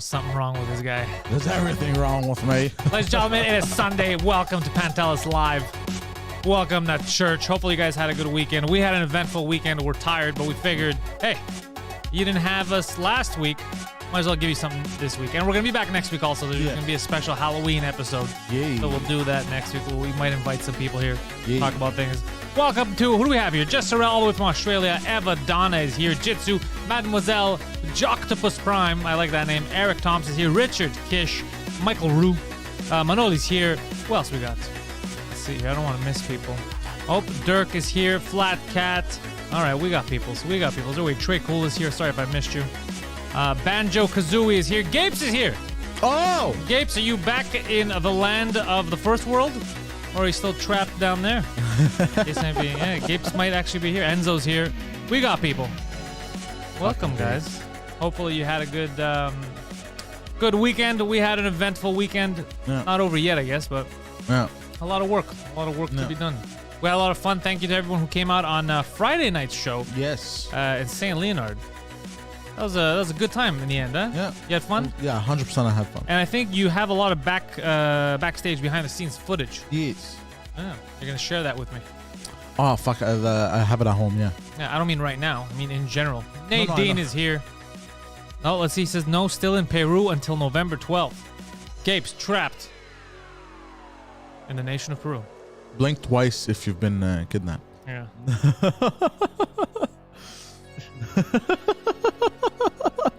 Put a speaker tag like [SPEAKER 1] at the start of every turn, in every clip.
[SPEAKER 1] something wrong with this guy.
[SPEAKER 2] There's everything wrong with me.
[SPEAKER 1] Ladies and gentlemen, it is Sunday. Welcome to Pantelis Live. Welcome to church. Hopefully you guys had a good weekend. We had an eventful weekend. We're tired, but we figured, hey, you didn't have us last week. Might as well give you something this week. And we're going to be back next week also. There's going to be a special Halloween episode.
[SPEAKER 2] Yeah.
[SPEAKER 1] So we'll do that next week. We might invite some people here to talk about things. Welcome to, who do we have here? Jess Sorrell, all the way from Australia. Eva Donna is here. Jitsu, Mademoiselle, Joctopus Prime. I like that name. Eric Thompson is here. Richard Kish, Michael Rue. Manoli's here. Who else we got? Let's see here. I don't want to miss people. Oh, Dirk is here. Flat Cat. All right, we got people. So we got people. So wait, Trey Cool is here. Sorry if I missed you. Banjo Kazooie is here. Gapes is here.
[SPEAKER 2] Oh!
[SPEAKER 1] Gapes, are you back in the land of the first world? Or are you still trapped down there? Gapes might actually be here. Enzo's here. We got people. Welcome, guys. Hopefully you had a good weekend. We had an eventful weekend.
[SPEAKER 2] Yeah.
[SPEAKER 1] Not over yet, I guess, but
[SPEAKER 2] Yeah.
[SPEAKER 1] a lot of work. A lot of work to be done. We had a lot of fun. Thank you to everyone who came out on Friday night's show.
[SPEAKER 2] Yes.
[SPEAKER 1] In St. Leonard. That was a good time in the end, huh?
[SPEAKER 2] Yeah.
[SPEAKER 1] You had fun?
[SPEAKER 2] Yeah, 100% I had fun.
[SPEAKER 1] And I think you have a lot of backstage, behind the scenes footage.
[SPEAKER 2] Yes.
[SPEAKER 1] Yeah, you're gonna share that with me.
[SPEAKER 2] Oh, fuck. I have it at home, yeah.
[SPEAKER 1] Yeah, I don't mean right now. I mean in general.
[SPEAKER 2] No,
[SPEAKER 1] Nadine is here. Oh, let's see. He says no, still in Peru until November 12th. Gapes trapped in the nation of Peru.
[SPEAKER 2] Blink twice if you've been kidnapped.
[SPEAKER 1] Yeah.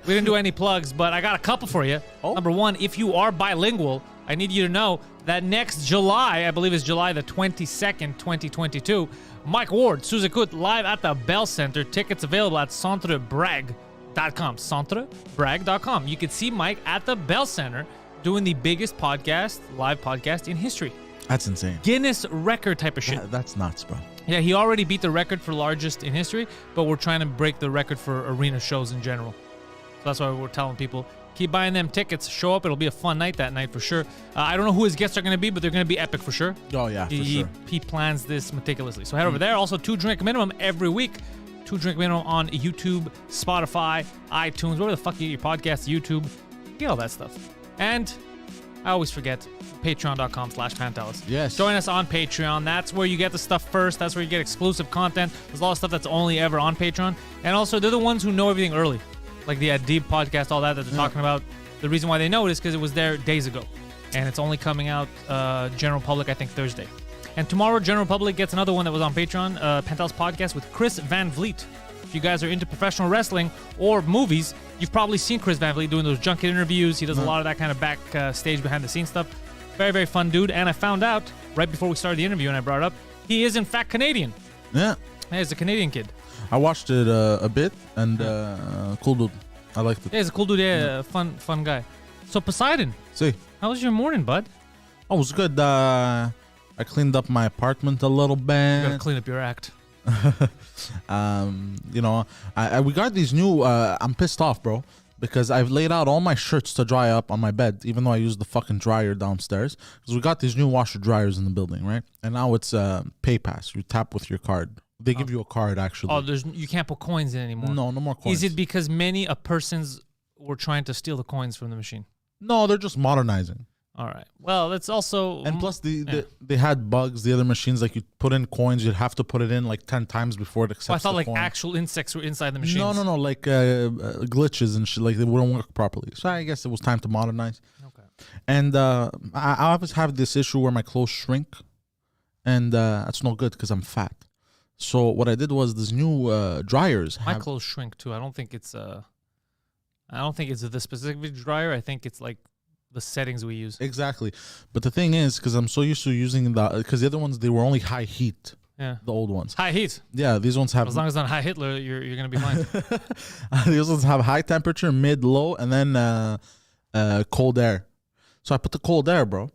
[SPEAKER 1] We didn't do any plugs, but I got a couple for you.
[SPEAKER 2] Oh.
[SPEAKER 1] Number one, if you are bilingual, I need you to know that next July, I believe is July the 22nd, 2022, Mike Ward, Suzakut, live at the Bell Center. Tickets available at centrebrag.com. Centrebrag.com. You can see Mike at the Bell Center doing the biggest live podcast in history.
[SPEAKER 2] That's insane.
[SPEAKER 1] Guinness record type of shit.
[SPEAKER 2] That's nuts, bro.
[SPEAKER 1] Yeah, he already beat the record for largest in history, but we're trying to break the record for arena shows in general. So that's why we're telling people, keep buying them tickets. Show up. It'll be a fun night that night for sure. I don't know who his guests are going to be, but they're going to be epic for sure.
[SPEAKER 2] Oh, yeah, for sure.
[SPEAKER 1] He plans this meticulously. So head over there. Also, 2 drink minimum every week. 2 drink minimum on YouTube, Spotify, iTunes, wherever the fuck you get your podcasts, YouTube. You get all that stuff. And I always forget, patreon.com/Pantelis.
[SPEAKER 2] Yes.
[SPEAKER 1] Join us on Patreon. That's where you get the stuff first. That's where you get exclusive content. There's a lot of stuff that's only ever on Patreon. And also, they're the ones who know everything early. Like the Deep podcast, all that they're talking about. The reason why they know it is because it was there days ago. And it's only coming out general public, I think, Thursday. And tomorrow, general public gets another one that was on Patreon, Pantelis podcast with Chris Van Vliet. If you guys are into professional wrestling or movies, you've probably seen Chris Van Vliet doing those junket interviews. He does a lot of that kind of backstage, behind-the-scenes stuff. Very, very fun dude. And I found out right before we started the interview and I brought it up, he is in fact Canadian.
[SPEAKER 2] Yeah.
[SPEAKER 1] Yeah, he's a Canadian kid.
[SPEAKER 2] I watched it a bit, and cool dude. I liked it.
[SPEAKER 1] Yeah, he's a cool dude. Yeah, fun guy. So Poseidon,
[SPEAKER 2] See,
[SPEAKER 1] how was your morning, bud?
[SPEAKER 2] oh, it was good. I cleaned up my apartment a little
[SPEAKER 1] You gotta
[SPEAKER 2] bit.
[SPEAKER 1] clean up your act.
[SPEAKER 2] We got these new. I'm pissed off, bro, because I've laid out all my shirts to dry up on my bed, even though I used the fucking dryer downstairs. Because we got these new washer dryers in the building, right? And now it's pay pass. You tap with your card. They give you a card, actually.
[SPEAKER 1] Oh, you can't put coins in anymore.
[SPEAKER 2] No more coins.
[SPEAKER 1] Is it because many persons were trying to steal the coins from the machine?
[SPEAKER 2] No, they're just modernizing.
[SPEAKER 1] All right. Well, that's also...
[SPEAKER 2] And plus, they had bugs. The other machines, like you put in coins, you'd have to put it in like 10 times before it accepts
[SPEAKER 1] I thought
[SPEAKER 2] the
[SPEAKER 1] like
[SPEAKER 2] coin.
[SPEAKER 1] actual insects were inside the machines.
[SPEAKER 2] No, like glitches and shit. Like they wouldn't work properly. So I guess it was time to modernize.
[SPEAKER 1] Okay.
[SPEAKER 2] And I always have this issue where my clothes shrink, and that's no good because I'm fat. So what I did was these new dryers.
[SPEAKER 1] My clothes shrink too. I don't think it's the specific dryer. I think it's like the settings we use.
[SPEAKER 2] Exactly. But the thing is, because I'm so used to using because the other ones, they were only high heat.
[SPEAKER 1] Yeah.
[SPEAKER 2] The old ones.
[SPEAKER 1] High heat.
[SPEAKER 2] Yeah, these ones have...
[SPEAKER 1] As long as it's not high Hitler, you're going to be fine.
[SPEAKER 2] These ones have high temperature, mid, low, and then cold air. So I put the cold air, bro.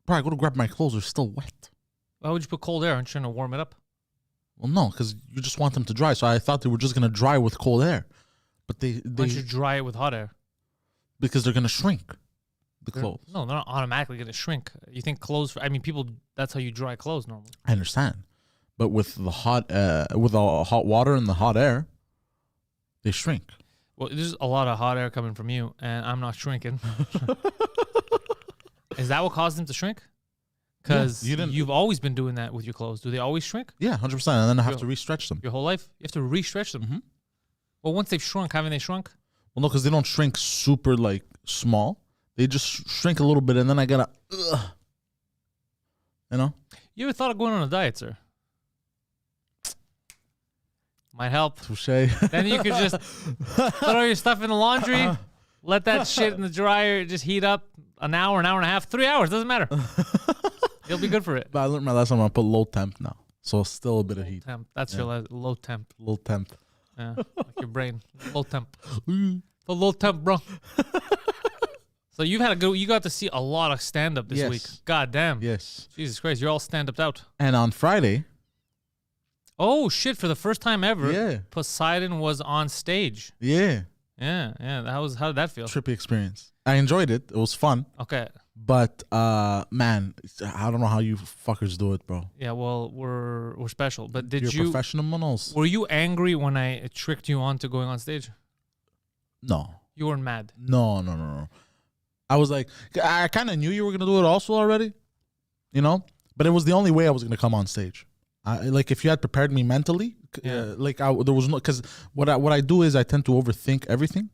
[SPEAKER 2] Bro, I go to grab my clothes. They're still wet.
[SPEAKER 1] Why would you put cold air? Aren't you trying to warm it up?
[SPEAKER 2] Well, no, because you just want them to dry. So I thought they were just going to dry with cold air. But
[SPEAKER 1] Why don't you dry it with hot air?
[SPEAKER 2] Because they're going to shrink, the clothes.
[SPEAKER 1] No, they're not automatically going to shrink. You think clothes... people, that's how you dry clothes normally.
[SPEAKER 2] I understand. But with the hot water and the hot air, they shrink.
[SPEAKER 1] Well, there's a lot of hot air coming from you, and I'm not shrinking. Is that what caused them to shrink? Because you've always been doing that with your clothes. Do they always shrink?
[SPEAKER 2] Yeah, 100%. And then I have to re-stretch them.
[SPEAKER 1] Your whole life? You have to re-stretch them?
[SPEAKER 2] Mm-hmm.
[SPEAKER 1] Well, once they've shrunk, haven't they shrunk?
[SPEAKER 2] Well, no, because they don't shrink super, like, small. They just shrink a little bit, and then I gotta, you know?
[SPEAKER 1] You ever thought of going on a diet, sir? Might help.
[SPEAKER 2] Touche.
[SPEAKER 1] Then you could just throw your stuff in the laundry, let that shit in the dryer just heat up an hour and a half, 3 hours, doesn't matter. You'll be good for it.
[SPEAKER 2] But I learned my lesson. I put low temp now, so still a bit of heat.
[SPEAKER 1] Temp. That's your low temp.
[SPEAKER 2] Low temp.
[SPEAKER 1] Yeah, like your brain. Low temp. The low temp, bro. So you got to see a lot of stand-up this week. God damn.
[SPEAKER 2] Yes.
[SPEAKER 1] Jesus Christ, you're all stand-upped out.
[SPEAKER 2] And on Friday.
[SPEAKER 1] Oh, shit, for the first time ever,
[SPEAKER 2] Yeah.
[SPEAKER 1] Poseidon was on stage.
[SPEAKER 2] Yeah.
[SPEAKER 1] Yeah. How did that feel?
[SPEAKER 2] Trippy experience. I enjoyed it. It was fun.
[SPEAKER 1] Okay.
[SPEAKER 2] But, man, I don't know how you fuckers do it, bro.
[SPEAKER 1] Yeah, well, we're special. But
[SPEAKER 2] You're professional monos.
[SPEAKER 1] Were you angry when I tricked you on to going on stage?
[SPEAKER 2] No.
[SPEAKER 1] You weren't mad?
[SPEAKER 2] No. I was like, I kind of knew you were going to do it also already, you know? But it was the only way I was going to come on stage. Like, if you had prepared me mentally, there was no, because what I do is I tend to overthink everything.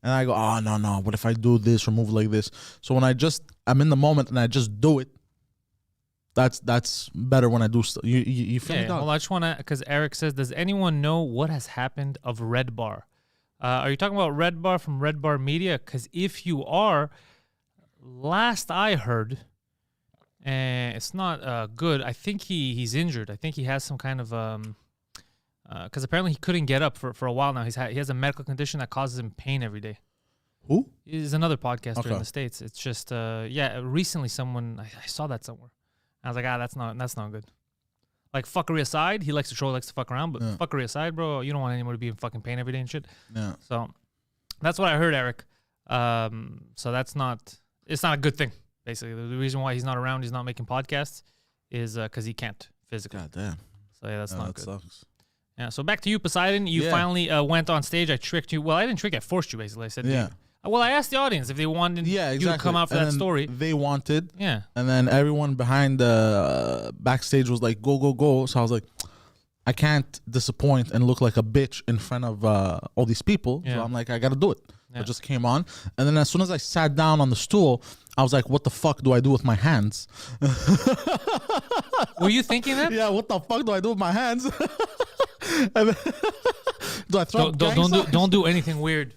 [SPEAKER 2] And I go, oh, no, what if I do this or move like this? So when I'm in the moment and I just do it, that's better when I do stuff. You feel me?
[SPEAKER 1] Well, I just want to, because Eric says, does anyone know what has happened of Red Bar? Are you talking about Red Bar from Red Bar Media? Because if you are, last I heard, it's not good. I think he's injured. I think he has some kind of because apparently he couldn't get up for a while now. He has a medical condition that causes him pain every day.
[SPEAKER 2] Who?
[SPEAKER 1] He's another podcaster in the States. It's just recently someone I saw that somewhere. I was like, that's not good. Like, fuckery aside, he likes to troll, likes to fuck around, but fuckery aside, bro, you don't want anyone to be in fucking pain every day and shit.
[SPEAKER 2] Yeah.
[SPEAKER 1] So that's what I heard, Eric. So it's not a good thing, basically. The reason why he's not around, he's not making podcasts, is because he can't physically.
[SPEAKER 2] God damn.
[SPEAKER 1] So yeah, that's not good.
[SPEAKER 2] That sucks.
[SPEAKER 1] Yeah, so back to you, Poseidon. You finally went on stage. I tricked you. Well, I didn't trick you. I forced you, basically. I said, well, I asked the audience if they wanted you to come out for that story.
[SPEAKER 2] They wanted.
[SPEAKER 1] Yeah.
[SPEAKER 2] And then everyone behind the backstage was like, go. So I was like, I can't disappoint and look like a bitch in front of all these people.
[SPEAKER 1] Yeah.
[SPEAKER 2] So I'm like, I got to do it.
[SPEAKER 1] Yeah.
[SPEAKER 2] I just came on. And then as soon as I sat down on the stool, I was like, what the fuck do I do with my hands?
[SPEAKER 1] Were you thinking that?
[SPEAKER 2] Yeah, what the fuck do I do with my hands? And then, do I throw
[SPEAKER 1] don't do anything weird.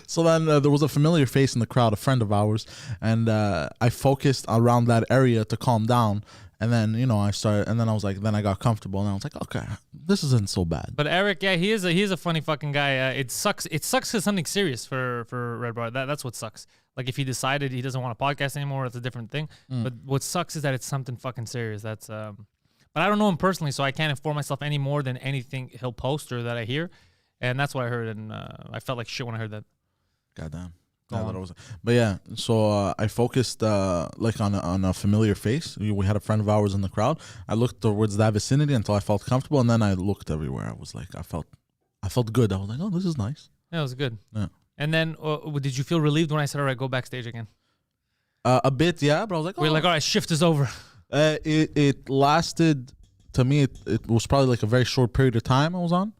[SPEAKER 2] So then there was a familiar face in the crowd, a friend of ours, and I focused around that area to calm down. And then, I started, and then I was like, then I got comfortable, and I was like, okay, this isn't so bad.
[SPEAKER 1] But Eric, he is a funny fucking guy. It sucks because something serious for Red Bar. That's what sucks. Like, if he decided he doesn't want a podcast anymore, it's a different thing. But what sucks is that it's something fucking serious. That's but I don't know him personally, so I can't inform myself any more than anything he'll post or that I hear. And that's what I heard, and I felt like shit when I heard that.
[SPEAKER 2] Goddamn. But yeah, so I focused like on a familiar face. We had a friend of ours in the crowd. I looked towards that vicinity until I felt comfortable, and then I looked everywhere. I was like, I felt good. I was like, oh, this is nice.
[SPEAKER 1] Yeah, it was good.
[SPEAKER 2] Yeah.
[SPEAKER 1] And then did you feel relieved when I said, all right, go backstage again?
[SPEAKER 2] A bit, yeah. But I was like,
[SPEAKER 1] we're like, all right, shift is over.
[SPEAKER 2] It lasted, to me, it was probably like a very short period of time I was on.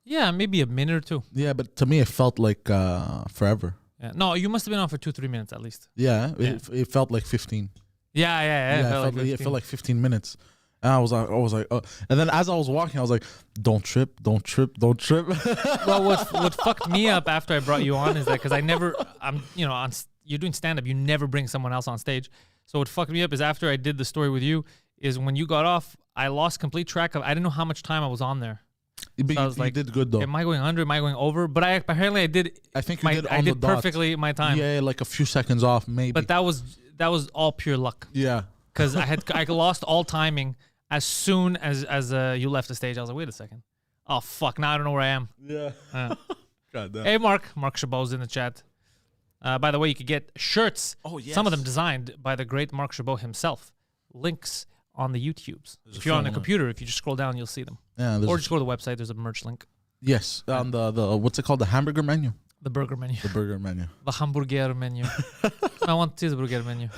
[SPEAKER 1] Yeah, maybe a minute or two.
[SPEAKER 2] Yeah, but to me, it felt like forever.
[SPEAKER 1] Yeah. No, you must have been on for 2-3 minutes at least.
[SPEAKER 2] Yeah, it felt like 15.
[SPEAKER 1] Yeah.
[SPEAKER 2] It felt like 15 minutes. And I was like, oh. And then as I was walking, I was like, don't trip.
[SPEAKER 1] Well, what fucked me up after I brought you on is that because you're doing stand up, you never bring someone else on stage. So what fucked me up is after I did the story with you, is when you got off, I lost complete track of. I didn't know how much time I was on there.
[SPEAKER 2] But
[SPEAKER 1] so I was
[SPEAKER 2] you
[SPEAKER 1] like,
[SPEAKER 2] did good though.
[SPEAKER 1] Am I going under? Am I going over? But I did.
[SPEAKER 2] I think
[SPEAKER 1] I did perfectly my time.
[SPEAKER 2] Yeah, like a few seconds off, maybe.
[SPEAKER 1] But that was all pure luck.
[SPEAKER 2] Yeah,
[SPEAKER 1] because I lost all timing as soon as you left the stage. I was like, wait a second. Oh fuck! Now I don't know where I am.
[SPEAKER 2] Yeah. God damn.
[SPEAKER 1] Hey, Mark Chabot's in the chat. By the way, you could get shirts.
[SPEAKER 2] Oh yes.
[SPEAKER 1] Some of them designed by the great Mark Chabot himself. Links on the YouTubes.
[SPEAKER 2] There's
[SPEAKER 1] If
[SPEAKER 2] a
[SPEAKER 1] you're on a
[SPEAKER 2] film,
[SPEAKER 1] computer, if you just scroll down, you'll see them.
[SPEAKER 2] Yeah,
[SPEAKER 1] Or just go to the website. There's a merch link.
[SPEAKER 2] yes, on the what's it called? The hamburger menu.
[SPEAKER 1] The burger menu.
[SPEAKER 2] The burger menu.
[SPEAKER 1] The hamburger menu. I want cheeseburger menu.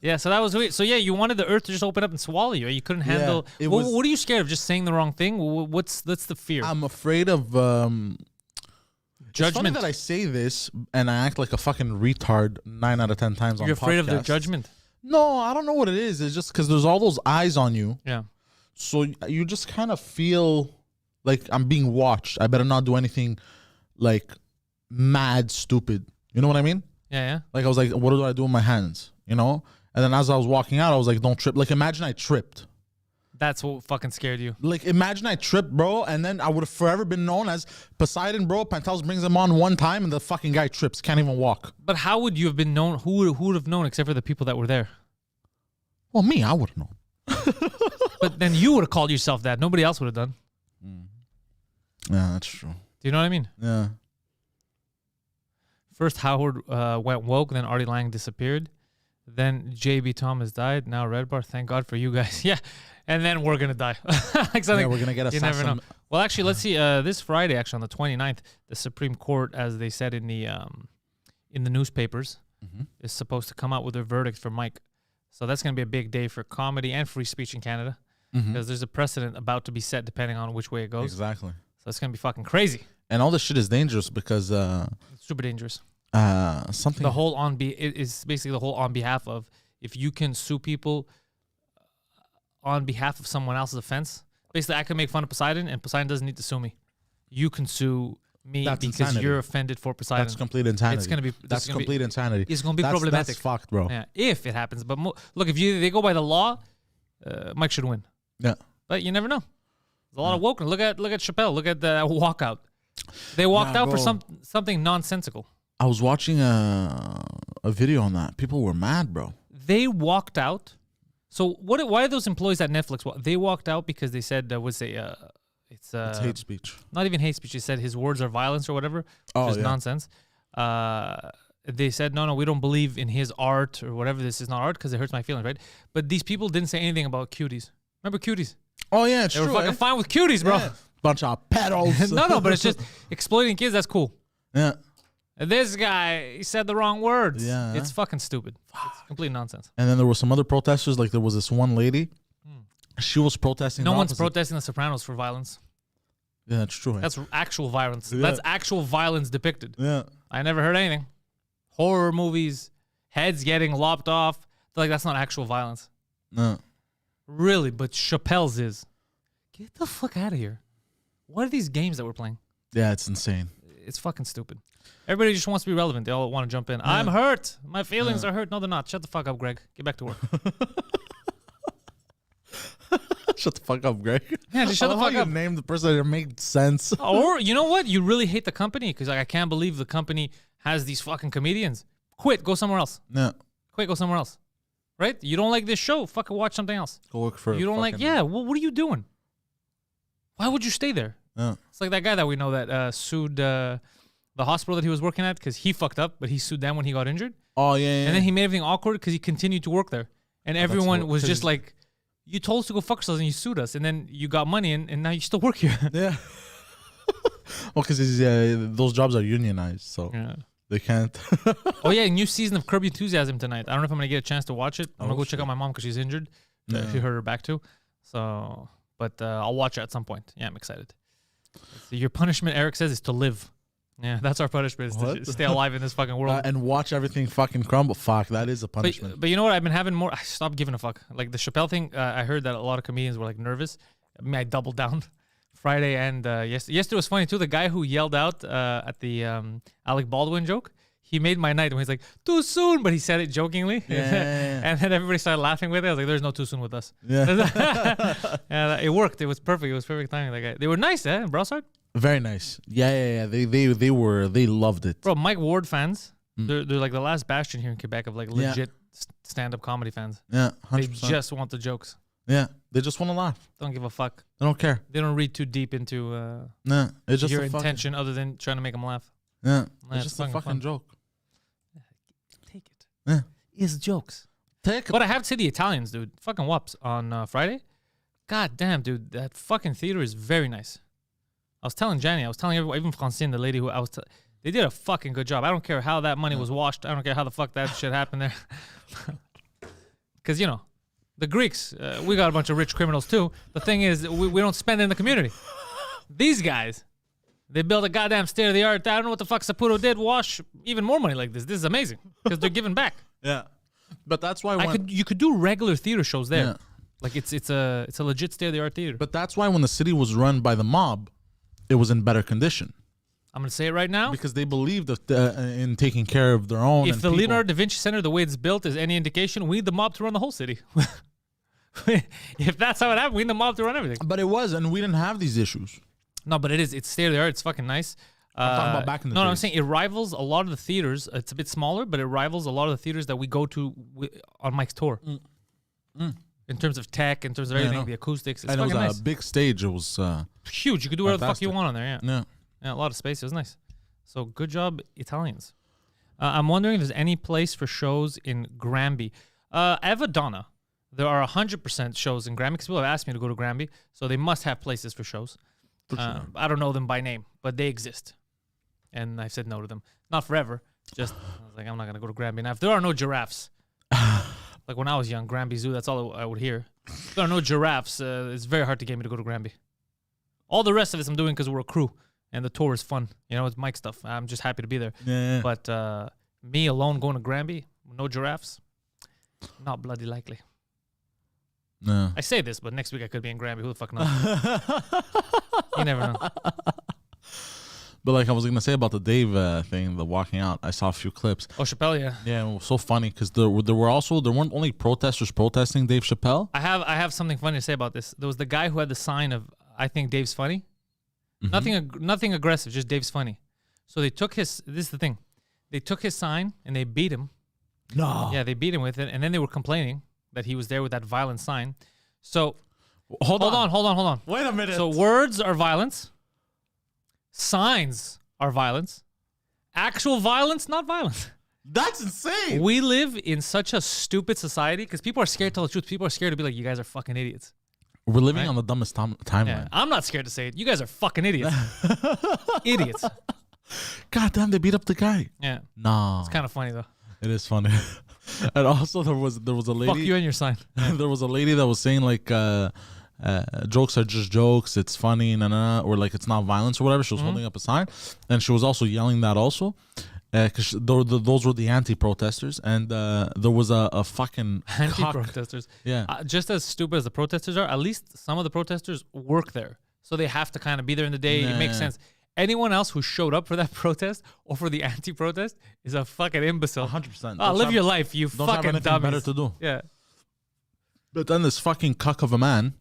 [SPEAKER 1] Yeah, so that was weird. So yeah, you wanted the earth to just open up and swallow you. You couldn't handle.
[SPEAKER 2] it
[SPEAKER 1] What,
[SPEAKER 2] was-
[SPEAKER 1] what are you scared of? Just saying the wrong thing? That's the fear?
[SPEAKER 2] I'm afraid of It's funny
[SPEAKER 1] Judgment.
[SPEAKER 2] that I say this and I act like a fucking retard 9 out of 10 times on
[SPEAKER 1] You're afraid of their
[SPEAKER 2] podcasts.
[SPEAKER 1] judgment.
[SPEAKER 2] No, I don't know what it is. It's just because there's all those eyes on you.
[SPEAKER 1] Yeah.
[SPEAKER 2] So you just kind of feel like I'm being watched. I better not do anything like mad stupid. You know what I mean?
[SPEAKER 1] Yeah.
[SPEAKER 2] Like I was like, what do I do with my hands? You know? And then as I was walking out, I was like, don't trip. Like imagine I tripped.
[SPEAKER 1] That's what fucking scared you.
[SPEAKER 2] Like imagine I tripped, bro, and then I would have forever been known as Poseidon, bro. Pantelis brings him on one time and the fucking guy trips, can't even walk.
[SPEAKER 1] But how would you have been known? Who would have known except for the people that were there?
[SPEAKER 2] Well, me, I would have known.
[SPEAKER 1] But then you would have called yourself that. Nobody else would have done.
[SPEAKER 2] Yeah, that's true.
[SPEAKER 1] Do you know what I mean?
[SPEAKER 2] Yeah.
[SPEAKER 1] First, Howard went woke, then Artie Lang disappeared. Then J.B. Thomas died. Now Red Bar. Thank God for you guys. Yeah. And then we're going to die. Like something,
[SPEAKER 2] Yeah, we're gonna get
[SPEAKER 1] you never know.
[SPEAKER 2] assassin.
[SPEAKER 1] Well, actually, let's see. This Friday, actually, on the 29th, the Supreme Court, as they said in the newspapers, is supposed to come out with their verdict for Mike. So that's going to be a big day for comedy and free speech in Canada. Because there's a precedent about to be set depending on which way it goes.
[SPEAKER 2] Exactly.
[SPEAKER 1] So it's going to be fucking crazy.
[SPEAKER 2] And all this shit is dangerous because
[SPEAKER 1] It's super dangerous.
[SPEAKER 2] something.
[SPEAKER 1] The whole it is basically the whole on behalf of, if you can sue people on behalf of someone else's offense. Basically, I can make fun of Poseidon, and Poseidon doesn't need to sue me. You can sue me
[SPEAKER 2] That's
[SPEAKER 1] because
[SPEAKER 2] insanity.
[SPEAKER 1] you're offended for Poseidon.
[SPEAKER 2] That's complete insanity.
[SPEAKER 1] It's gonna be.
[SPEAKER 2] That's complete insanity.
[SPEAKER 1] It's gonna be problematic.
[SPEAKER 2] That's fucked, bro.
[SPEAKER 1] Yeah, if it happens. But look, if they go by the law, Mike should win.
[SPEAKER 2] Yeah.
[SPEAKER 1] But you never know. There's a lot of woke. Look at Chappelle. Look at the walkout. They walked out for
[SPEAKER 2] bro.
[SPEAKER 1] something nonsensical.
[SPEAKER 2] I was watching a video on that. People were mad, bro.
[SPEAKER 1] They walked out. So why are those employees at Netflix? They walked out because they said it's
[SPEAKER 2] hate speech.
[SPEAKER 1] not even hate speech. They said his words are violence or whatever.
[SPEAKER 2] Oh,
[SPEAKER 1] Just
[SPEAKER 2] yeah.
[SPEAKER 1] nonsense. They said no, we don't believe in his art or whatever. This is not art because it hurts my feelings, right? But these people didn't say anything about cuties. Remember cuties?
[SPEAKER 2] Oh yeah, it's
[SPEAKER 1] They were
[SPEAKER 2] true.
[SPEAKER 1] fucking fine with cuties, bro.
[SPEAKER 2] Yeah. Bunch of pedos.
[SPEAKER 1] No, but it's just exploiting kids. That's cool.
[SPEAKER 2] Yeah.
[SPEAKER 1] And this guy, he said the wrong words.
[SPEAKER 2] Yeah.
[SPEAKER 1] It's fucking stupid. It's complete nonsense.
[SPEAKER 2] And then there were some other protesters. Like there was this one lady. She was protesting.
[SPEAKER 1] No
[SPEAKER 2] the
[SPEAKER 1] one's
[SPEAKER 2] opposite.
[SPEAKER 1] protesting The Sopranos for violence.
[SPEAKER 2] Yeah, that's true.
[SPEAKER 1] That's actual violence.
[SPEAKER 2] Yeah.
[SPEAKER 1] That's actual violence depicted.
[SPEAKER 2] yeah.
[SPEAKER 1] I never heard anything. Horror movies, heads getting lopped off. Like, that's not actual violence.
[SPEAKER 2] No.
[SPEAKER 1] Really, but Chappelle's is. Get the fuck out of here. What are these games that we're playing?
[SPEAKER 2] Yeah, it's insane.
[SPEAKER 1] It's fucking stupid. Everybody just wants to be relevant. They all want to jump in. I'm hurt. My feelings are hurt. No, they're not. Shut the fuck up, Greg. Get back to work.
[SPEAKER 2] Shut the fuck up, Greg.
[SPEAKER 1] Yeah, just shut the
[SPEAKER 2] I love
[SPEAKER 1] fuck
[SPEAKER 2] how
[SPEAKER 1] up.
[SPEAKER 2] you named the person that made sense.
[SPEAKER 1] Or, you know what? You really hate the company because I can't believe the company has these fucking comedians. Quit. Go somewhere else.
[SPEAKER 2] No.
[SPEAKER 1] Quit. Go somewhere else. Right? You don't like this show. Fucking watch something else.
[SPEAKER 2] Go work for.
[SPEAKER 1] You don't like,
[SPEAKER 2] fucking-
[SPEAKER 1] yeah. Well, what are you doing? Why would you stay there?
[SPEAKER 2] Yeah.
[SPEAKER 1] It's like that guy that we know that sued the hospital that he was working at because he fucked up, but he sued them when he got injured.
[SPEAKER 2] Oh yeah.
[SPEAKER 1] And then he made everything awkward because he continued to work there. And everyone
[SPEAKER 2] what-
[SPEAKER 1] was
[SPEAKER 2] 'cause
[SPEAKER 1] just
[SPEAKER 2] he's-
[SPEAKER 1] like, you told us to go fuck ourselves and you sued us. And then you got money and now you still work here.
[SPEAKER 2] Yeah. Well, because those jobs are unionized, so
[SPEAKER 1] Yeah.
[SPEAKER 2] they can't.
[SPEAKER 1] Oh, yeah. New season of Curb Your Enthusiasm tonight. I don't know if I'm going to get a chance to watch it. I'm going to go check
[SPEAKER 2] shit.
[SPEAKER 1] out my mom because she's injured.
[SPEAKER 2] Yeah.
[SPEAKER 1] She hurt her back too. So, but I'll watch it at some point. Yeah, I'm excited. Let's see. Your punishment, Eric says, is to live. Yeah, that's our punishment, is to
[SPEAKER 2] What?
[SPEAKER 1] stay alive in this fucking world.
[SPEAKER 2] And watch everything fucking crumble. Fuck, that is a punishment.
[SPEAKER 1] But you know what? I've been having more. I stopped giving a fuck. Like the Chappelle thing, I heard that a lot of comedians were like nervous. I mean, I doubled down Friday and yesterday was funny too. The guy who yelled out at the Alec Baldwin joke, he made my night when he's like, too soon, but he said it jokingly.
[SPEAKER 2] Yeah.
[SPEAKER 1] And then everybody started laughing with it. I was like, there's no too soon with us.
[SPEAKER 2] Yeah.
[SPEAKER 1] And it worked. It was perfect. It was perfect timing. That guy. They were nice, eh? Brossard?
[SPEAKER 2] Very nice. Yeah. They loved it.
[SPEAKER 1] Bro, Mike Ward fans, they're like the last bastion here in Quebec of like legit stand-up comedy fans.
[SPEAKER 2] Yeah,
[SPEAKER 1] They
[SPEAKER 2] 100%.
[SPEAKER 1] just want the jokes.
[SPEAKER 2] Yeah, they just want to laugh.
[SPEAKER 1] Don't give a fuck.
[SPEAKER 2] They don't care.
[SPEAKER 1] They don't read too deep into
[SPEAKER 2] Nah, it's just
[SPEAKER 1] your
[SPEAKER 2] a fucking,
[SPEAKER 1] intention other than trying to make them laugh.
[SPEAKER 2] Yeah,
[SPEAKER 1] Yeah,
[SPEAKER 2] it's just a fucking
[SPEAKER 1] fun.
[SPEAKER 2] joke.
[SPEAKER 1] Take it.
[SPEAKER 2] Yeah.
[SPEAKER 1] It's jokes. But I have to say the Italians, dude. Fucking whoops on Friday. God damn, dude. That fucking theater is very nice. I was telling Jenny, I was telling everyone, even Francine, the lady who they did a fucking good job. I don't care how that money was washed. I don't care how the fuck that shit happened there. Because, you know, the Greeks, we got a bunch of rich criminals too. The thing is, we don't spend it in the community. These guys, they built a goddamn state-of-the-art. I don't know what the fuck Saputo did. Wash even more money like this. This is amazing because they're giving back.
[SPEAKER 2] Yeah. But that's why
[SPEAKER 1] you could do regular theater shows there. Yeah. Like it's a legit state-of-the-art theater.
[SPEAKER 2] But that's why when the city was run by the mob, it was in better condition.
[SPEAKER 1] I'm going to say it right now.
[SPEAKER 2] Because they believed in taking care of their own.
[SPEAKER 1] If the people. Leonardo da Vinci Center, the way it's built, is any indication, we need the mob to run the whole city. If that's how it happened, we need the mob to run everything.
[SPEAKER 2] But it was, and we didn't have these issues.
[SPEAKER 1] No, but it is. It's state-of-the-art. It's fucking nice.
[SPEAKER 2] I'm talking about back in the days.
[SPEAKER 1] No, I'm saying it rivals a lot of the theaters. It's a bit smaller, but it rivals a lot of the theaters that we go to on Mike's tour. In terms of tech, in terms of everything, the acoustics. It's
[SPEAKER 2] and
[SPEAKER 1] fucking
[SPEAKER 2] it was
[SPEAKER 1] nice.
[SPEAKER 2] A big stage. It was
[SPEAKER 1] huge. You could do whatever the fuck you want on there.
[SPEAKER 2] Yeah.
[SPEAKER 1] Yeah, a lot of space. It was nice. So good job, Italians. I'm wondering if there's any place for shows in Granby. Evadonna. There are 100% shows in Granby because people have asked me to go to Granby, so they must have places for shows. I don't know them by name, but they exist. And I've said no to them. Not forever. Just, I was like, I'm not going to go to Granby. Now, if there are no giraffes, like when I was young, Granby Zoo, that's all I would hear. If there are no giraffes, it's very hard to get me to go to Granby. All the rest of it I'm doing because we're a crew. And the tour is fun. You know, it's Mike stuff. I'm just happy to be there.
[SPEAKER 2] Yeah.
[SPEAKER 1] But me alone going to Granby, no giraffes, not bloody likely.
[SPEAKER 2] No.
[SPEAKER 1] I say this, but next week I could be in Granby. Who the fuck knows? You never know.
[SPEAKER 2] But like I was going to say about the Dave thing, the walking out, I saw a few clips.
[SPEAKER 1] Oh, Chappelle, yeah.
[SPEAKER 2] Yeah, it was so funny because there weren't only protesters protesting Dave Chappelle.
[SPEAKER 1] I have something funny to say about this. There was the guy who had the sign of, I think Dave's funny. Nothing aggressive, just Dave's funny. So they took this is the thing. They took his sign and they beat him.
[SPEAKER 2] No.
[SPEAKER 1] Yeah, they beat him with it. And then they were complaining that he was there with that violent sign. So hold on.
[SPEAKER 2] Wait a minute.
[SPEAKER 1] So words are violence. Signs are violence. Actual violence, not violence.
[SPEAKER 2] That's insane.
[SPEAKER 1] We live in such a stupid society because people are scared to tell the truth. People are scared to be like, you guys are fucking idiots.
[SPEAKER 2] We're living on the dumbest timeline.
[SPEAKER 1] Yeah, I'm not scared to say it. You guys are fucking idiots. Idiots.
[SPEAKER 2] God damn, they beat up the guy.
[SPEAKER 1] Yeah.
[SPEAKER 2] No.
[SPEAKER 1] It's kind of funny though.
[SPEAKER 2] It is funny. And also there was a lady.
[SPEAKER 1] Fuck you and your sign.
[SPEAKER 2] There was a lady that was saying like jokes are just jokes. It's funny, or like it's not violence or whatever. She was holding up a sign, and she was also yelling that also. Because those were the anti-protesters, and there was a fucking
[SPEAKER 1] anti-protesters.
[SPEAKER 2] Yeah,
[SPEAKER 1] just as stupid as the protesters are, at least some of the protesters work there, so they have to kind of be there in the day. It makes sense. Anyone else who showed up for that protest or for the anti-protest is a fucking imbecile.
[SPEAKER 2] 100%.
[SPEAKER 1] Live your life, you fucking dummies.
[SPEAKER 2] Better to do.
[SPEAKER 1] Yeah.
[SPEAKER 2] But then this fucking cuck of a man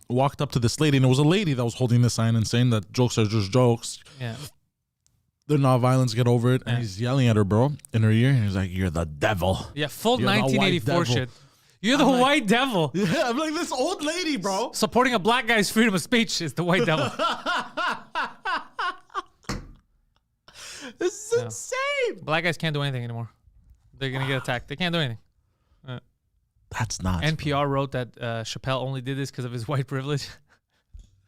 [SPEAKER 2] walked up to this lady, and it was a lady that was holding the sign and saying that jokes are just jokes.
[SPEAKER 1] Yeah.
[SPEAKER 2] They're not violence, get over it. And he's yelling at her, bro, in her ear. And he's like, you're the devil.
[SPEAKER 1] Yeah, full 1984 shit. You're the white devil.
[SPEAKER 2] Yeah, I'm like, this old lady, bro.
[SPEAKER 1] Supporting a black guy's freedom of speech is the white devil.
[SPEAKER 2] This is insane.
[SPEAKER 1] Black guys can't do anything anymore. They're going to get attacked. They can't do anything.
[SPEAKER 2] That's nuts.
[SPEAKER 1] NPR wrote that Chappelle only did this because of his white privilege.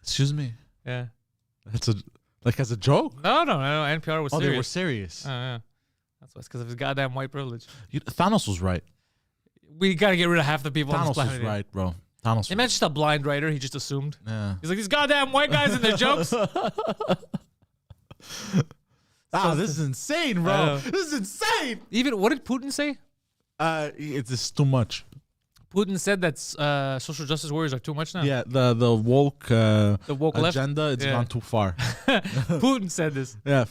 [SPEAKER 2] Excuse me?
[SPEAKER 1] Yeah.
[SPEAKER 2] That's as a joke?
[SPEAKER 1] No. NPR was serious.
[SPEAKER 2] They were serious.
[SPEAKER 1] Yeah. That's why it's because of his goddamn white privilege.
[SPEAKER 2] Thanos was right.
[SPEAKER 1] We got to get rid of half the people on this planet.
[SPEAKER 2] Thanos was right, bro. Thanos.
[SPEAKER 1] Imagine just a blind writer. He just assumed.
[SPEAKER 2] Yeah.
[SPEAKER 1] He's like, these goddamn white guys and their jokes.
[SPEAKER 2] This is insane, bro. This is insane.
[SPEAKER 1] Even, what did Putin say?
[SPEAKER 2] It's just too much.
[SPEAKER 1] Putin said that social justice warriors are too much now.
[SPEAKER 2] Yeah, the woke agenda,
[SPEAKER 1] left?
[SPEAKER 2] It's gone too far.
[SPEAKER 1] Putin said this.
[SPEAKER 2] Yeah,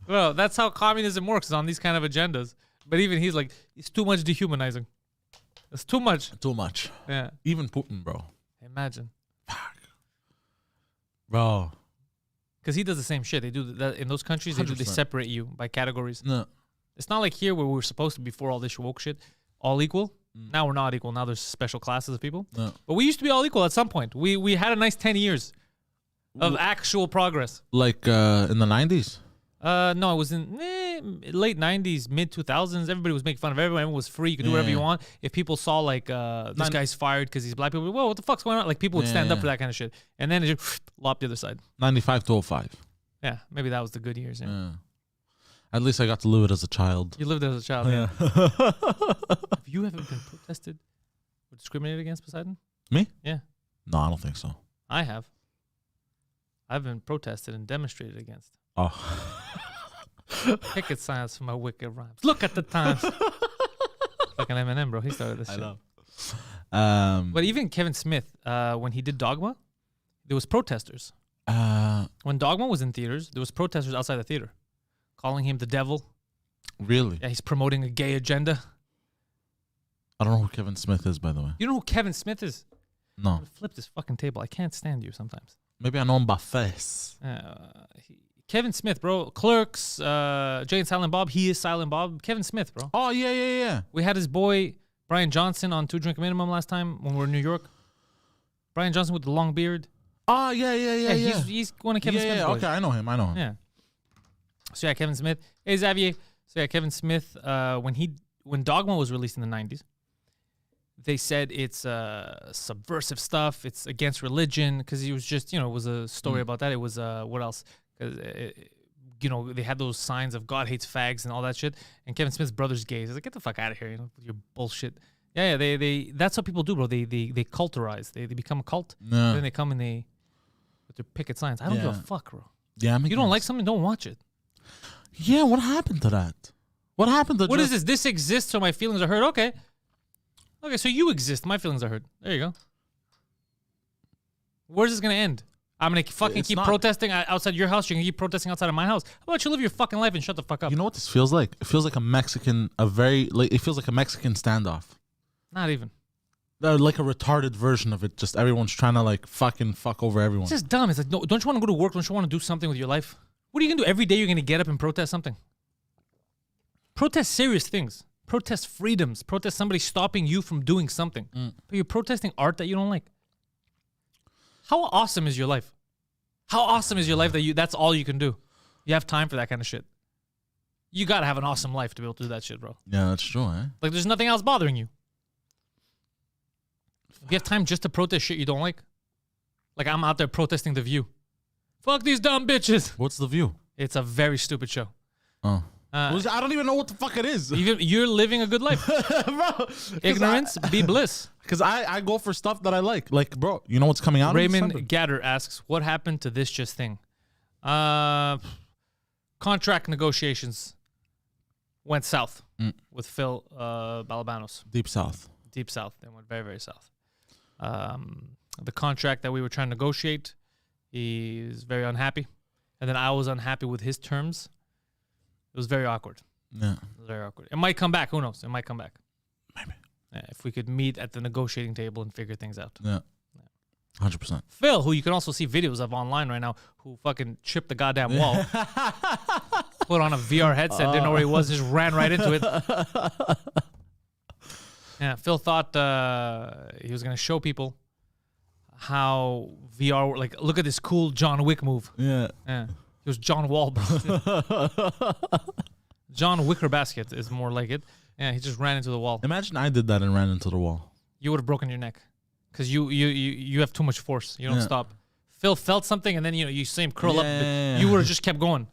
[SPEAKER 1] well, that's how communism works, is on these kind of agendas. But even he's like, it's too much dehumanizing. It's too much.
[SPEAKER 2] Too much.
[SPEAKER 1] Yeah.
[SPEAKER 2] Even Putin, bro.
[SPEAKER 1] Imagine.
[SPEAKER 2] Fuck. Bro.
[SPEAKER 1] Because he does the same shit. They do that in those countries. They separate you by categories.
[SPEAKER 2] No.
[SPEAKER 1] It's not like here where we were supposed to be, before all this woke shit, all equal. Now we're not equal. Now there's special classes of people.
[SPEAKER 2] No.
[SPEAKER 1] But we used to be all equal at some point. We had a nice 10 years of actual progress.
[SPEAKER 2] Like in the 90s?
[SPEAKER 1] No, it was in late 90s, mid 2000s. Everybody was making fun of everyone. Everyone was free. You could do whatever you want. If people saw like this guy's fired because he's black, people would, whoa, what the fuck's going on? Like people would stand up for that kind of shit. And then it just lop the other side.
[SPEAKER 2] 95 to 05.
[SPEAKER 1] Yeah, maybe that was the good years. Yeah.
[SPEAKER 2] At least I got to live it as a child.
[SPEAKER 1] You lived as a child. Yeah. Have you ever been protested or discriminated against, Poseidon?
[SPEAKER 2] Me?
[SPEAKER 1] Yeah.
[SPEAKER 2] No, I don't think so.
[SPEAKER 1] I have. I've been protested and demonstrated against.
[SPEAKER 2] Oh.
[SPEAKER 1] Picket signs for my wicked rhymes. Look at the times. Fucking Eminem, bro. He started this shit.
[SPEAKER 2] I know.
[SPEAKER 1] But even Kevin Smith, when he did Dogma, there was protesters. When Dogma was in theaters, there was protesters outside the theater calling him the devil.
[SPEAKER 2] Really?
[SPEAKER 1] Yeah, he's promoting a gay agenda.
[SPEAKER 2] I don't know who Kevin Smith is, by the way.
[SPEAKER 1] You know who Kevin Smith is?
[SPEAKER 2] No.
[SPEAKER 1] Flip this fucking table. I can't stand you sometimes.
[SPEAKER 2] Maybe I know him by face.
[SPEAKER 1] Kevin Smith, bro. Clerks, Jay and Silent Bob. He is Silent Bob. Kevin Smith, bro.
[SPEAKER 2] Oh, yeah.
[SPEAKER 1] We had his boy, Brian Johnson, on 2 Drink Minimum last time when we were in New York. Brian Johnson with the long beard.
[SPEAKER 2] Oh, yeah.
[SPEAKER 1] He's one of Kevin Smith's boys.
[SPEAKER 2] Okay, I know him.
[SPEAKER 1] Yeah. So, yeah, Kevin Smith. Hey, Xavier. So, yeah, Kevin Smith, when Dogma was released in the 90s, they said it's subversive stuff. It's against religion because he was just, it was a story about that. It was, what else? Because, they had those signs of God hates fags and all that shit. And Kevin Smith's brother's gay. He's like, get the fuck out of here, with your bullshit. Yeah, they that's what people do, bro. They culturize. They become a cult.
[SPEAKER 2] No.
[SPEAKER 1] Then they come and with their picket signs. I don't give a fuck, bro.
[SPEAKER 2] Yeah,
[SPEAKER 1] you don't like something, don't watch it.
[SPEAKER 2] Yeah, what happened to that? What happened to
[SPEAKER 1] What is this? This exists so my feelings are hurt. Okay, so you exist. My feelings are hurt. There you go. Where's this going to end? I'm going to fucking keep protesting outside your house. You're going to keep protesting outside of my house. How about you live your fucking life and shut the fuck up?
[SPEAKER 2] You know what this feels like? It feels like it feels like a Mexican standoff.
[SPEAKER 1] Not even.
[SPEAKER 2] Like a retarded version of it. Just everyone's trying to fucking fuck over everyone.
[SPEAKER 1] It's just dumb. It's like, no, don't you want to go to work? Don't you want to do something with your life? What are you going to do every day? You're going to get up and protest something. Protest serious things. Protest freedoms. Protest somebody stopping you from doing something. But you're protesting art that you don't like. How awesome is your life? How awesome is your life that that's all you can do? You have time for that kind of shit. You got to have an awesome life to be able to do that shit, bro.
[SPEAKER 2] Yeah, that's true, eh?
[SPEAKER 1] Like, there's nothing else bothering you. You have time just to protest shit you don't like? Like, I'm out there protesting The View. Fuck these dumb bitches.
[SPEAKER 2] What's The View?
[SPEAKER 1] It's a very stupid show.
[SPEAKER 2] Oh. I don't even know what the fuck it is.
[SPEAKER 1] You're living a good life.
[SPEAKER 2] Bro,
[SPEAKER 1] Ignorance be bliss.
[SPEAKER 2] Because I go for stuff that I like. Like, bro, you know what's coming out?
[SPEAKER 1] Raymond Gatter asks, what happened to This Just Thing? Contract negotiations went south with Phil Balabanos.
[SPEAKER 2] Deep South.
[SPEAKER 1] Deep South. They went very, very south. The contract that we were trying to negotiate, he's very unhappy. And then I was unhappy with his terms. It was very awkward.
[SPEAKER 2] Yeah.
[SPEAKER 1] It was very awkward. It might come back. Who knows? It might come back.
[SPEAKER 2] Maybe.
[SPEAKER 1] Yeah, if we could meet at the negotiating table and figure things out.
[SPEAKER 2] Yeah. 100%.
[SPEAKER 1] Phil, who you can also see videos of online right now, who fucking chipped the goddamn wall, put on a VR headset, didn't know where he was, just ran right into it. Yeah, Phil thought he was going to show people how VR, like, look at this cool John Wick move.
[SPEAKER 2] Yeah.
[SPEAKER 1] Yeah. He was John Wahlberg. John Wicker Basket is more like it. Yeah, he just ran into the wall.
[SPEAKER 2] Imagine I did that and ran into the wall.
[SPEAKER 1] You would have broken your neck. Because you have too much force. You don't stop. Phil felt something, and then you see him curl up. You would have just kept going.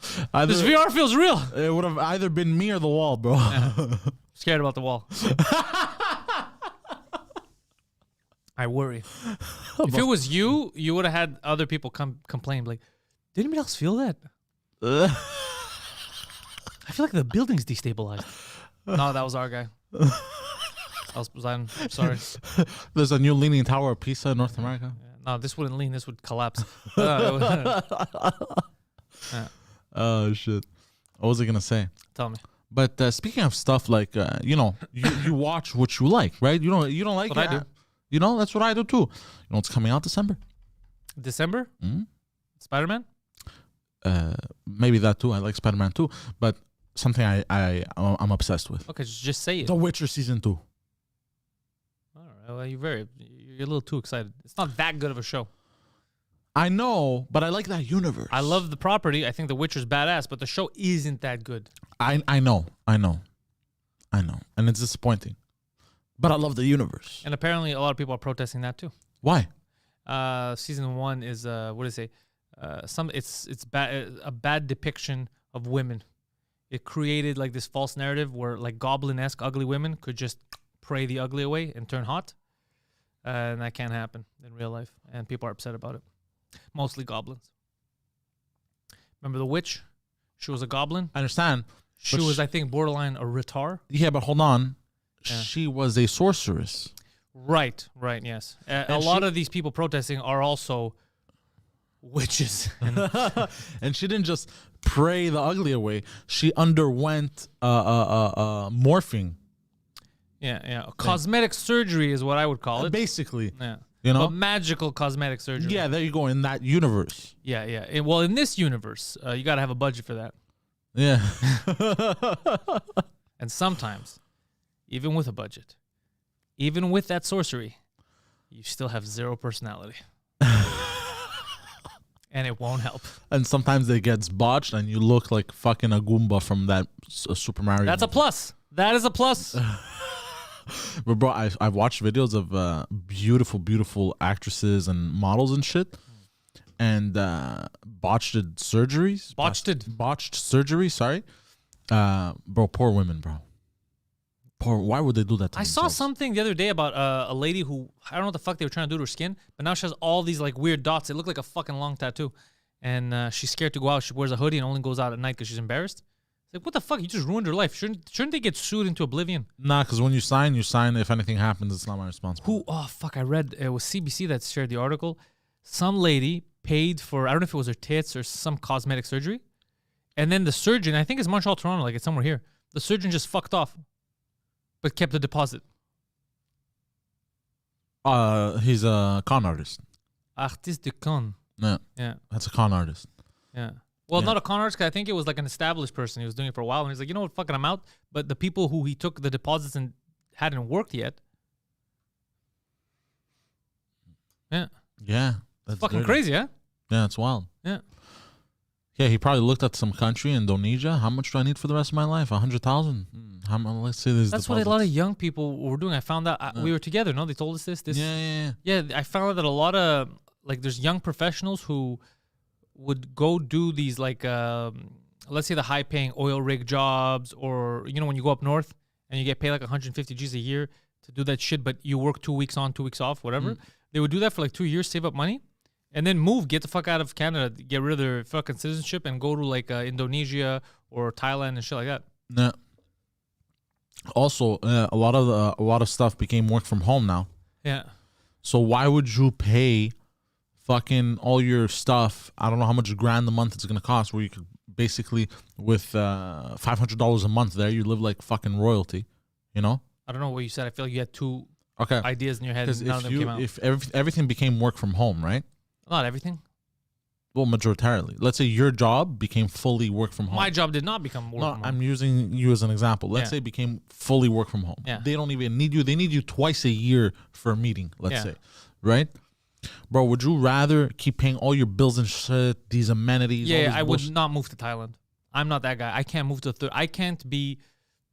[SPEAKER 1] This VR feels real.
[SPEAKER 2] It would have either been me or the wall, bro.
[SPEAKER 1] Yeah. Scared about the wall. I worry. If it was you, you would have had other people come complain, like, did anybody else feel that? I feel like the building's destabilized. No, that was our guy. That was Poseidon. I'm sorry.
[SPEAKER 2] There's a new leaning tower of Pisa in North America.
[SPEAKER 1] Yeah. No, this wouldn't lean. This would collapse.
[SPEAKER 2] Oh, shit. What was I going to say?
[SPEAKER 1] Tell me.
[SPEAKER 2] But speaking of stuff like, you watch what you like, right? You don't like
[SPEAKER 1] what I do.
[SPEAKER 2] You know, that's what I do too. You know what's coming out December?
[SPEAKER 1] December? Spider-Man?
[SPEAKER 2] Maybe that too. I like Spider-Man too. But something I'm obsessed with.
[SPEAKER 1] Okay, just say it.
[SPEAKER 2] The Witcher season 2.
[SPEAKER 1] All right. Well, you're a little too excited. It's not that good of a show.
[SPEAKER 2] I know, but I like that universe.
[SPEAKER 1] I love the property. I think The Witcher's badass, but the show isn't that good.
[SPEAKER 2] I know, and it's disappointing. But I love the universe.
[SPEAKER 1] And apparently, a lot of people are protesting that too.
[SPEAKER 2] Why?
[SPEAKER 1] Season 1 is what do they say? It's a bad depiction of women. It created like this false narrative where like goblin-esque ugly women could just pray the ugly away and turn hot, and that can't happen in real life. And people are upset about it. Mostly goblins. Remember the witch? She was a goblin.
[SPEAKER 2] I understand.
[SPEAKER 1] She was, I think, borderline a retar.
[SPEAKER 2] Yeah, but hold on.
[SPEAKER 1] Yeah.
[SPEAKER 2] She was a sorceress.
[SPEAKER 1] Right, yes. A lot of these people protesting are also witches.
[SPEAKER 2] And she didn't just pray the ugly away. She underwent morphing.
[SPEAKER 1] Yeah. Cosmetic surgery is what I would call it.
[SPEAKER 2] Basically.
[SPEAKER 1] Yeah.
[SPEAKER 2] You know?
[SPEAKER 1] But magical cosmetic surgery.
[SPEAKER 2] Yeah, there you go, in that universe.
[SPEAKER 1] Yeah. Well, in this universe, you got to have a budget for that.
[SPEAKER 2] Yeah.
[SPEAKER 1] And sometimes, even with a budget, even with that sorcery, you still have zero personality. And it won't help.
[SPEAKER 2] And sometimes it gets botched and you look like fucking a Goomba from that Super Mario
[SPEAKER 1] That's movie. A plus. That is a plus.
[SPEAKER 2] But bro, I've watched videos of beautiful actresses and models and shit, and botched surgeries. Botched surgery. Sorry, bro. Poor women, bro. Poor. Why would they do that to themselves?
[SPEAKER 1] Saw something the other day about a lady who, I don't know what the fuck they were trying to do to her skin, but now she has all these like weird dots. It looked like a fucking long tattoo, and she's scared to go out. She wears a hoodie and only goes out at night because she's embarrassed. Like, what the fuck? You just ruined her life. Shouldn't they get sued into oblivion? Nah,
[SPEAKER 2] because when you sign. If anything happens, it's not my responsibility.
[SPEAKER 1] Oh, fuck. I read, it was CBC that shared the article. Some lady paid for, I don't know if it was her tits or some cosmetic surgery. And then the surgeon, I think it's Montreal, Toronto, like it's somewhere here. The surgeon just fucked off, but kept the deposit.
[SPEAKER 2] He's a con artist.
[SPEAKER 1] Artiste de con.
[SPEAKER 2] Yeah. That's a con artist.
[SPEAKER 1] Yeah. Well, not a con artist, because I think it was like an established person. He was doing it for a while, and he's like, you know what, fucking, I'm out. But the people who he took the deposits and hadn't worked yet. Yeah.
[SPEAKER 2] Yeah.
[SPEAKER 1] That's fucking crazy, huh?
[SPEAKER 2] Yeah, it's wild.
[SPEAKER 1] Yeah.
[SPEAKER 2] Yeah, he probably looked at some country, Indonesia. How much do I need for the rest of my life? 100,000. Let's say this.
[SPEAKER 1] That's what a lot of young people were doing. I found out we were together. No, they told us this. Yeah. I found out that a lot of like there's young professionals who would go do these like let's say the high paying oil rig jobs, or you know when you go up north and you get paid like 150 G's a year to do that shit, but you work 2 weeks on, 2 weeks off, whatever. They would do that for like 2 years, save up money, and then get the fuck out of Canada, get rid of their fucking citizenship, and go to like Indonesia or Thailand and shit like that.
[SPEAKER 2] Yeah. Also, a lot of stuff became work from home now.
[SPEAKER 1] Yeah.
[SPEAKER 2] So why would you pay fucking all your stuff? I don't know how much grand a month it's gonna cost. Where you could basically with $500 a month there, you live like fucking royalty. You know.
[SPEAKER 1] I don't know what you said. I feel like you had two ideas in your head.
[SPEAKER 2] Because if everything became work from home, right?
[SPEAKER 1] Not everything.
[SPEAKER 2] Well, majoritarily. Let's say your job became fully work from home.
[SPEAKER 1] My job did not become work from home.
[SPEAKER 2] I'm using you as an example. Let's say it became fully work from home.
[SPEAKER 1] Yeah.
[SPEAKER 2] They don't even need you. They need you twice a year for a meeting, let's say. Right? Bro, would you rather keep paying all your bills and shit, these amenities?
[SPEAKER 1] Yeah, I would not move to Thailand. I'm not that guy. I can't move to I can't be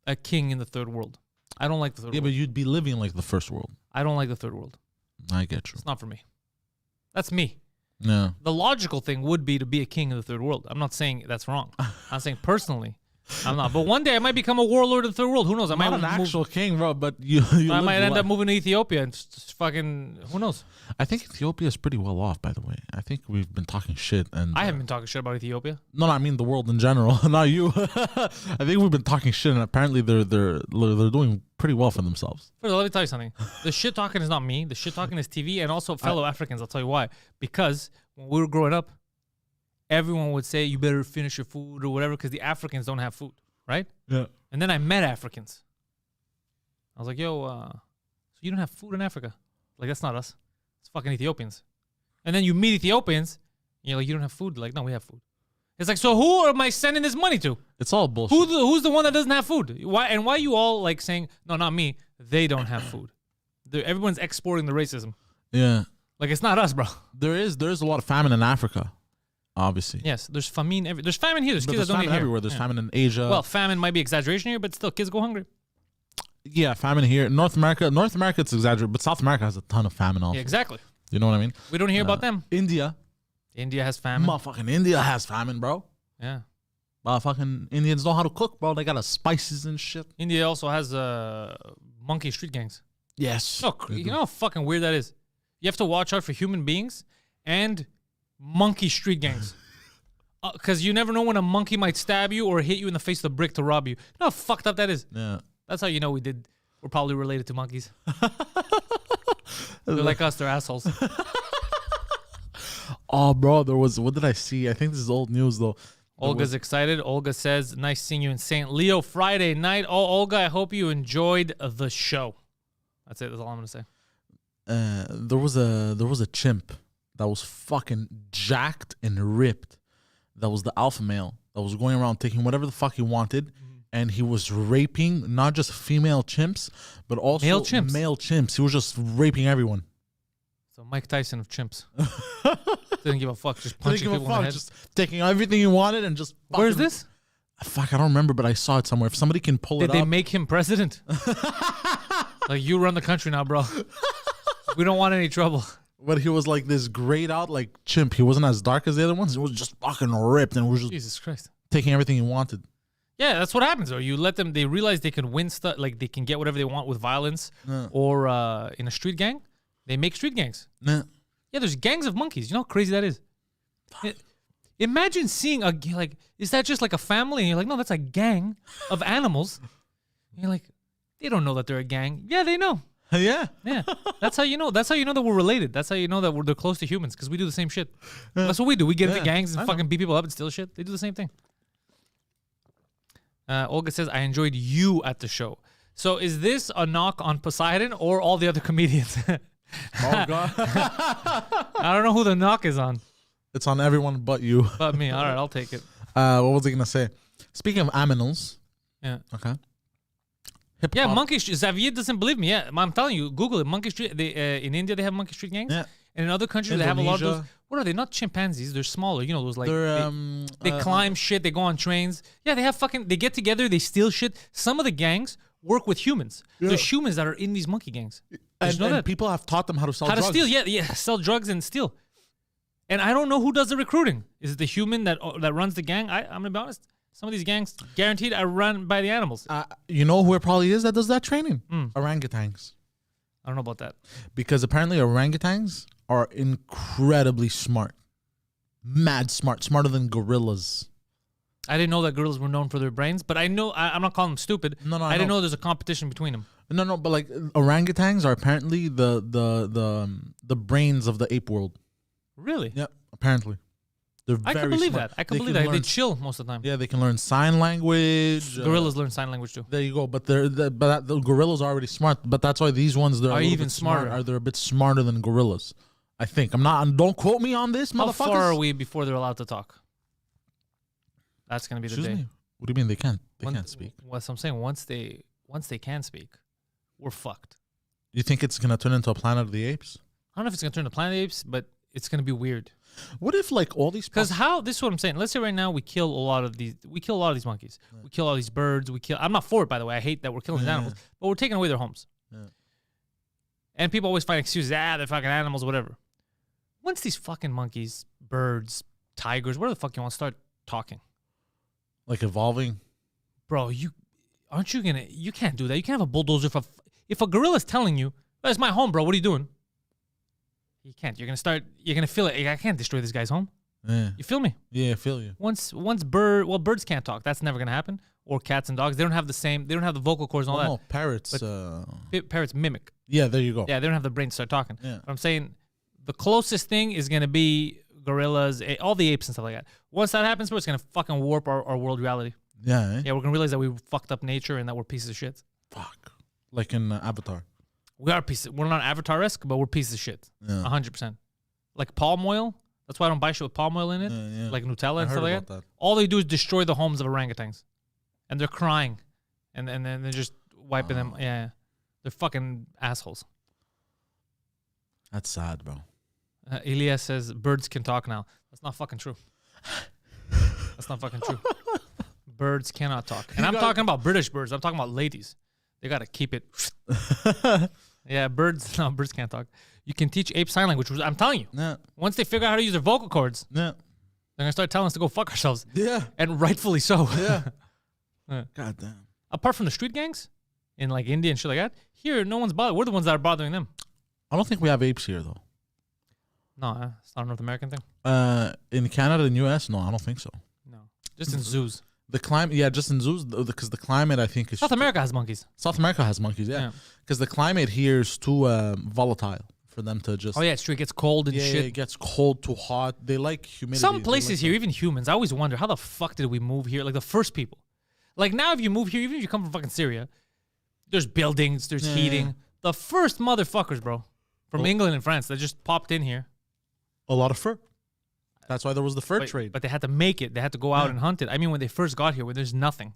[SPEAKER 1] a king in the third world. I don't like the third world.
[SPEAKER 2] Yeah, but you'd be living like the first world.
[SPEAKER 1] I don't like the third world.
[SPEAKER 2] I get you.
[SPEAKER 1] It's not for me. That's me.
[SPEAKER 2] No.
[SPEAKER 1] The logical thing would be to be a king in the third world. I'm not saying that's wrong. I'm saying personally, I'm not. But one day I might become a warlord of the third world. Who knows? I might
[SPEAKER 2] not an actual king, bro. But you
[SPEAKER 1] I might end up moving to Ethiopia and just fucking. Who knows?
[SPEAKER 2] I think Ethiopia is pretty well off, by the way. I think we've been talking shit, and
[SPEAKER 1] I haven't been talking shit about Ethiopia.
[SPEAKER 2] No, I mean the world in general, not you. I think we've been talking shit, and apparently they're doing pretty well for themselves.
[SPEAKER 1] First of all, let me tell you something. The shit talking is not me. The shit talking is TV and also fellow Africans. I'll tell you why. Because when we were growing up, everyone would say you better finish your food or whatever because the Africans don't have food, right?
[SPEAKER 2] Yeah.
[SPEAKER 1] And then I met Africans. I was like, yo, so you don't have food in Africa? Like, that's not us. It's fucking Ethiopians. And then you meet Ethiopians, and you're like, you don't have food? Like, no, we have food. It's like, so who am I sending this money to?
[SPEAKER 2] It's all bullshit.
[SPEAKER 1] Who's the one that doesn't have food? Why are you all like saying, no, not me. They don't have food. Everyone's exporting the racism.
[SPEAKER 2] Yeah.
[SPEAKER 1] Like, it's not us, bro.
[SPEAKER 2] There's a lot of famine in Africa, obviously.
[SPEAKER 1] Yes, there's famine. There's famine here. There's
[SPEAKER 2] But
[SPEAKER 1] kids that don't eat
[SPEAKER 2] famine
[SPEAKER 1] here.
[SPEAKER 2] everywhere. There's
[SPEAKER 1] Yeah.
[SPEAKER 2] famine in Asia.
[SPEAKER 1] Well, famine might be exaggeration here, but still, kids go hungry.
[SPEAKER 2] yeah, famine here. North America, it's exaggerated, but South America has a ton of famine also.
[SPEAKER 1] Yeah, exactly.
[SPEAKER 2] You know what I mean?
[SPEAKER 1] We don't hear about them.
[SPEAKER 2] India,
[SPEAKER 1] India has famine.
[SPEAKER 2] motherfucking India has famine, bro.
[SPEAKER 1] Yeah.
[SPEAKER 2] Motherfucking Indians know how to cook, bro. They got the spices and shit.
[SPEAKER 1] India also has monkey street gangs.
[SPEAKER 2] Yes.
[SPEAKER 1] No, you know how fucking weird that is? You have to watch out for human beings and monkey street gangs. Because you never know when a monkey might stab you or hit you in the face with a brick to rob you. You know how fucked up that is?
[SPEAKER 2] Yeah.
[SPEAKER 1] That's how you know we're probably related to monkeys. They're like us, they're assholes.
[SPEAKER 2] Oh, bro, what did I see? I think this is old news, though.
[SPEAKER 1] Olga's excited. Olga says, nice seeing you in St. Leo Friday night. Oh, Olga, I hope you enjoyed the show. That's it. That's all I'm going to say.
[SPEAKER 2] There was a chimp that was fucking jacked and ripped. That was the alpha male that was going around taking whatever the fuck he wanted, and he was raping not just female chimps, but also
[SPEAKER 1] Male chimps.
[SPEAKER 2] Male chimps. He was just raping everyone.
[SPEAKER 1] So Mike Tyson of chimps. Didn't give a fuck. Just
[SPEAKER 2] Didn't
[SPEAKER 1] punching
[SPEAKER 2] give a
[SPEAKER 1] people in the
[SPEAKER 2] fuck,
[SPEAKER 1] head.
[SPEAKER 2] just taking everything he wanted and just.
[SPEAKER 1] Where's
[SPEAKER 2] fucking-
[SPEAKER 1] this?
[SPEAKER 2] Fuck, I don't remember, but I saw it somewhere. If somebody can pull
[SPEAKER 1] Did
[SPEAKER 2] it
[SPEAKER 1] they
[SPEAKER 2] up,
[SPEAKER 1] make him president? Like, you run the country now, bro. We don't want any trouble.
[SPEAKER 2] but he was like this grayed out like chimp. He wasn't as dark as the other ones. He was just fucking ripped and was just
[SPEAKER 1] Jesus Christ.
[SPEAKER 2] taking everything he wanted.
[SPEAKER 1] Yeah, that's what happens. Though you let them, they realize they can win stuff, like they can get whatever they want with violence, or in a street gang. They make street gangs.
[SPEAKER 2] Nah.
[SPEAKER 1] Yeah, there's gangs of monkeys. You know how crazy that is. Imagine seeing like, is that just like a family? And you're like, no, that's a gang of animals. And you're like, they don't know that they're a gang. Yeah, they know.
[SPEAKER 2] Yeah.
[SPEAKER 1] Yeah, that's how you know. That's how you know that we're related. That's how you know that they're close to humans because we do the same shit. That's what we do. We get into
[SPEAKER 2] Yeah,
[SPEAKER 1] gangs and
[SPEAKER 2] I know.
[SPEAKER 1] fucking beat people up and steal shit. They do the same thing. Olga says, I enjoyed you at the show. So is this a knock on Poseidon or all the other comedians?
[SPEAKER 2] Oh god.
[SPEAKER 1] I don't know who the knock is on,
[SPEAKER 2] It's on everyone but you.
[SPEAKER 1] but me. All right, I'll take it.
[SPEAKER 2] What was I gonna say? Speaking of aminals,
[SPEAKER 1] Yeah.
[SPEAKER 2] okay.
[SPEAKER 1] Yeah,
[SPEAKER 2] Hip-hop.
[SPEAKER 1] Monkey Street. Xavier doesn't believe me. Yeah, I'm telling you, Google it. Monkey Street. They in India they have Monkey Street gangs.
[SPEAKER 2] Yeah.
[SPEAKER 1] And in other countries they have a lot of those.
[SPEAKER 2] Indonesia.
[SPEAKER 1] What are they? Not chimpanzees. They're smaller. You know those like
[SPEAKER 2] They're
[SPEAKER 1] they climb shit. They go on trains. Yeah, they have fucking. They get together. They steal shit. Some of the gangs work with humans.
[SPEAKER 2] Yeah.
[SPEAKER 1] There's humans that are in these monkey gangs. Did you know
[SPEAKER 2] and
[SPEAKER 1] that?
[SPEAKER 2] people have taught them how to sell
[SPEAKER 1] How to
[SPEAKER 2] drugs.
[SPEAKER 1] steal? Yeah, sell drugs and steal. And I don't know who does the recruiting. Is it the human that runs the gang? I'm gonna be honest. Some of these gangs guaranteed are run by the animals.
[SPEAKER 2] You know who it probably is that does that training?
[SPEAKER 1] Hmm.
[SPEAKER 2] Orangutans.
[SPEAKER 1] I don't know about that.
[SPEAKER 2] Because apparently orangutans are incredibly smart. Mad smart. Smarter than gorillas.
[SPEAKER 1] I didn't know that gorillas were known for their brains, but I know I'm not calling them stupid.
[SPEAKER 2] No,
[SPEAKER 1] I didn't
[SPEAKER 2] know.
[SPEAKER 1] know there's a competition between them.
[SPEAKER 2] No, but like orangutans are apparently the brains of the ape world.
[SPEAKER 1] Really?
[SPEAKER 2] Yep, apparently. They're
[SPEAKER 1] I
[SPEAKER 2] very
[SPEAKER 1] can believe
[SPEAKER 2] smart.
[SPEAKER 1] that. I can believe
[SPEAKER 2] can
[SPEAKER 1] that. They
[SPEAKER 2] learn-
[SPEAKER 1] chill most of the time.
[SPEAKER 2] Yeah, they can learn sign language.
[SPEAKER 1] Gorillas learn sign language too.
[SPEAKER 2] There you go. But the gorillas are already smart. But that's why these ones they're
[SPEAKER 1] Are
[SPEAKER 2] a little
[SPEAKER 1] even
[SPEAKER 2] bit
[SPEAKER 1] smarter.
[SPEAKER 2] They're a bit smarter than gorillas. I think. I'm not. Don't quote me on this,
[SPEAKER 1] How
[SPEAKER 2] motherfuckers.
[SPEAKER 1] far are we before they're allowed to talk? That's gonna be the
[SPEAKER 2] Excuse
[SPEAKER 1] day.
[SPEAKER 2] me. What do you mean they can't? They
[SPEAKER 1] When-
[SPEAKER 2] can't speak.
[SPEAKER 1] What I'm saying, once they can speak, we're fucked.
[SPEAKER 2] You think it's gonna turn into a Planet of the Apes?
[SPEAKER 1] I don't know if it's gonna turn to Planet of the Apes, but it's gonna be weird.
[SPEAKER 2] What if like all these?
[SPEAKER 1] Because this is what I'm saying. Let's say right now we kill a lot of these. We kill a lot of these monkeys. We kill all these birds. I'm not for it, by the way. I hate that we're killing these animals, but we're taking away their homes.
[SPEAKER 2] Yeah.
[SPEAKER 1] And people always find excuses. They're fucking animals, whatever. Once these fucking monkeys, birds, tigers, whatever the fuck you want, start talking,
[SPEAKER 2] Like evolving.
[SPEAKER 1] bro, you can't do that. You can't have a bulldozer if a gorilla's telling you, "That's my home, bro. What are you doing?" You can't. You're gonna feel it. I can't destroy this guy's home.
[SPEAKER 2] Yeah.
[SPEAKER 1] You feel me?
[SPEAKER 2] Yeah, I feel you.
[SPEAKER 1] Once birds can't talk. That's never gonna happen. Or cats and dogs. They don't have the vocal cords and all
[SPEAKER 2] No, parrots.
[SPEAKER 1] that. Parrots mimic.
[SPEAKER 2] Yeah, there you go.
[SPEAKER 1] Yeah, they don't have the brain to start talking.
[SPEAKER 2] Yeah.
[SPEAKER 1] But I'm saying the closest thing is gonna be gorillas, all the apes and stuff like that. Once that happens, bro, it's gonna fucking warp our world reality.
[SPEAKER 2] Yeah. Eh?
[SPEAKER 1] Yeah, we're gonna realize that we fucked up nature and that we're pieces of shit.
[SPEAKER 2] Fuck. Like in Avatar.
[SPEAKER 1] We are pieces. We're not Avatar-esque, but we're pieces of shit.
[SPEAKER 2] Yeah.
[SPEAKER 1] 100%. Like palm oil. That's why I don't buy shit with palm oil in it.
[SPEAKER 2] Yeah.
[SPEAKER 1] Like Nutella
[SPEAKER 2] I
[SPEAKER 1] and
[SPEAKER 2] heard
[SPEAKER 1] stuff like
[SPEAKER 2] about
[SPEAKER 1] that.
[SPEAKER 2] that.
[SPEAKER 1] All they do is destroy the homes of orangutans, and they're crying, and then they're just wiping them. Yeah, they're fucking assholes.
[SPEAKER 2] That's sad, bro.
[SPEAKER 1] Elias says birds can talk now. That's not fucking true. That's not fucking true. Birds cannot talk. And I'm talking about British birds. I'm talking about ladies. They got to keep it. Yeah, birds can't talk. You can teach apes sign language, which I'm telling you.
[SPEAKER 2] Yeah.
[SPEAKER 1] Once they figure out how to use their vocal cords,
[SPEAKER 2] Yeah.
[SPEAKER 1] they're going to start telling us to go fuck ourselves.
[SPEAKER 2] Yeah.
[SPEAKER 1] And rightfully so.
[SPEAKER 2] Yeah.
[SPEAKER 1] Yeah.
[SPEAKER 2] God damn.
[SPEAKER 1] Apart from the street gangs in like India and shit like that, here, no one's bothered. We're the ones that are bothering them.
[SPEAKER 2] I don't think we have apes here, though.
[SPEAKER 1] No, it's not a North American thing.
[SPEAKER 2] In Canada and U.S., no, I don't think so.
[SPEAKER 1] No. Just in zoos.
[SPEAKER 2] The climate, yeah, just in zoos, because the climate, I think, is...
[SPEAKER 1] South America has monkeys.
[SPEAKER 2] South America has monkeys, yeah. Because the climate here is too volatile for them to just...
[SPEAKER 1] Oh, yeah, it's true. It gets cold and shit.
[SPEAKER 2] it gets cold, too hot. They like humidity.
[SPEAKER 1] Some places here, even humans, I always wonder, how the fuck did we move here? Like the first people. Like now, if you move here, even if you come from fucking Syria, there's buildings, there's heating. Yeah. The first motherfuckers, bro, from England and France that just popped in here.
[SPEAKER 2] A lot of fur. That's why there was the fur trade.
[SPEAKER 1] But they had to make it. They had to go out and hunt it. I mean, when they first got here, when there's nothing.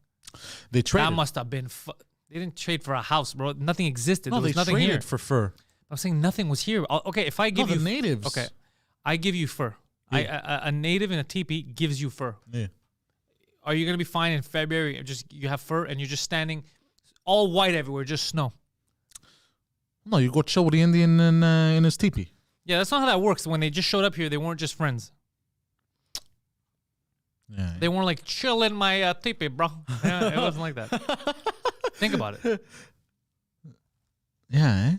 [SPEAKER 2] They traded.
[SPEAKER 1] That must have been... They didn't trade for a house, bro. Nothing existed.
[SPEAKER 2] No,
[SPEAKER 1] there was
[SPEAKER 2] they
[SPEAKER 1] nothing
[SPEAKER 2] traded
[SPEAKER 1] here.
[SPEAKER 2] for fur.
[SPEAKER 1] I'm saying nothing was here. Okay, if I give you...
[SPEAKER 2] the natives.
[SPEAKER 1] Okay, I give you fur.
[SPEAKER 2] Yeah.
[SPEAKER 1] A native in a teepee gives you fur.
[SPEAKER 2] Yeah.
[SPEAKER 1] Are you going to be fine in February? Just you have fur and you're just standing all white everywhere, just snow.
[SPEAKER 2] No, you go chill with the Indian in his teepee.
[SPEAKER 1] Yeah, that's not how that works. When they just showed up here, they weren't just friends.
[SPEAKER 2] Yeah.
[SPEAKER 1] They weren't like, chill in my teepee, bro. Yeah, it wasn't like that. Think about it.
[SPEAKER 2] Yeah, eh?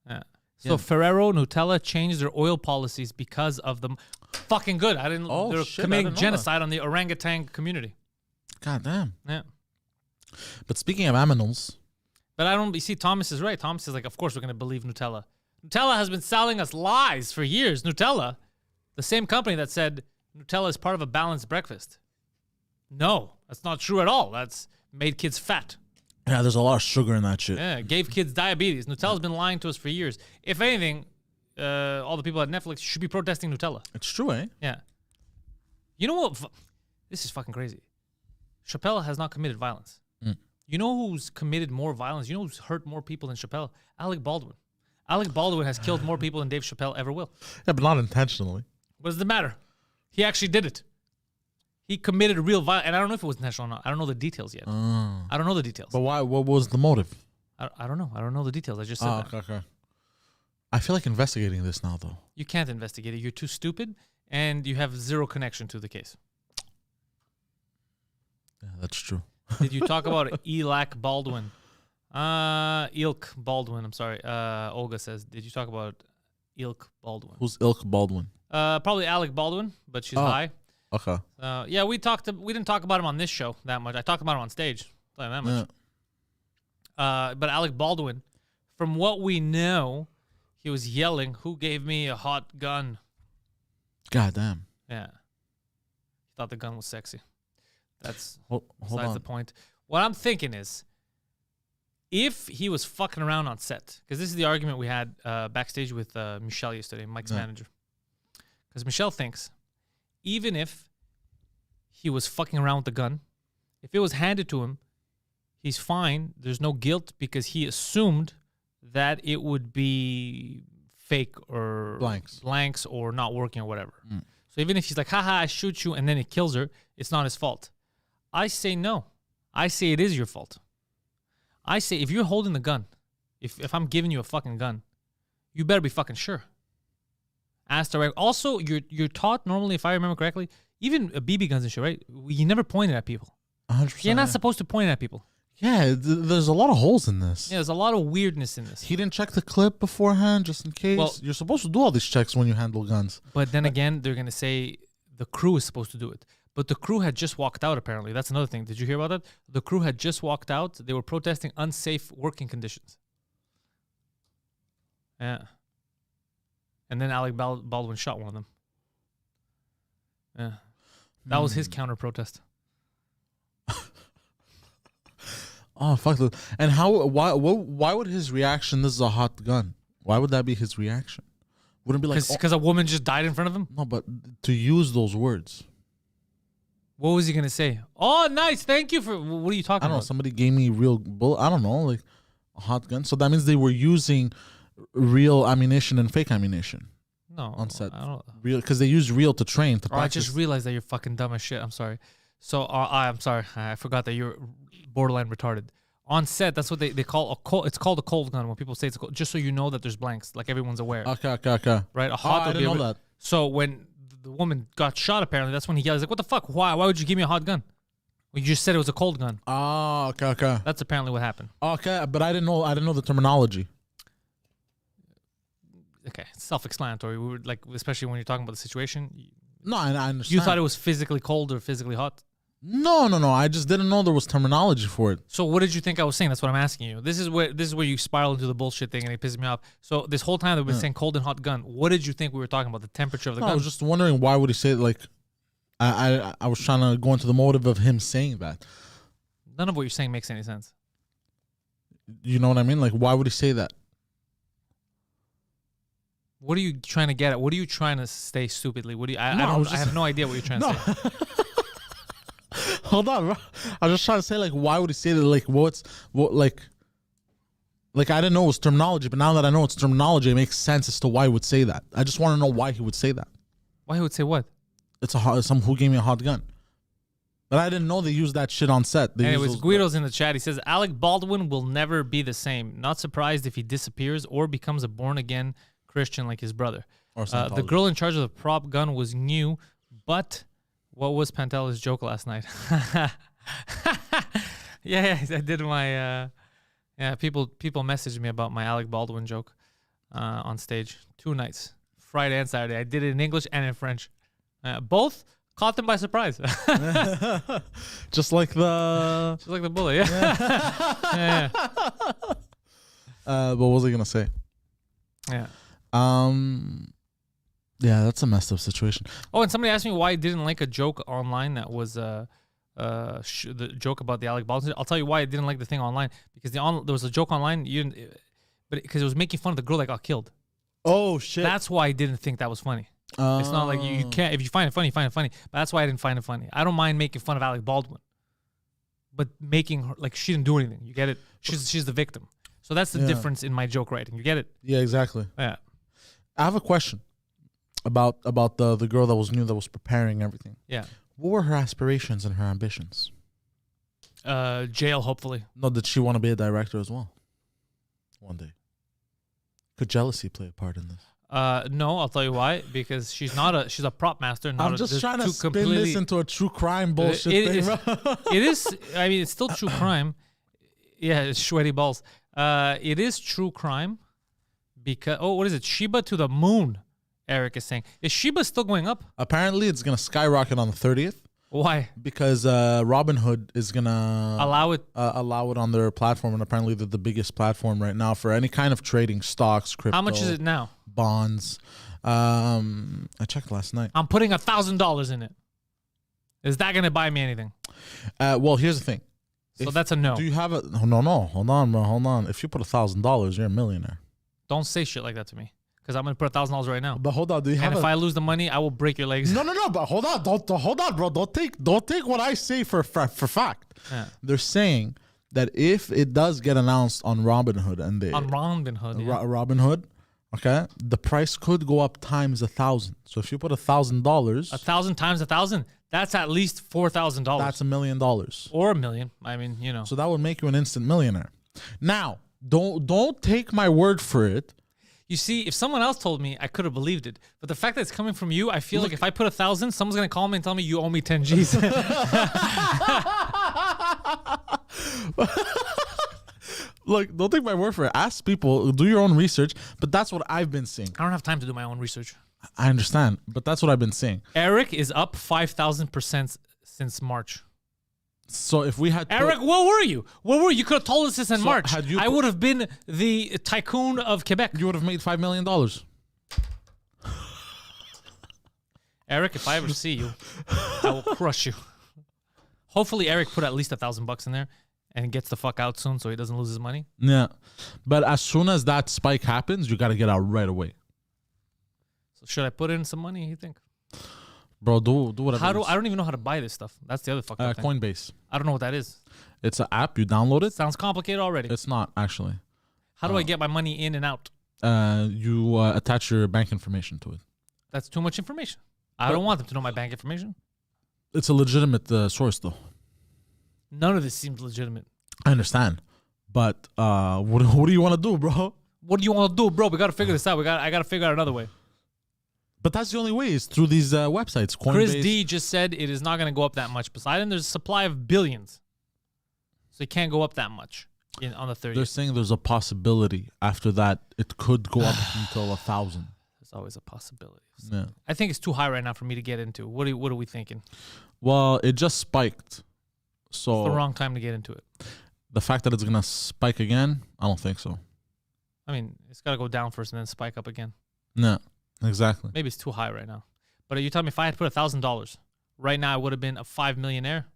[SPEAKER 1] Yeah. So Ferrero, Nutella changed their oil policies because of them. Fucking good. I didn't.
[SPEAKER 2] Oh,
[SPEAKER 1] they're
[SPEAKER 2] shit,
[SPEAKER 1] committing
[SPEAKER 2] I didn't know
[SPEAKER 1] genocide on the orangutan community.
[SPEAKER 2] God damn.
[SPEAKER 1] Yeah.
[SPEAKER 2] But speaking of aminals,
[SPEAKER 1] But I don't. You see, Thomas is right. Thomas is like, of course we're gonna believe Nutella. Nutella has been selling us lies for years. Nutella, the same company that said Nutella is part of a balanced breakfast. No, that's not true at all. That's made kids fat.
[SPEAKER 2] yeah, there's a lot of sugar in that shit.
[SPEAKER 1] Yeah, gave kids diabetes. Nutella's been lying to us for years. If anything, all the people at Netflix should be protesting Nutella.
[SPEAKER 2] It's true, eh?
[SPEAKER 1] Yeah. You know what? This is fucking crazy. Chappelle has not committed violence. You know who's committed more violence? You know who's hurt more people than Chappelle? Alec Baldwin. Alec Baldwin has killed more people than Dave Chappelle ever will.
[SPEAKER 2] Yeah, but not intentionally.
[SPEAKER 1] What does it matter? He actually did it. He committed a real violence. And I don't know if it was intentional or not. I don't know the details yet. I don't know the details.
[SPEAKER 2] But why? What was the motive?
[SPEAKER 1] I don't know. I don't know the details. I just said that.
[SPEAKER 2] Okay. I feel like investigating this now, though.
[SPEAKER 1] You can't investigate it. You're too stupid, and you have zero connection to the case.
[SPEAKER 2] Yeah, that's true.
[SPEAKER 1] Did you talk about Elak Baldwin? Ilk Baldwin. I'm sorry. Olga says, did you talk about Ilk Baldwin?
[SPEAKER 2] Who's Ilk Baldwin?
[SPEAKER 1] Probably Alec Baldwin, but she's high.
[SPEAKER 2] Okay.
[SPEAKER 1] Yeah, we didn't talk about him on this show that much. I talked about him on stage. Not that much.
[SPEAKER 2] Yeah.
[SPEAKER 1] But Alec Baldwin, from what we know, he was yelling, "Who gave me a hot gun?"
[SPEAKER 2] God damn.
[SPEAKER 1] Yeah. He thought the gun was sexy. That's
[SPEAKER 2] Hold
[SPEAKER 1] besides
[SPEAKER 2] on.
[SPEAKER 1] the point. What I'm thinking is, if he was fucking around on set, because this is the argument we had backstage with Michelle yesterday, Mike's manager. Because Michelle thinks, even if he was fucking around with the gun, if it was handed to him, he's fine. There's no guilt because he assumed that it would be fake or blanks or not working or whatever. So even if he's like, haha, I shoot you, and then it kills her, it's not his fault. I say no. I say it is your fault. I say if you're holding the gun, if I'm giving you a fucking gun, you better be fucking sure. Ask direct. Also, you're taught normally, if I remember correctly, even BB guns and shit, right? You never pointed at people.
[SPEAKER 2] 100%.
[SPEAKER 1] You're not supposed to point at people.
[SPEAKER 2] Yeah, there's a lot of holes in this.
[SPEAKER 1] Yeah, there's a lot of weirdness in this.
[SPEAKER 2] He didn't check the clip beforehand, just in case.
[SPEAKER 1] Well,
[SPEAKER 2] you're supposed to do all these checks when you handle guns.
[SPEAKER 1] But then again, they're gonna say the crew is supposed to do it. But the crew had just walked out, apparently. That's another thing. Did you hear about that? The crew had just walked out. They were protesting unsafe working conditions. Yeah. And then Alec Baldwin shot one of them. Yeah. That was his counter-protest.
[SPEAKER 2] Oh, fuck. And why would his reaction, this is a hot gun, why would that be his reaction? Wouldn't it be like...
[SPEAKER 1] Because a woman just died in front of him?
[SPEAKER 2] No, but to use those words.
[SPEAKER 1] What was he going to say? Oh, nice. Thank you for... What are you talking about?
[SPEAKER 2] I don't know. Somebody gave me real bullet. I don't know. Like a hot gun. So that means they were using real ammunition and fake ammunition.
[SPEAKER 1] No.
[SPEAKER 2] on set.
[SPEAKER 1] I don't.
[SPEAKER 2] Real, because they use Real to train to
[SPEAKER 1] Oh, I
[SPEAKER 2] practice.
[SPEAKER 1] just realized that you're fucking dumb as shit. I'm sorry. So I'm sorry. I forgot that you're borderline retarded. On set, that's what they call a cold. It's called a cold gun when people say it's a cold, just so you know that there's blanks, like everyone's aware.
[SPEAKER 2] Okay.
[SPEAKER 1] Right? A
[SPEAKER 2] Oh,
[SPEAKER 1] hot.
[SPEAKER 2] I
[SPEAKER 1] would be
[SPEAKER 2] didn't
[SPEAKER 1] a
[SPEAKER 2] know
[SPEAKER 1] re-
[SPEAKER 2] that.
[SPEAKER 1] So when the woman got shot, apparently that's when he yelled. He's like, "What the fuck? Why? Why would you give me a hot gun? Well, you just said it was a cold gun."
[SPEAKER 2] Oh, okay.
[SPEAKER 1] That's apparently what happened.
[SPEAKER 2] Okay, but I didn't know the terminology.
[SPEAKER 1] Okay, it's self-explanatory. We were like, especially when you're talking about the situation.
[SPEAKER 2] No, I understand.
[SPEAKER 1] You thought it was physically cold or physically hot.
[SPEAKER 2] No. I just didn't know there was terminology for it.
[SPEAKER 1] So what did you think I was saying? That's what I'm asking you. This is where you spiral into the bullshit thing and it pisses me off. So this whole time that we've been saying cold and hot gun, what did you think we were talking about? The temperature of the
[SPEAKER 2] No,
[SPEAKER 1] gun?
[SPEAKER 2] I was just wondering why would he say it like. I was trying to go into the motive of him saying that.
[SPEAKER 1] None of what you're saying makes any sense.
[SPEAKER 2] You know what I mean? Like, why would he say that?
[SPEAKER 1] What are you trying to get at? What are you trying to say stupidly? What do you? I have no idea what you're trying to say.
[SPEAKER 2] Hold on, bro. I was just trying to say, like, why would he say that? Like, like I didn't know it was terminology, but now that I know it's terminology, it makes sense as to why he would say that. I just want to know why he would say that.
[SPEAKER 1] Why he would say what?
[SPEAKER 2] It's some who gave me a hot gun. But I didn't know they used that shit on set.
[SPEAKER 1] Anyways, Guido's in the chat. He says, Alec Baldwin will never be the same. Not surprised if he disappears or becomes a born-again Christian like his brother.
[SPEAKER 2] Or
[SPEAKER 1] the girl in charge of the prop gun was new, but what was Pantelis' joke last night? yeah, I did my... people messaged me about my Alec Baldwin joke on stage 2 nights, Friday and Saturday. I did it in English and in French. Both caught them by surprise.
[SPEAKER 2] Just like the...
[SPEAKER 1] Just like the bullet, yeah.
[SPEAKER 2] What was I going to say?
[SPEAKER 1] Yeah.
[SPEAKER 2] Yeah, that's a messed up situation.
[SPEAKER 1] Oh, and somebody asked me why I didn't like a joke online that was the joke about the Alec Baldwin. I'll tell you why I didn't like the thing online, because there was a joke online, but because it was making fun of the girl that got killed.
[SPEAKER 2] Oh shit!
[SPEAKER 1] That's why I didn't think that was funny. It's not like you can't. If you find it funny, find it funny. But that's why I didn't find it funny. I don't mind making fun of Alec Baldwin, but making her like she didn't do anything. You get it? She's the victim. So that's the difference in my joke writing. You get it?
[SPEAKER 2] Yeah, exactly.
[SPEAKER 1] Yeah.
[SPEAKER 2] I have a question about the girl that was new, that was preparing everything.
[SPEAKER 1] Yeah.
[SPEAKER 2] What were her aspirations and her ambitions?
[SPEAKER 1] Jail, hopefully.
[SPEAKER 2] No, did she want to be a director as well? One day. Could jealousy play a part in this?
[SPEAKER 1] No, I'll tell you why. Because she's a prop master.
[SPEAKER 2] I'm just trying to spin this into a true crime bullshit thing, bro.
[SPEAKER 1] It is. I mean, it's still true crime. Yeah, it's sweaty balls. It is true crime because what is it? Shiba to the moon. Eric is saying, is Shiba still going up?
[SPEAKER 2] Apparently, it's gonna skyrocket on the 30th.
[SPEAKER 1] Why?
[SPEAKER 2] Because Robinhood is gonna
[SPEAKER 1] allow it
[SPEAKER 2] on their platform, and apparently they're the biggest platform right now for any kind of trading, stocks, crypto.
[SPEAKER 1] How much is it now?
[SPEAKER 2] Bonds. I checked last night.
[SPEAKER 1] I'm putting $1,000 in it. Is that gonna buy me anything?
[SPEAKER 2] Well, here's the thing.
[SPEAKER 1] So that's a no.
[SPEAKER 2] Do you have a no? Hold on, bro. Hold on. If you put $1,000, you're a millionaire.
[SPEAKER 1] Don't say shit like that to me, because I'm gonna put $1,000 right now.
[SPEAKER 2] But hold on, do you have?
[SPEAKER 1] And if I lose the money, I will break your legs.
[SPEAKER 2] No. But hold on, hold on, bro. Don't take what I say for fact.
[SPEAKER 1] Yeah.
[SPEAKER 2] They're saying that if it does get announced on Robinhood and Robinhood, okay, the price could go up times 1,000. So if you put $1,000,
[SPEAKER 1] 1,000 times 1,000, that's at least $4,000.
[SPEAKER 2] That's $1 million.
[SPEAKER 1] Or $1 million. I mean, you know.
[SPEAKER 2] So that would make you an instant millionaire. Now, don't take my word for it.
[SPEAKER 1] You see, if someone else told me, I could have believed it. But the fact that it's coming from you, I feel like if I put 1,000, someone's gonna call me and tell me you owe me 10 G's.
[SPEAKER 2] Look, don't take my word for it. Ask people, do your own research. But that's what I've been seeing.
[SPEAKER 1] I don't have time to do my own research.
[SPEAKER 2] I understand, but that's what I've been seeing.
[SPEAKER 1] Eric is up 5,000% since March.
[SPEAKER 2] So if we had
[SPEAKER 1] Eric, where were you? Where were you? You could have told us this in March. I would have been the tycoon of Quebec.
[SPEAKER 2] You would have made $5 million.
[SPEAKER 1] Eric, if I ever see you, I will crush you. Hopefully, Eric put at least $1,000 in there and gets the fuck out soon so he doesn't lose his money.
[SPEAKER 2] Yeah, but as soon as that spike happens, you got to get out right away.
[SPEAKER 1] So should I put in some money? You think?
[SPEAKER 2] Bro, do whatever.
[SPEAKER 1] I don't even know how to buy this stuff. That's the other fucked up thing.
[SPEAKER 2] Coinbase.
[SPEAKER 1] I don't know what that is.
[SPEAKER 2] It's an app. You download it.
[SPEAKER 1] Sounds complicated already.
[SPEAKER 2] It's not actually.
[SPEAKER 1] How do I get my money in and out?
[SPEAKER 2] You attach your bank information to it.
[SPEAKER 1] That's too much information. I don't want them to know my bank information.
[SPEAKER 2] It's a legitimate source, though.
[SPEAKER 1] None of this seems legitimate.
[SPEAKER 2] I understand, but what do you want to do, bro?
[SPEAKER 1] What do you want to do, bro? We got to figure this out. I got to figure out another way.
[SPEAKER 2] But that's the only way is through these websites. Coinbase.
[SPEAKER 1] Chris D just said it is not going to go up that much. Poseidon, there's a supply of billions, so it can't go up that much on the 30th.
[SPEAKER 2] They're saying there's a possibility after that it could go up until 1,000.
[SPEAKER 1] There's always a possibility.
[SPEAKER 2] Yeah.
[SPEAKER 1] I think it's too high right now for me to get into. What are we thinking?
[SPEAKER 2] Well, it just spiked, so
[SPEAKER 1] It's the wrong time to get into it.
[SPEAKER 2] the fact that it's gonna spike again, I don't think so.
[SPEAKER 1] I mean, it's got to go down first and then spike up again.
[SPEAKER 2] No, exactly.
[SPEAKER 1] Maybe it's too high right now. But are you telling me if I had put $1,000 right now, I would have been a 5 millionaire?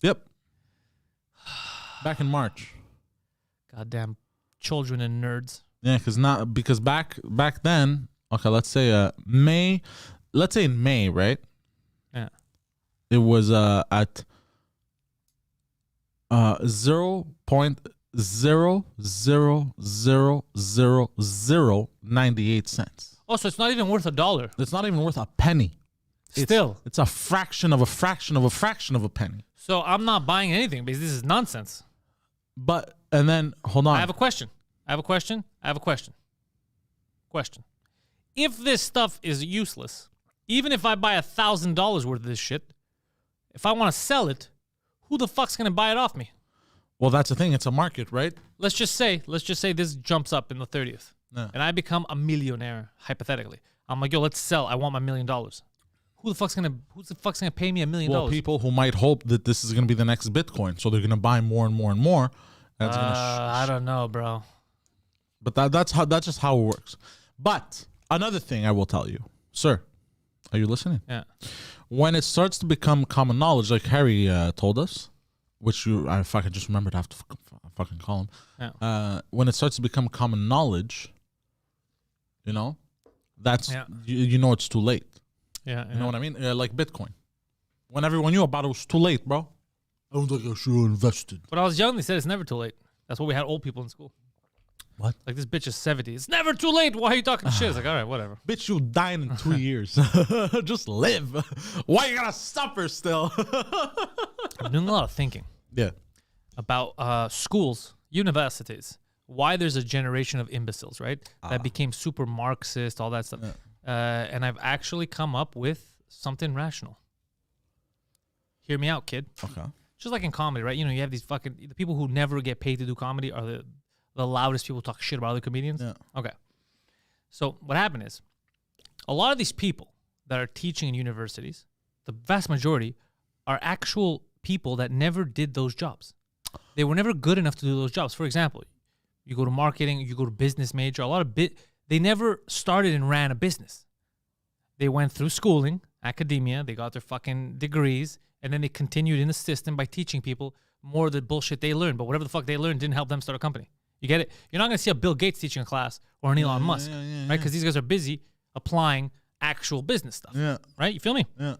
[SPEAKER 2] Yep. Back in March.
[SPEAKER 1] Goddamn children and nerds.
[SPEAKER 2] Yeah, because back then, okay, let's say May, let's say in May, right?
[SPEAKER 1] Yeah.
[SPEAKER 2] It was at 0.0000098 cents.
[SPEAKER 1] Oh, so it's not even worth $1.
[SPEAKER 2] It's not even worth a penny.
[SPEAKER 1] Still.
[SPEAKER 2] It's a fraction of a fraction of a fraction of a penny.
[SPEAKER 1] So I'm not buying anything because this is nonsense.
[SPEAKER 2] But, and then, hold on.
[SPEAKER 1] I have a question. Question. If this stuff is useless, even if I buy $1,000 worth of this shit, if I want to sell it, who the fuck's going to buy it off me?
[SPEAKER 2] Well, that's the thing. It's a market, right?
[SPEAKER 1] Let's just say this jumps up in the 30th.
[SPEAKER 2] Yeah.
[SPEAKER 1] And I become a millionaire, hypothetically. I'm like, yo, let's sell. I want my $1 million. Who the fuck's gonna pay me $1 million?
[SPEAKER 2] Well, people who might hope that this is gonna be the next Bitcoin, so they're gonna buy more and more and more. That's
[SPEAKER 1] I don't know, bro.
[SPEAKER 2] But that's just how it works. But another thing I will tell you, sir, are you listening?
[SPEAKER 1] Yeah.
[SPEAKER 2] When it starts to become common knowledge, like Harry told us, which I fucking just remembered I have to fucking call him.
[SPEAKER 1] Yeah.
[SPEAKER 2] When it starts to become common knowledge, you know, that's you know it's too late.
[SPEAKER 1] Yeah.
[SPEAKER 2] You know what I mean? Like Bitcoin. When everyone knew about it, it was too late, bro. I was like, I should have invested.
[SPEAKER 1] When I was young, they said it's never too late. That's what we had old people in school.
[SPEAKER 2] What?
[SPEAKER 1] Like, this bitch is 70. It's never too late. Why are you talking shit? It's like, all right, whatever.
[SPEAKER 2] Bitch, you dying in 2 years. Just live. Why you gotta suffer still?
[SPEAKER 1] I'm doing a lot of thinking.
[SPEAKER 2] Yeah.
[SPEAKER 1] About schools, universities, why there's a generation of imbeciles, right? That became super Marxist, all that stuff. Yeah. And I've actually come up with something rational. Hear me out, kid.
[SPEAKER 2] Okay.
[SPEAKER 1] Just like in comedy, right? You know, you have these the people who never get paid to do comedy are the loudest people who talk shit about other comedians.
[SPEAKER 2] Yeah.
[SPEAKER 1] Okay. So what happened is, a lot of these people that are teaching in universities, the vast majority are actual people that never did those jobs. They were never good enough to do those jobs. For example, you go to marketing, you go to business major, they never started and ran a business. They went through schooling, academia, they got their fucking degrees, and then they continued in the system by teaching people more of the bullshit they learned. But whatever the fuck they learned didn't help them start a company. You get it? You're not going to see a Bill Gates teaching a class or an Elon Musk, right? Because these guys are busy applying actual business stuff, right? You feel me?
[SPEAKER 2] Yeah.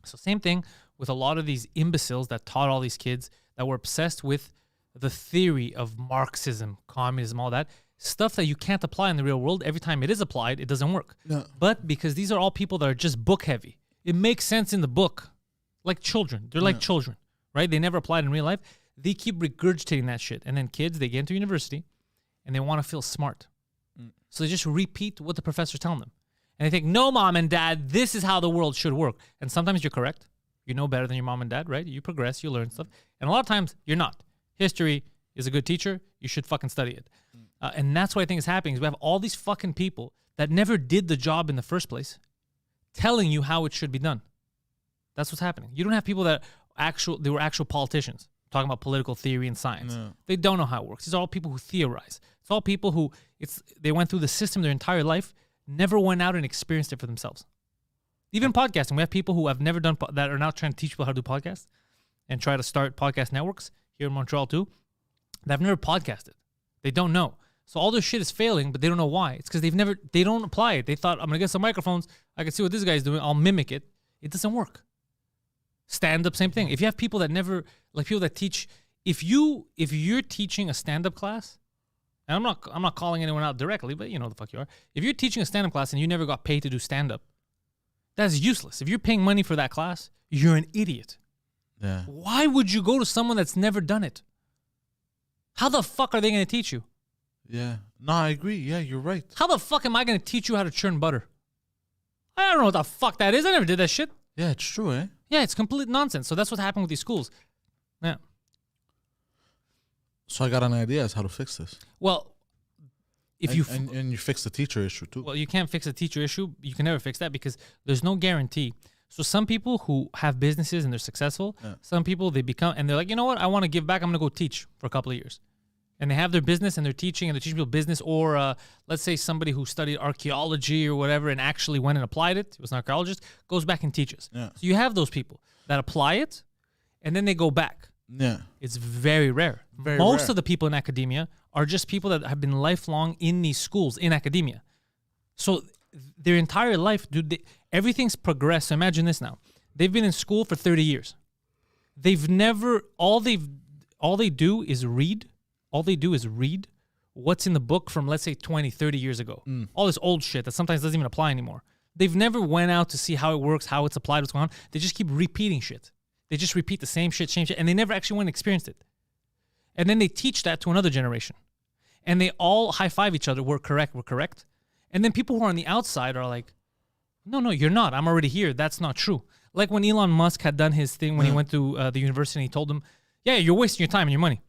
[SPEAKER 1] So same thing with a lot of these imbeciles that taught all these kids that were obsessed with the theory of Marxism, communism, all that. Stuff that you can't apply in the real world. Every time it is applied, it doesn't work.
[SPEAKER 2] Yeah.
[SPEAKER 1] But because these are all people that are just book heavy, it makes sense in the book. Like children. They're like children, right? They never applied in real life. They keep regurgitating that shit. And then kids, they get into university and they want to feel smart. So they just repeat what the professor's telling them. And they think, no, mom and dad, this is how the world should work. And sometimes you're correct. You know better than your mom and dad, right? You progress, you learn stuff. And a lot of times you're not. History is a good teacher. You should fucking study it. And that's what I think is happening is we have all these fucking people that never did the job in the first place telling you how it should be done. That's what's happening. You don't have people that they were actual politicians talking about political theory and science. No. They don't know how it works. These are all people who theorize. It's all people who they went through the system their entire life, never went out and experienced it for themselves. Even podcasting, we have people who have never done that are now trying to teach people how to do podcasts and try to start podcast networks here in Montreal too. They've never podcasted. They don't know. So all their shit is failing, but they don't know why. It's because they don't apply it. They thought, I'm gonna get some microphones. I can see what this guy's doing. I'll mimic it. It doesn't work. Stand-up, same thing. If you have people that never, like people that teach, if you're teaching a stand-up class, and I'm not calling anyone out directly, but you know the fuck you are. If you're teaching a stand-up class and you never got paid to do stand-up, That's useless. If you're paying money for that class, you're an idiot.
[SPEAKER 2] Yeah.
[SPEAKER 1] Why would you go to someone that's never done it? How the fuck are they going to teach you?
[SPEAKER 2] Yeah. No, I agree. Yeah, you're right.
[SPEAKER 1] How the fuck am I going to teach you how to churn butter? I don't know what the fuck that is. I never did that shit.
[SPEAKER 2] Yeah, it's true, eh?
[SPEAKER 1] Yeah, it's complete nonsense. So that's what happened with these schools. Yeah.
[SPEAKER 2] So I got an idea as how to fix this.
[SPEAKER 1] Well, if you
[SPEAKER 2] and you fix the teacher issue too.
[SPEAKER 1] well, you can't fix the teacher issue. You can never fix that because there's no guarantee. So some people who have businesses and they're successful, some people they become and they're like, you know what? I want to give back. I'm gonna go teach for a couple of years, and they have their business and they're teaching people business. Or let's say somebody who studied archaeology or whatever and actually went and applied it. Was an archaeologist, goes back and teaches.
[SPEAKER 2] Yeah.
[SPEAKER 1] So you have those people that apply it, and then they go back.
[SPEAKER 2] Yeah.
[SPEAKER 1] It's very rare. Most of the people in academia are just people that have been lifelong in these schools in academia. So their entire life, dude, everything's progressed. So imagine this now. They've been in school for 30 years. They've never, all they do is read. All they do is read what's in the book from, let's say, 20, 30 years ago. All this old shit that sometimes doesn't even apply anymore. They've never went out to see how it works, how it's applied, what's going on. They just keep repeating shit. They just repeat the same shit, and they never actually went and experienced it. And then they teach that to another generation. And they all high-five each other, we're correct. And then people who are on the outside are like, no, you're not. I'm already here. That's not true. Like when Elon Musk had done his thing when he went to the university, and he told them, yeah, you're wasting your time and your money.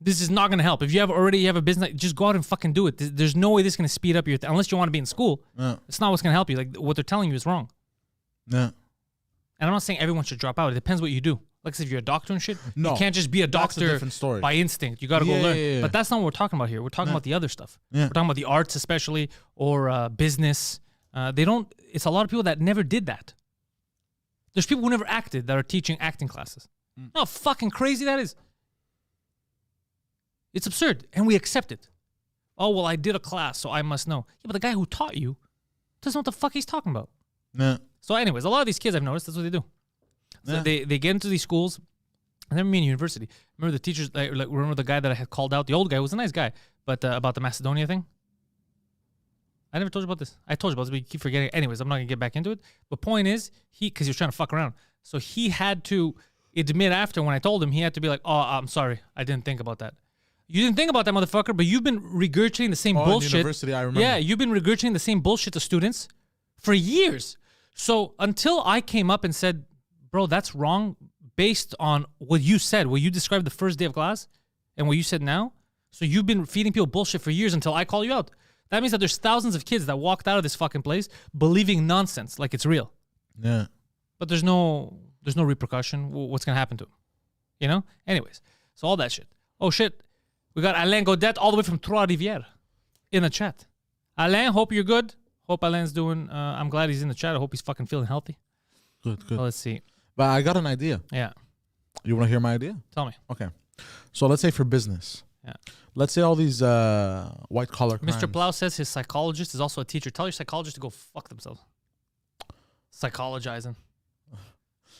[SPEAKER 1] This is not going to help. If you already have a business, just go out and fucking do it. There's no way this is going to speed up your unless you want to be in school.
[SPEAKER 2] Yeah.
[SPEAKER 1] It's not what's going to help you. Like what they're telling you is wrong.
[SPEAKER 2] Yeah.
[SPEAKER 1] And I'm not saying everyone should drop out. It depends what you do. Like if you're a doctor and shit,
[SPEAKER 2] No,
[SPEAKER 1] you can't just be a
[SPEAKER 2] that's a
[SPEAKER 1] doctor
[SPEAKER 2] different story.
[SPEAKER 1] by instinct. You got to go learn.
[SPEAKER 2] Yeah.
[SPEAKER 1] But that's not what we're talking about here. We're talking about the other stuff.
[SPEAKER 2] Yeah.
[SPEAKER 1] We're talking about the arts especially or business. It's a lot of people that never did that. There's people who never acted that are teaching acting classes. How fucking crazy that is. It's absurd. And we accept it. Oh, well, I did a class, so I must know. Yeah, but the guy who taught you doesn't know what the fuck he's talking about.
[SPEAKER 2] Yeah.
[SPEAKER 1] So anyways, a lot of these kids I've noticed, that's what they do. So they get into these schools. I never mean university. Remember the teachers, remember the guy that I had called out? The old guy was a nice guy, but about the Macedonia thing? I never told you about this. I told you about this, but you keep forgetting. Anyways, I'm not going to get back into it. But point is, because he was trying to fuck around. So he had to admit after when I told him, he had to be like, oh, I'm sorry. I didn't think about that. You didn't think about that, motherfucker, but you've been regurgitating the same bullshit.
[SPEAKER 2] In university, I remember.
[SPEAKER 1] Yeah, you've been regurgitating the same bullshit to students for years. So until I came up and said, bro, that's wrong based on what you said, what you described the first day of class and what you said now. So you've been feeding people bullshit for years until I call you out. That means that there's thousands of kids that walked out of this fucking place believing nonsense like it's real.
[SPEAKER 2] Yeah.
[SPEAKER 1] But there's no repercussion. What's going to happen to them? You know? Anyways, so all that shit. Oh, shit. We got Alain Godet all the way from Trois-Rivières in the chat. Alain, hope you're good. Hope Alain's doing, I'm glad he's in the chat. I hope he's fucking feeling healthy.
[SPEAKER 2] Good.
[SPEAKER 1] Well, let's see.
[SPEAKER 2] But I got an idea.
[SPEAKER 1] Yeah.
[SPEAKER 2] You want to hear my idea?
[SPEAKER 1] Tell me.
[SPEAKER 2] Okay. So let's say for business.
[SPEAKER 1] Yeah.
[SPEAKER 2] Let's say all these white collar crimes.
[SPEAKER 1] Mr. Plow says his psychologist is also a teacher. Tell your psychologist to go fuck themselves. Psychologizing.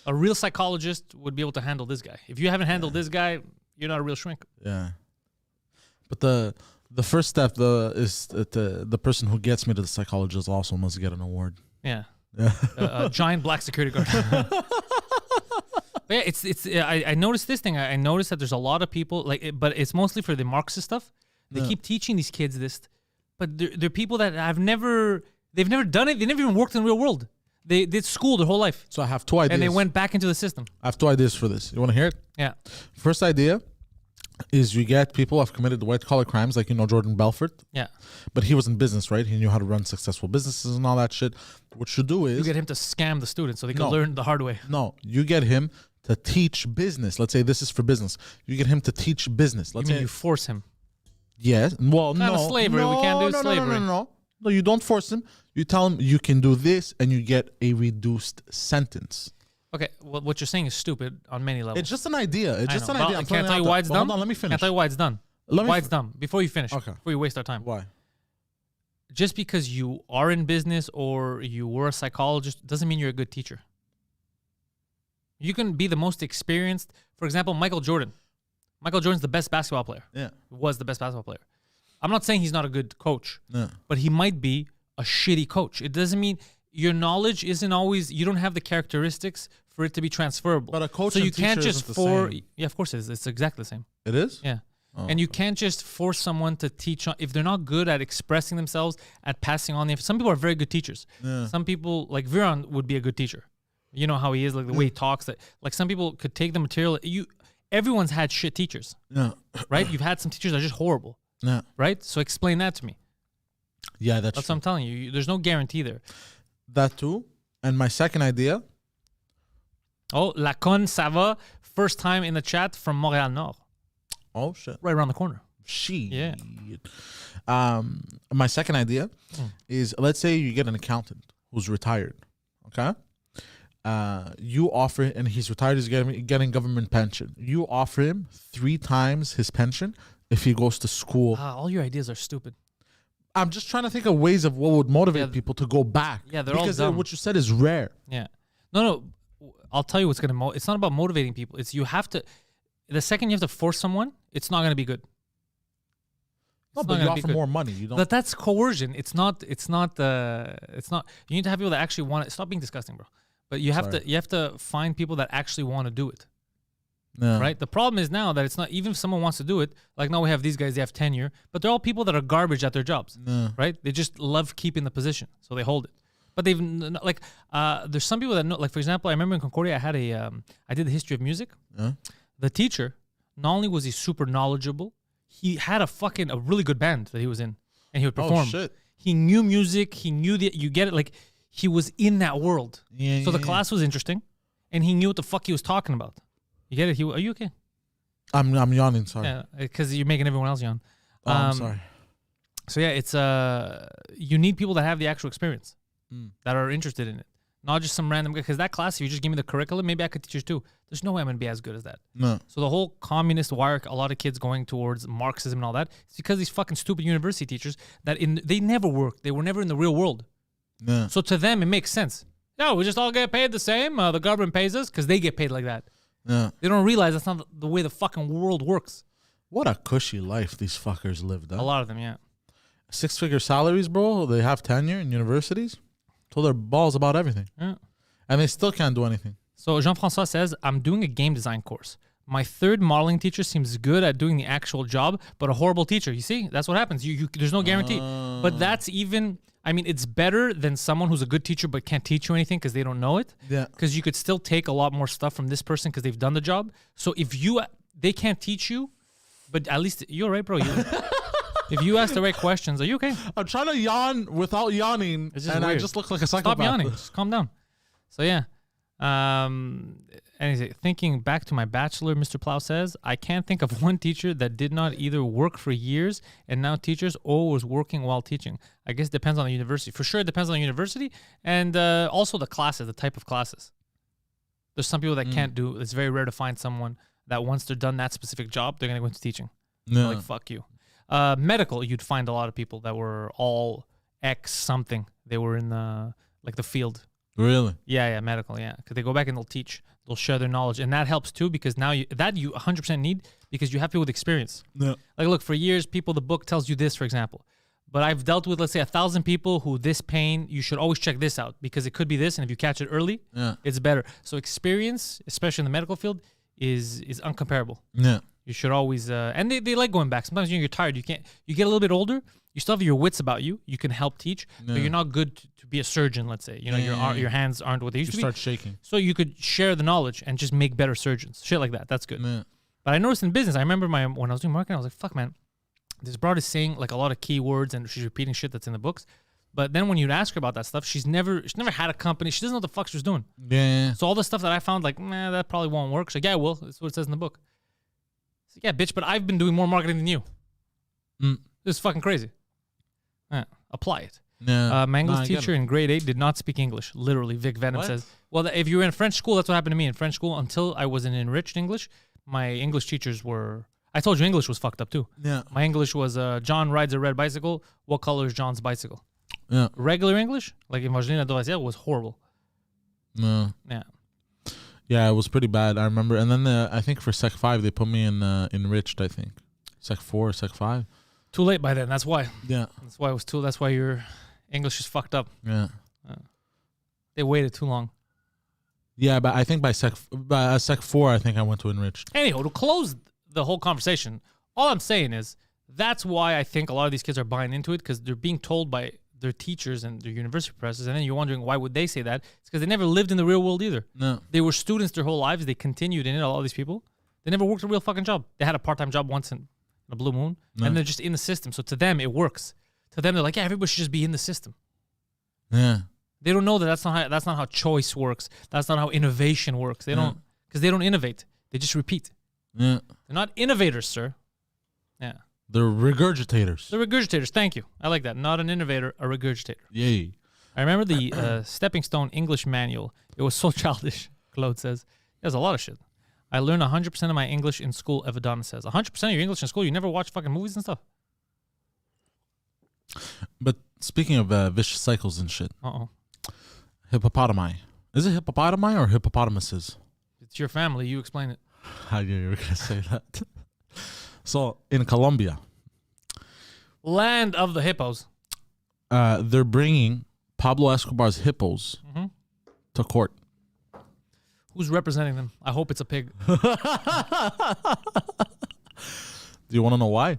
[SPEAKER 1] A real psychologist would be able to handle this guy. If you haven't handled this guy, you're not a real shrink.
[SPEAKER 2] Yeah. But the first step is that the person who gets me to the psychologist also must get an award.
[SPEAKER 1] Yeah.
[SPEAKER 2] Yeah.
[SPEAKER 1] A giant black security guard. But yeah, I noticed this thing. I noticed that there's a lot of people but it's mostly for the Marxist stuff. They keep teaching these kids this, but they're people that they've never done it. They never even worked in the real world. They did school their whole life.
[SPEAKER 2] So I have two ideas.
[SPEAKER 1] And they went back into the system.
[SPEAKER 2] I have two ideas for this. You want to hear it?
[SPEAKER 1] Yeah.
[SPEAKER 2] First idea is you get people who have committed white collar crimes, like Jordan Belfort.
[SPEAKER 1] Yeah.
[SPEAKER 2] But he was in business, right? He knew how to run successful businesses and all that shit. What you do is
[SPEAKER 1] you get him to scam the students so they can learn the hard way.
[SPEAKER 2] No, you get him to teach business. Let's say this is for business. You get him to teach business. Let's say
[SPEAKER 1] you force him.
[SPEAKER 2] Yes. Well,
[SPEAKER 1] Kind of slavery. We can't do slavery.
[SPEAKER 2] No, you don't force him. You tell him you can do this, and you get a reduced sentence.
[SPEAKER 1] Okay, well, what you're saying is stupid on many levels.
[SPEAKER 2] It's just an idea. It's just an
[SPEAKER 1] Well,
[SPEAKER 2] idea.
[SPEAKER 1] Can I tell you why it's dumb?
[SPEAKER 2] Hold on, let me finish.
[SPEAKER 1] Can I tell you why it's done? Why it's dumb? Before you finish.
[SPEAKER 2] Okay.
[SPEAKER 1] Before you waste our time.
[SPEAKER 2] Why?
[SPEAKER 1] Just because you are in business or you were a psychologist doesn't mean you're a good teacher. You can be the most experienced. For example, Michael Jordan. Michael Jordan's the best basketball player.
[SPEAKER 2] Yeah.
[SPEAKER 1] Was the best basketball player. I'm not saying he's not a good coach,
[SPEAKER 2] Yeah.
[SPEAKER 1] but he might be a shitty coach. It doesn't mean your knowledge isn't always, you don't have the characteristics for it to be transferable.
[SPEAKER 2] But a coach
[SPEAKER 1] so
[SPEAKER 2] and
[SPEAKER 1] you can't
[SPEAKER 2] teacher
[SPEAKER 1] just
[SPEAKER 2] isn't the same.
[SPEAKER 1] Yeah, of course it is. It's exactly the same.
[SPEAKER 2] It is?
[SPEAKER 1] Yeah.
[SPEAKER 2] Oh,
[SPEAKER 1] And you can't just force someone to teach if they're not good at expressing themselves, at passing on the. Some people are very good teachers.
[SPEAKER 2] Yeah.
[SPEAKER 1] Some people, like Viran, would be a good teacher. You know how he is, like the way he talks. That like some people could take the material. Everyone's had shit teachers,
[SPEAKER 2] Yeah.
[SPEAKER 1] right? You've had some teachers that are just horrible,
[SPEAKER 2] Yeah.
[SPEAKER 1] right? So explain that to me.
[SPEAKER 2] Yeah,
[SPEAKER 1] That's what I'm telling you. There's no guarantee there.
[SPEAKER 2] That too. And my second idea.
[SPEAKER 1] Oh, Lacon Sava, first time in the chat from Montréal Nord,
[SPEAKER 2] Oh shit.
[SPEAKER 1] right around the corner.
[SPEAKER 2] Yeah. My second idea is, let's say you get an accountant who's retired. Okay. You offer, and he's retired, he's getting government pension. You offer him 3 times his pension if he goes to school.
[SPEAKER 1] All your ideas are stupid.
[SPEAKER 2] I'm just trying to think of ways of what would motivate people to go back.
[SPEAKER 1] Yeah, they're all
[SPEAKER 2] because
[SPEAKER 1] dumb.
[SPEAKER 2] what you said is rare.
[SPEAKER 1] Yeah. No. I'll tell you what's going to it's not about motivating people. It's you have to, the second you have to force someone, it's not going to be good.
[SPEAKER 2] No, but you offer more money. You don't.
[SPEAKER 1] But that's coercion. It's not, you need to have people that actually want it. Stop being disgusting, bro. But you have to find people that actually want to do it.
[SPEAKER 2] Yeah.
[SPEAKER 1] Right? The problem is now that it's not, even if someone wants to do it, like now we have these guys, they have tenure, but they're all people that are garbage at their jobs.
[SPEAKER 2] Yeah.
[SPEAKER 1] Right? They just love keeping the position, so they hold it. But they've there's some people that know, like for example, I remember in Concordia, I did the history of music.
[SPEAKER 2] Yeah.
[SPEAKER 1] The teacher, not only was he super knowledgeable, he had a really good band that he was in, and he would perform.
[SPEAKER 2] Oh shit.
[SPEAKER 1] He knew music. He knew you get it. Like he was in that world.
[SPEAKER 2] Yeah.
[SPEAKER 1] So the class was interesting, and he knew what the fuck he was talking about. You get it? Are you okay?
[SPEAKER 2] I'm yawning. Sorry.
[SPEAKER 1] Yeah, because you're making everyone else yawn.
[SPEAKER 2] Oh, I'm sorry.
[SPEAKER 1] So yeah, it's you need people that have the actual experience, that are interested in it, not just some random guy. Because that class, if you just give me the curriculum, maybe I could teach you too. There's no way I'm gonna be as good as that.
[SPEAKER 2] No.
[SPEAKER 1] So the whole communist wire, a lot of kids going towards Marxism and all that, it's because these fucking stupid university teachers they never worked. They were never in the real world.
[SPEAKER 2] Yeah.
[SPEAKER 1] So to them, it makes sense. No, we just all get paid the same. The government pays us because they get paid like that.
[SPEAKER 2] Yeah.
[SPEAKER 1] They don't realize that's not the way the fucking world works.
[SPEAKER 2] What a cushy life these fuckers lived. Huh?
[SPEAKER 1] A lot of them, yeah.
[SPEAKER 2] 6-figure salaries, bro. They have tenure in universities. Told their balls about everything.
[SPEAKER 1] Yeah.
[SPEAKER 2] And they still can't do anything.
[SPEAKER 1] So Jean-François says, I'm doing a game design course. My third modeling teacher seems good at doing the actual job, but a horrible teacher. You see, that's what happens. There's no guarantee. But that's even, it's better than someone who's a good teacher but can't teach you anything because they don't know it.
[SPEAKER 2] Yeah.
[SPEAKER 1] Because you could still take a lot more stuff from this person because they've done the job. So if they can't teach you, but at least you're right, bro. If you ask the right questions, are you okay?
[SPEAKER 2] I'm trying to yawn without yawning, and
[SPEAKER 1] weird.
[SPEAKER 2] I just look like a psychopath.
[SPEAKER 1] Stop yawning. Just calm down. So yeah. And thinking back to my bachelor, Mr. Plow says, I can't think of one teacher that did not either work for years and now teachers or was working while teaching. I guess it depends on the university. For sure, it depends on the university and also the classes, the type of classes. There's some people that can't do. It's very rare to find someone that once they're done that specific job, they're going to go into teaching.
[SPEAKER 2] No.
[SPEAKER 1] Like, fuck you. Medical, you'd find a lot of people that were all X something. They were in the field.
[SPEAKER 2] Really?
[SPEAKER 1] Yeah, medical, yeah. Because they go back and they'll teach. They'll share their knowledge. And that helps too because now you 100% need because you have people with experience.
[SPEAKER 2] No.
[SPEAKER 1] Like, look, for years, the book tells you this, for example. But I've dealt with, let's say, 1,000 people who this pain, you should always check this out because it could be this. And if you catch it early, it's better. So experience, especially in the medical field, is uncomparable.
[SPEAKER 2] Yeah.
[SPEAKER 1] You should always, and they like going back. Sometimes you're tired. You get a little bit older. You still have your wits about you. You can help teach, but you're not good to be a surgeon. Let's say your hands aren't what they used to be.
[SPEAKER 2] You start shaking.
[SPEAKER 1] So you could share the knowledge and just make better surgeons. Shit like that. That's good.
[SPEAKER 2] Yeah.
[SPEAKER 1] But I noticed in business, I remember when I was doing marketing, I was like, fuck, man, this broad is saying like a lot of keywords and she's repeating shit that's in the books. But then when you'd ask her about that stuff, she's never had a company. She doesn't know what the fuck she was doing.
[SPEAKER 2] Yeah.
[SPEAKER 1] So all the stuff that I found, like, that probably won't work. She's like, yeah, it will. That's what it says in the book. So, yeah, bitch, but I've been doing more marketing than you. This is fucking crazy. Apply it.
[SPEAKER 2] Yeah.
[SPEAKER 1] Mango's teacher in grade 8 did not speak English. Literally, Vic Venom says. Well, if you were in French school, that's what happened to me. In French school, until I was in enriched English, my English teachers were... I told you English was fucked up too.
[SPEAKER 2] Yeah.
[SPEAKER 1] My English was, John rides a red bicycle. What color is John's bicycle?
[SPEAKER 2] Yeah.
[SPEAKER 1] Regular English, like Evangelina Dovaziel, was horrible.
[SPEAKER 2] No.
[SPEAKER 1] Yeah.
[SPEAKER 2] Yeah, it was pretty bad. I remember. And then I think for Sec 5, they put me in enriched, I think. Sec 4, Sec 5.
[SPEAKER 1] Too late by then. That's why.
[SPEAKER 2] Yeah.
[SPEAKER 1] That's why it was too. That's why your English is fucked up.
[SPEAKER 2] Yeah.
[SPEAKER 1] They waited too long.
[SPEAKER 2] Yeah, but I think by sec 4, I think I went to enriched.
[SPEAKER 1] Anyhow, to close the whole conversation, all I'm saying is that's why I think a lot of these kids are buying into it, because they're being told by their teachers and their university professors, and then you're wondering why would they say that? It's because they never lived in the real world either.
[SPEAKER 2] No.
[SPEAKER 1] They were students their whole lives. They continued in it, all these people. They never worked a real fucking job. They had a part-time job once in a blue moon, and they're just in the system. So to them, it works. To them, they're like, yeah, everybody should just be in the system.
[SPEAKER 2] Yeah.
[SPEAKER 1] They don't know that that's not how choice works. That's not how innovation works. They don't, because they don't innovate. They just repeat.
[SPEAKER 2] Yeah.
[SPEAKER 1] They're not innovators, sir. Yeah.
[SPEAKER 2] They're regurgitators.
[SPEAKER 1] They're regurgitators. Thank you. I like that. Not an innovator, a regurgitator.
[SPEAKER 2] Yay.
[SPEAKER 1] I remember the Stepping Stone English manual. It was so childish, Claude says. There's a lot of shit. I learned 100% of my English in school, Evadonna says. 100% of your English in school? You never watch fucking movies and stuff?
[SPEAKER 2] But speaking of vicious cycles and shit,
[SPEAKER 1] Uh-oh.
[SPEAKER 2] hippopotami. Is it hippopotami or hippopotamuses?
[SPEAKER 1] It's your family. You explain it.
[SPEAKER 2] I knew you were going to say that. So, in Colombia,
[SPEAKER 1] Land of the hippos.
[SPEAKER 2] they're bringing Pablo Escobar's hippos to court.
[SPEAKER 1] Who's representing them? I hope it's a pig.
[SPEAKER 2] Do you want to know why?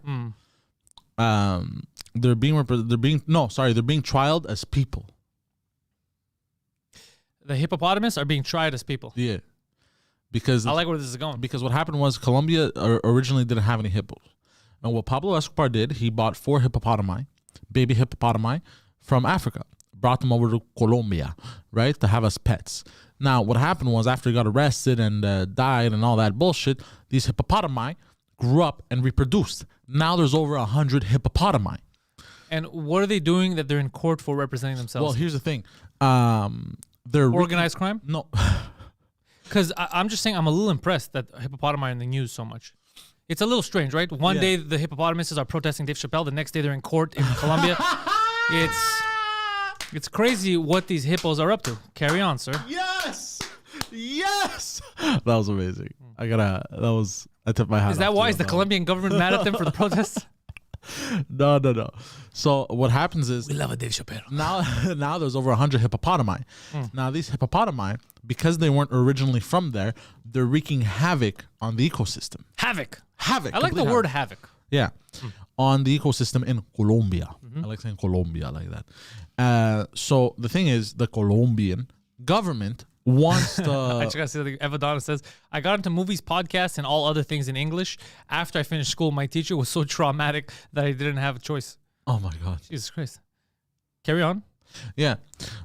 [SPEAKER 2] They're being trialed as people.
[SPEAKER 1] The hippopotamus are being tried as people.
[SPEAKER 2] Yeah. Because
[SPEAKER 1] I like where this is going.
[SPEAKER 2] Because what happened was Colombia originally didn't have any hippos. And what Pablo Escobar did, he bought 4 hippopotami, baby hippopotami, from Africa. Brought them over to Colombia, right, to have as pets. Now, what happened was after he got arrested and died and all that bullshit, these hippopotami grew up and reproduced. Now there's over 100 hippopotami.
[SPEAKER 1] And what are they doing that they're in court for representing themselves?
[SPEAKER 2] Well, here's the thing. They're
[SPEAKER 1] organized crime?
[SPEAKER 2] No.
[SPEAKER 1] Because I'm just saying I'm a little impressed that hippopotami are in the news so much. It's a little strange, right? One day the hippopotamuses are protesting Dave Chappelle. The next day they're in court in Colombia. It's crazy what these hippos are up to. Carry on, sir.
[SPEAKER 2] Yes! That was amazing. I tipped my hat.
[SPEAKER 1] Is that why? Is the Colombian government mad at them for the protests?
[SPEAKER 2] No. So what happens is
[SPEAKER 1] We love a Dave Chappelle.
[SPEAKER 2] now there's over 100 hippopotami. Now these hippopotami, because they weren't originally from there, they're wreaking havoc on the ecosystem.
[SPEAKER 1] Havoc.
[SPEAKER 2] Havoc.
[SPEAKER 1] I like the word havoc.
[SPEAKER 2] Yeah. On the ecosystem in Colombia. I like saying Colombia like that. So the thing is, the Colombian government wants to...
[SPEAKER 1] I just gotta say that Evadonna says, I got into movies, podcasts, and all other things in English. After I finished school, my teacher was so traumatic that I didn't have a choice.
[SPEAKER 2] Oh my God.
[SPEAKER 1] Jesus Christ. Carry on.
[SPEAKER 2] Yeah.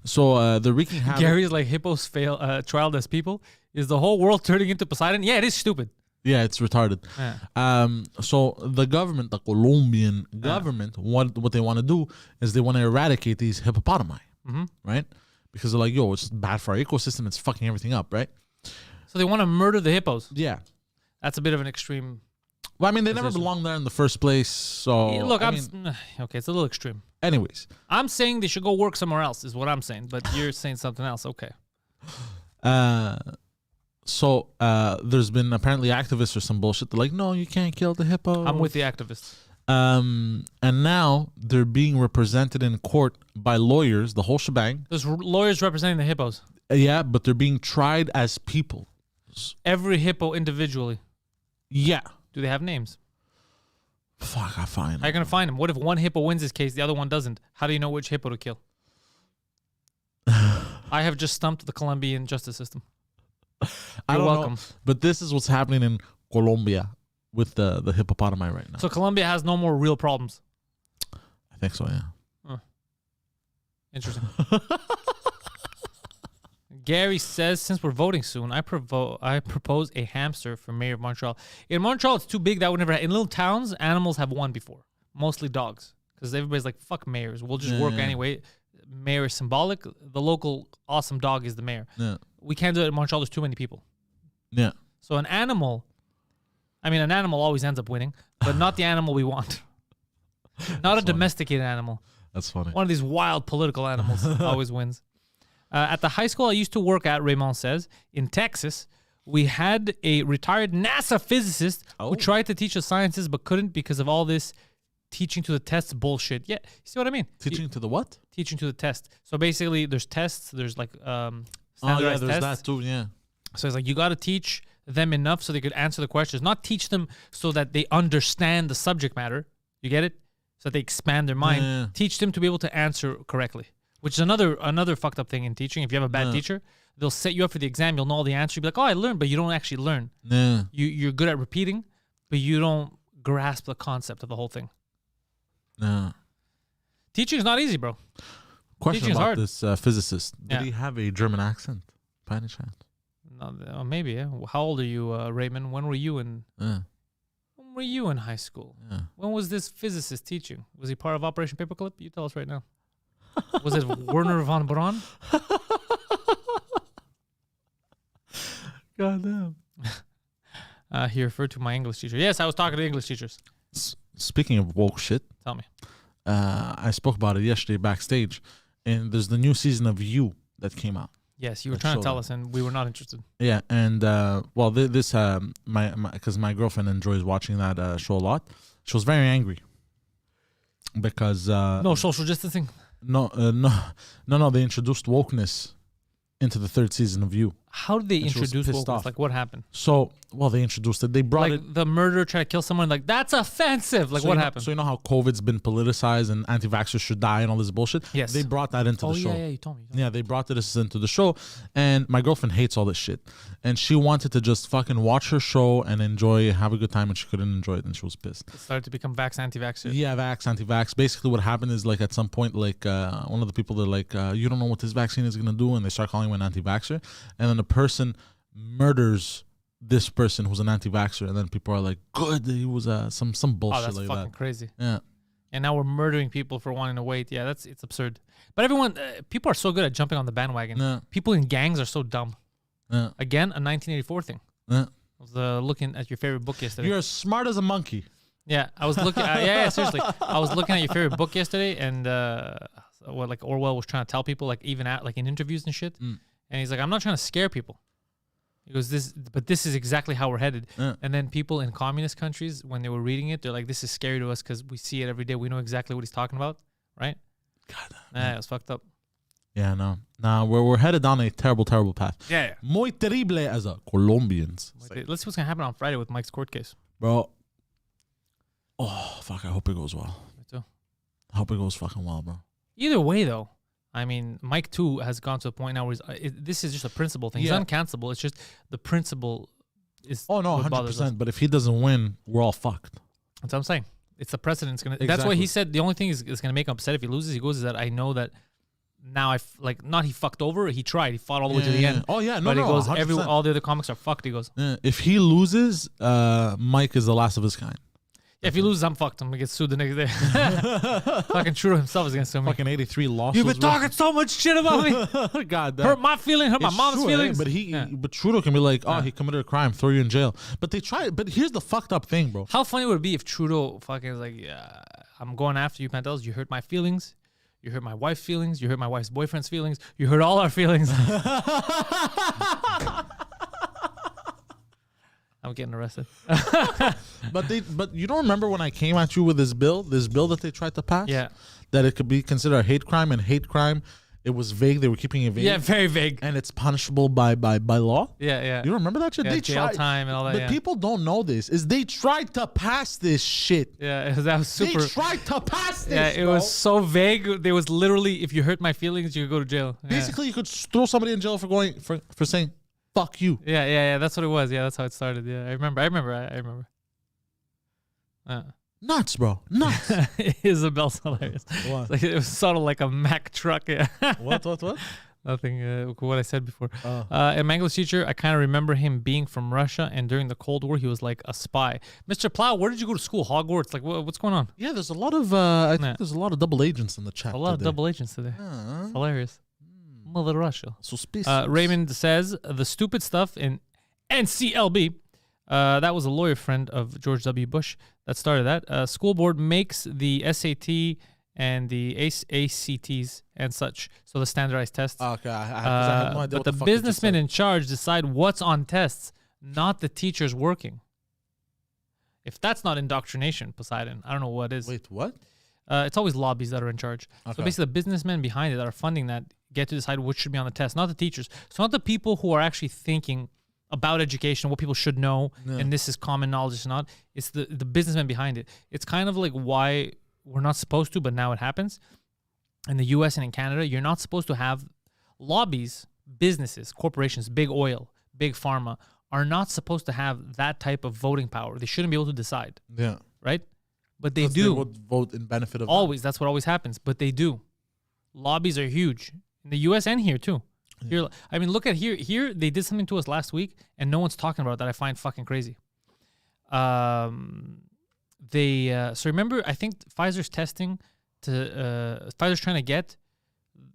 [SPEAKER 2] So the wreaking havoc...
[SPEAKER 1] Gary's like, hippos trialed as people. Is the whole world turning into Poseidon? Yeah, it is stupid.
[SPEAKER 2] Yeah, it's retarded.
[SPEAKER 1] Yeah.
[SPEAKER 2] So the government, the Colombian government, what they want to do is they want to eradicate these hippopotami, right? Because they're like, yo, it's bad for our ecosystem. It's fucking everything up, right?
[SPEAKER 1] So they want to murder the hippos.
[SPEAKER 2] Yeah.
[SPEAKER 1] That's a bit of an extreme.
[SPEAKER 2] Well, I mean, they never belonged there in the first place. So
[SPEAKER 1] Yeah, look,
[SPEAKER 2] okay,
[SPEAKER 1] it's a little extreme.
[SPEAKER 2] anyways,
[SPEAKER 1] I'm saying they should go work somewhere else, is what I'm saying. But you're saying something else. Okay.
[SPEAKER 2] so there's been apparently activists or some bullshit. They're like, no, you can't kill the hippo.
[SPEAKER 1] I'm with the activists.
[SPEAKER 2] And now they're being represented in court by lawyers, the whole shebang.
[SPEAKER 1] There's lawyers representing the hippos.
[SPEAKER 2] Yeah, but they're being tried as people.
[SPEAKER 1] Every hippo individually.
[SPEAKER 2] Yeah.
[SPEAKER 1] Do they have names?
[SPEAKER 2] Fuck, I find.
[SPEAKER 1] How are you going to find them? What if one hippo wins this case, the other one doesn't? How do you know which hippo to kill? I have just stumped the Colombian justice system. You're welcome.
[SPEAKER 2] But this is what's happening in Colombia with the hippopotami right now.
[SPEAKER 1] So Colombia has no more real problems.
[SPEAKER 2] I think so, yeah.
[SPEAKER 1] Interesting. Gary says, since we're voting soon, I propose a hamster for mayor of Montreal. In Montreal, it's too big. That would never happen. In little towns, animals have won before. Mostly dogs. Because everybody's like, fuck mayors. We'll just work anyway. Mayor is symbolic. The local awesome dog is the mayor.
[SPEAKER 2] Yeah.
[SPEAKER 1] We can't do it in Montreal. There's too many people.
[SPEAKER 2] Yeah.
[SPEAKER 1] So an animal always ends up winning, but not the animal we want. Not a domesticated animal.
[SPEAKER 2] That's funny.
[SPEAKER 1] One of these wild political animals always wins. At the high school I used to work at, Raymond says, in Texas, we had a retired NASA physicist who tried to teach us sciences but couldn't because of all this teaching to the test bullshit. Yeah, you see what I mean?
[SPEAKER 2] Teaching to the what?
[SPEAKER 1] Teaching to the test. So basically, there's tests. There's like
[SPEAKER 2] There's
[SPEAKER 1] tests.
[SPEAKER 2] that too. Yeah.
[SPEAKER 1] So it's like you got to teach them enough so they could answer the questions, not teach them so that they understand the subject matter. You get it? So that they expand their mind.
[SPEAKER 2] Yeah.
[SPEAKER 1] Teach them to be able to answer correctly, which is another fucked up thing in teaching. If you have a bad teacher, they'll set you up for the exam. You'll know all the answers. You'll be like, oh, I learned, but you don't actually learn.
[SPEAKER 2] Yeah.
[SPEAKER 1] You're good at repeating, but you don't grasp the concept of the whole thing.
[SPEAKER 2] Yeah.
[SPEAKER 1] Teaching is not easy, bro.
[SPEAKER 2] Question
[SPEAKER 1] Teaching's
[SPEAKER 2] about
[SPEAKER 1] hard.
[SPEAKER 2] this physicist. Did
[SPEAKER 1] Yeah.
[SPEAKER 2] he have a German accent by any chance?
[SPEAKER 1] No, maybe. Yeah. How old are you, Raymond? When were you in high school?
[SPEAKER 2] Yeah.
[SPEAKER 1] When was this physicist teaching? Was he part of Operation Paperclip? You tell us right now. Was it Werner von Braun?
[SPEAKER 2] God damn.
[SPEAKER 1] He referred to my English teacher. Yes, I was talking to English teachers.
[SPEAKER 2] Speaking of woke shit,
[SPEAKER 1] Tell me.
[SPEAKER 2] I spoke about it yesterday backstage, and there's the new season of You that came out.
[SPEAKER 1] Yes, you were
[SPEAKER 2] Let's
[SPEAKER 1] trying to
[SPEAKER 2] show
[SPEAKER 1] tell
[SPEAKER 2] them.
[SPEAKER 1] us, and we were not interested.
[SPEAKER 2] Yeah, and this because my girlfriend enjoys watching that show a lot. She was very angry because
[SPEAKER 1] No social distancing.
[SPEAKER 2] no, they introduced wokeness into the third season of You.
[SPEAKER 1] How did they
[SPEAKER 2] And she was
[SPEAKER 1] introduce
[SPEAKER 2] pissed
[SPEAKER 1] wokeness?
[SPEAKER 2] off.
[SPEAKER 1] Like, what happened?
[SPEAKER 2] So, they introduced it. They brought
[SPEAKER 1] Like
[SPEAKER 2] it.
[SPEAKER 1] the murderer trying to kill someone. Like, that's offensive. Like,
[SPEAKER 2] So
[SPEAKER 1] what
[SPEAKER 2] you know-
[SPEAKER 1] happened?
[SPEAKER 2] So you know how COVID's been politicized and anti-vaxxers should die and all this bullshit?
[SPEAKER 1] Yes.
[SPEAKER 2] They brought that into
[SPEAKER 1] Oh,
[SPEAKER 2] the show.
[SPEAKER 1] yeah, you told me.
[SPEAKER 2] Yeah, they brought this into the show, and my girlfriend hates all this shit, and she wanted to just fucking watch her show and enjoy, have a good time, and she couldn't enjoy it, and she was pissed.
[SPEAKER 1] It started to become vax, anti-vax shit.
[SPEAKER 2] Yeah, vax, anti-vax. Basically, what happened is like at some point, like one of the people, they're like, you don't know what this vaccine is gonna do, and they start calling him an anti-vaxxer, and then the person murders this person who's an anti-vaxxer, and then people are like, good, he was some
[SPEAKER 1] Oh,
[SPEAKER 2] bullshit
[SPEAKER 1] that's
[SPEAKER 2] like
[SPEAKER 1] fucking
[SPEAKER 2] that.
[SPEAKER 1] crazy.
[SPEAKER 2] Yeah.
[SPEAKER 1] And now we're murdering people for wanting to wait. Yeah, it's absurd. But everyone, people are so good at jumping on the bandwagon.
[SPEAKER 2] Yeah.
[SPEAKER 1] People in gangs are so dumb.
[SPEAKER 2] Yeah.
[SPEAKER 1] Again, a 1984 thing.
[SPEAKER 2] Yeah.
[SPEAKER 1] I was looking at your favorite book yesterday.
[SPEAKER 2] You're as smart as a monkey.
[SPEAKER 1] Yeah, I was looking. Yeah, seriously. I was looking at your favorite book yesterday, and what like Orwell was trying to tell people, like even at like in interviews and shit. And he's like, I'm not trying to scare people. He goes, this is exactly how we're headed.
[SPEAKER 2] Yeah.
[SPEAKER 1] And then people in communist countries, when they were reading it, they're like, this is scary to us because we see it every day. We know exactly what he's talking about, right? God, it was fucked up.
[SPEAKER 2] Yeah, no. Nah, we're headed down a terrible, terrible path.
[SPEAKER 1] Yeah.
[SPEAKER 2] Muy terrible as a Colombians.
[SPEAKER 1] Let's see what's gonna happen on Friday with Mike's court case.
[SPEAKER 2] Bro. Oh, fuck. I hope it goes well.
[SPEAKER 1] Me too.
[SPEAKER 2] I hope it goes fucking well, bro.
[SPEAKER 1] Either way, though, I mean, Mike too has gone to a point now where this is just a principle thing.
[SPEAKER 2] Yeah.
[SPEAKER 1] He's uncancelable. It's just the principle is.
[SPEAKER 2] Oh, no,
[SPEAKER 1] what bothers us.
[SPEAKER 2] 100%. But if he doesn't win, we're all fucked.
[SPEAKER 1] That's what I'm saying. It's the precedent's gonna. That's why
[SPEAKER 2] Exactly.
[SPEAKER 1] he said the only thing is gonna make him upset if he loses. He goes is that I know that now not he fucked over. He tried. He fought all the way to the end.
[SPEAKER 2] Oh, yeah. No,
[SPEAKER 1] But he goes
[SPEAKER 2] 100%.
[SPEAKER 1] all the other comics are fucked. He goes.
[SPEAKER 2] Yeah, if he loses, Mike is the last of his kind.
[SPEAKER 1] Yeah, if he loses, I'm fucked. I'm gonna get sued the next day. Fucking Trudeau himself is gonna sue me.
[SPEAKER 2] Fucking 83 lawsuits.
[SPEAKER 1] You've been talking so much shit about me.
[SPEAKER 2] God damn.
[SPEAKER 1] Hurt my feelings. Hurt my
[SPEAKER 2] It's
[SPEAKER 1] mom's
[SPEAKER 2] true, eh?
[SPEAKER 1] feelings.
[SPEAKER 2] But but Trudeau can be like, oh, he committed a crime, throw you in jail. But they try. But here's the fucked up thing, bro.
[SPEAKER 1] How funny would it be if Trudeau fucking is like, yeah, I'm going after you, Pantelis. You hurt my feelings. You hurt my wife's feelings. You hurt my wife's boyfriend's feelings. You hurt all our feelings. I'm getting arrested.
[SPEAKER 2] But you don't remember when I came at you with this bill that they tried to pass?
[SPEAKER 1] Yeah.
[SPEAKER 2] That it could be considered a hate crime, and hate crime, it was vague. They were keeping it vague.
[SPEAKER 1] Yeah, very vague.
[SPEAKER 2] And it's punishable by law.
[SPEAKER 1] Yeah, yeah.
[SPEAKER 2] You don't remember that shit?
[SPEAKER 1] Yeah,
[SPEAKER 2] They
[SPEAKER 1] jail
[SPEAKER 2] tried,
[SPEAKER 1] time and all that,
[SPEAKER 2] But
[SPEAKER 1] yeah.
[SPEAKER 2] people don't know this. Is they tried to pass this shit.
[SPEAKER 1] Yeah, that was super.
[SPEAKER 2] They tried to pass this.
[SPEAKER 1] Yeah, it
[SPEAKER 2] bro.
[SPEAKER 1] was so vague. There was literally, if you hurt my feelings, you could go to jail. Yeah.
[SPEAKER 2] Basically you could throw somebody in jail for saying fuck you.
[SPEAKER 1] Yeah. That's what it was. Yeah, that's how it started. Yeah, I remember.
[SPEAKER 2] Nuts, bro. Nuts.
[SPEAKER 1] Isabel's hilarious.
[SPEAKER 2] What?
[SPEAKER 1] Like, it was sort of like a Mack truck. Yeah.
[SPEAKER 2] What?
[SPEAKER 1] Nothing. What I said before.
[SPEAKER 2] Oh.
[SPEAKER 1] And my English teacher, I kind of remember him being from Russia, and during the Cold War, he was like a spy. Mr. Plow, where did you go to school? Hogwarts? Like, what's going on?
[SPEAKER 2] Yeah, there's a lot of I think
[SPEAKER 1] Yeah.
[SPEAKER 2] there's a lot of double agents in the chat.
[SPEAKER 1] A lot of
[SPEAKER 2] today.
[SPEAKER 1] double agents today. It's hilarious. Mother Russia.
[SPEAKER 2] Suspicious.
[SPEAKER 1] Raymond says the stupid stuff in NCLB. That was a lawyer friend of George W. Bush that started that. School board makes the SAT and the ACTs and such, so the standardized tests.
[SPEAKER 2] Okay, I have no idea
[SPEAKER 1] but
[SPEAKER 2] what
[SPEAKER 1] the
[SPEAKER 2] fuck you just
[SPEAKER 1] businessmen
[SPEAKER 2] said.
[SPEAKER 1] in charge decide what's on tests, not the teachers working. If that's not indoctrination, Poseidon, I don't know what is.
[SPEAKER 2] Wait, what?
[SPEAKER 1] It's always lobbies that are in charge.
[SPEAKER 2] Okay.
[SPEAKER 1] So basically, the businessmen behind it that are funding that get to decide what should be on the test, not the teachers. So not the people who are actually thinking about education, what people should know, and this is common knowledge, it's not. It's the businessmen behind it. It's kind of like why we're not supposed to, but now it happens. In the U.S. and in Canada, you're not supposed to have lobbies, businesses, corporations, big oil, big pharma, are not supposed to have that type of voting power. They shouldn't be able to decide.
[SPEAKER 2] Yeah.
[SPEAKER 1] Right? But they do.
[SPEAKER 2] They would vote in benefit of
[SPEAKER 1] always. That's what always happens. But they do. Lobbies are huge in the U.S. and here too. Yeah. Here, I mean, look at here. Here they did something to us last week, and no one's talking about that. I find fucking crazy. So remember, I think Pfizer's testing to Pfizer's trying to get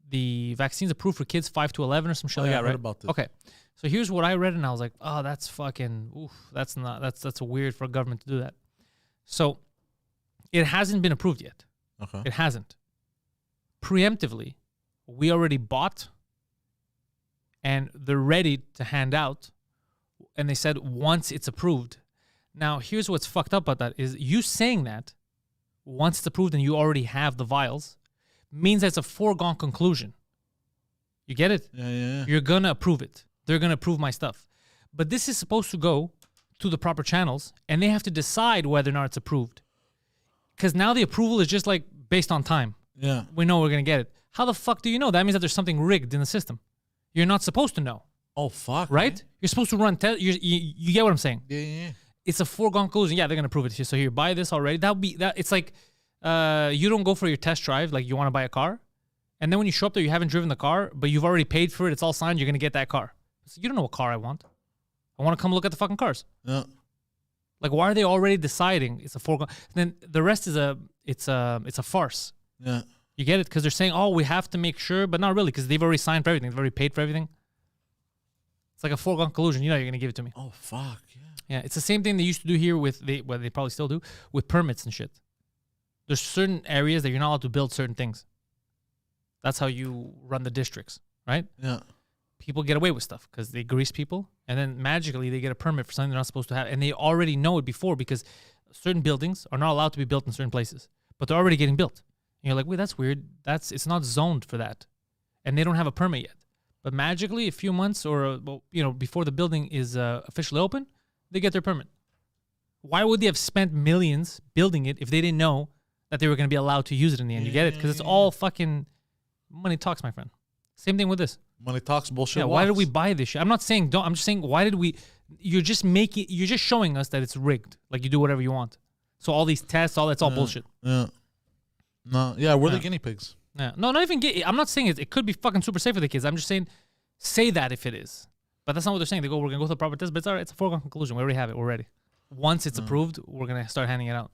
[SPEAKER 1] the vaccines approved for kids 5 to 11 or some shit like that,
[SPEAKER 2] I
[SPEAKER 1] right?
[SPEAKER 2] heard about this.
[SPEAKER 1] Okay. So here's what I read, and I was like, oh, that's fucking, that's weird for a government to do that. So it hasn't been approved yet.
[SPEAKER 2] Okay.
[SPEAKER 1] It hasn't. Preemptively, we already bought, and they're ready to hand out, and they said once it's approved. Now, here's what's fucked up about that is you saying that once it's approved and you already have the vials means that's a foregone conclusion. You get it?
[SPEAKER 2] Yeah.
[SPEAKER 1] You're going to approve it. They're going to approve my stuff. But this is supposed to go to the proper channels, and they have to decide whether or not it's approved. Because now the approval is just like based on time.
[SPEAKER 2] Yeah.
[SPEAKER 1] We know we're going to get it. How the fuck do you know? That means that there's something rigged in the system. You're not supposed to know.
[SPEAKER 2] Oh, fuck.
[SPEAKER 1] Right?
[SPEAKER 2] Man.
[SPEAKER 1] You're supposed to run tests. You get what I'm saying?
[SPEAKER 2] Yeah.
[SPEAKER 1] It's a foregone conclusion. Yeah, they're going to prove it. So here, buy this already. It's like you don't go for your test drive like you want to buy a car. And then when you show up there, you haven't driven the car, but you've already paid for it. It's all signed. You're going to get that car. So you don't know what car I want. I want to come look at the fucking cars.
[SPEAKER 2] Yeah.
[SPEAKER 1] Like, why are they already deciding it's a foregone? Then the rest is a farce.
[SPEAKER 2] Yeah.
[SPEAKER 1] You get it? Because they're saying, oh, we have to make sure, but not really, because they've already signed for everything. They've already paid for everything. It's like a foregone conclusion. You know you're going to give it to me.
[SPEAKER 2] Oh, fuck. Yeah.
[SPEAKER 1] Yeah, it's the same thing they used to do here with, they probably still do, with permits and shit. There's certain areas that you're not allowed to build certain things. That's how you run the districts, right?
[SPEAKER 2] Yeah.
[SPEAKER 1] People get away with stuff because they grease people, and then magically they get a permit for something they're not supposed to have. And they already know it before because certain buildings are not allowed to be built in certain places, but they're already getting built. And you're like, wait, that's weird. It's not zoned for that. And they don't have a permit yet. But magically, a few months or, before the building is officially open, they get their permit. Why would they have spent millions building it if they didn't know that they were going to be allowed to use it in the end? You get it? Because it's all fucking money talks, my friend. Same thing with this.
[SPEAKER 2] Money talks, bullshit.
[SPEAKER 1] Yeah,
[SPEAKER 2] walks.
[SPEAKER 1] why did we buy this shit? I'm not saying don't. I'm just saying why did we? You're just showing us that it's rigged. Like you do whatever you want. So all these tests, all all bullshit.
[SPEAKER 2] Yeah. No. Yeah, we're the guinea pigs.
[SPEAKER 1] Yeah. No, not even. I'm not saying it could be fucking super safe for the kids. I'm just saying, say that if it is. But that's not what they're saying. They go, we're gonna go through the proper test. But it's all right. It's a foregone conclusion. We already have it. We're ready. Once it's approved, we're gonna start handing it out.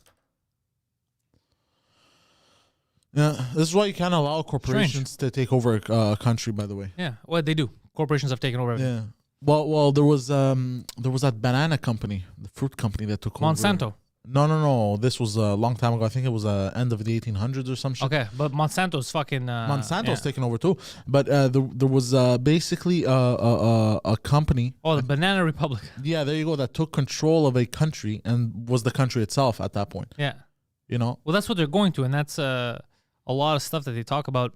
[SPEAKER 2] Yeah, this is why you can't allow corporations to take over a country. By the way.
[SPEAKER 1] Yeah. What they do? Corporations have taken over everything.
[SPEAKER 2] Yeah. Well, there was that banana company, the fruit company that took over.
[SPEAKER 1] Monsanto.
[SPEAKER 2] No. This was a long time ago. I think it was end of the 1800s or some shit.
[SPEAKER 1] Okay, but Monsanto's fucking.
[SPEAKER 2] Monsanto's taken over too. But there was basically a company.
[SPEAKER 1] Oh, the Banana Republic.
[SPEAKER 2] Yeah, there you go. That took control of a country and was the country itself at that point.
[SPEAKER 1] Yeah.
[SPEAKER 2] You know.
[SPEAKER 1] Well, that's what they're going to, and that's a lot of stuff that they talk about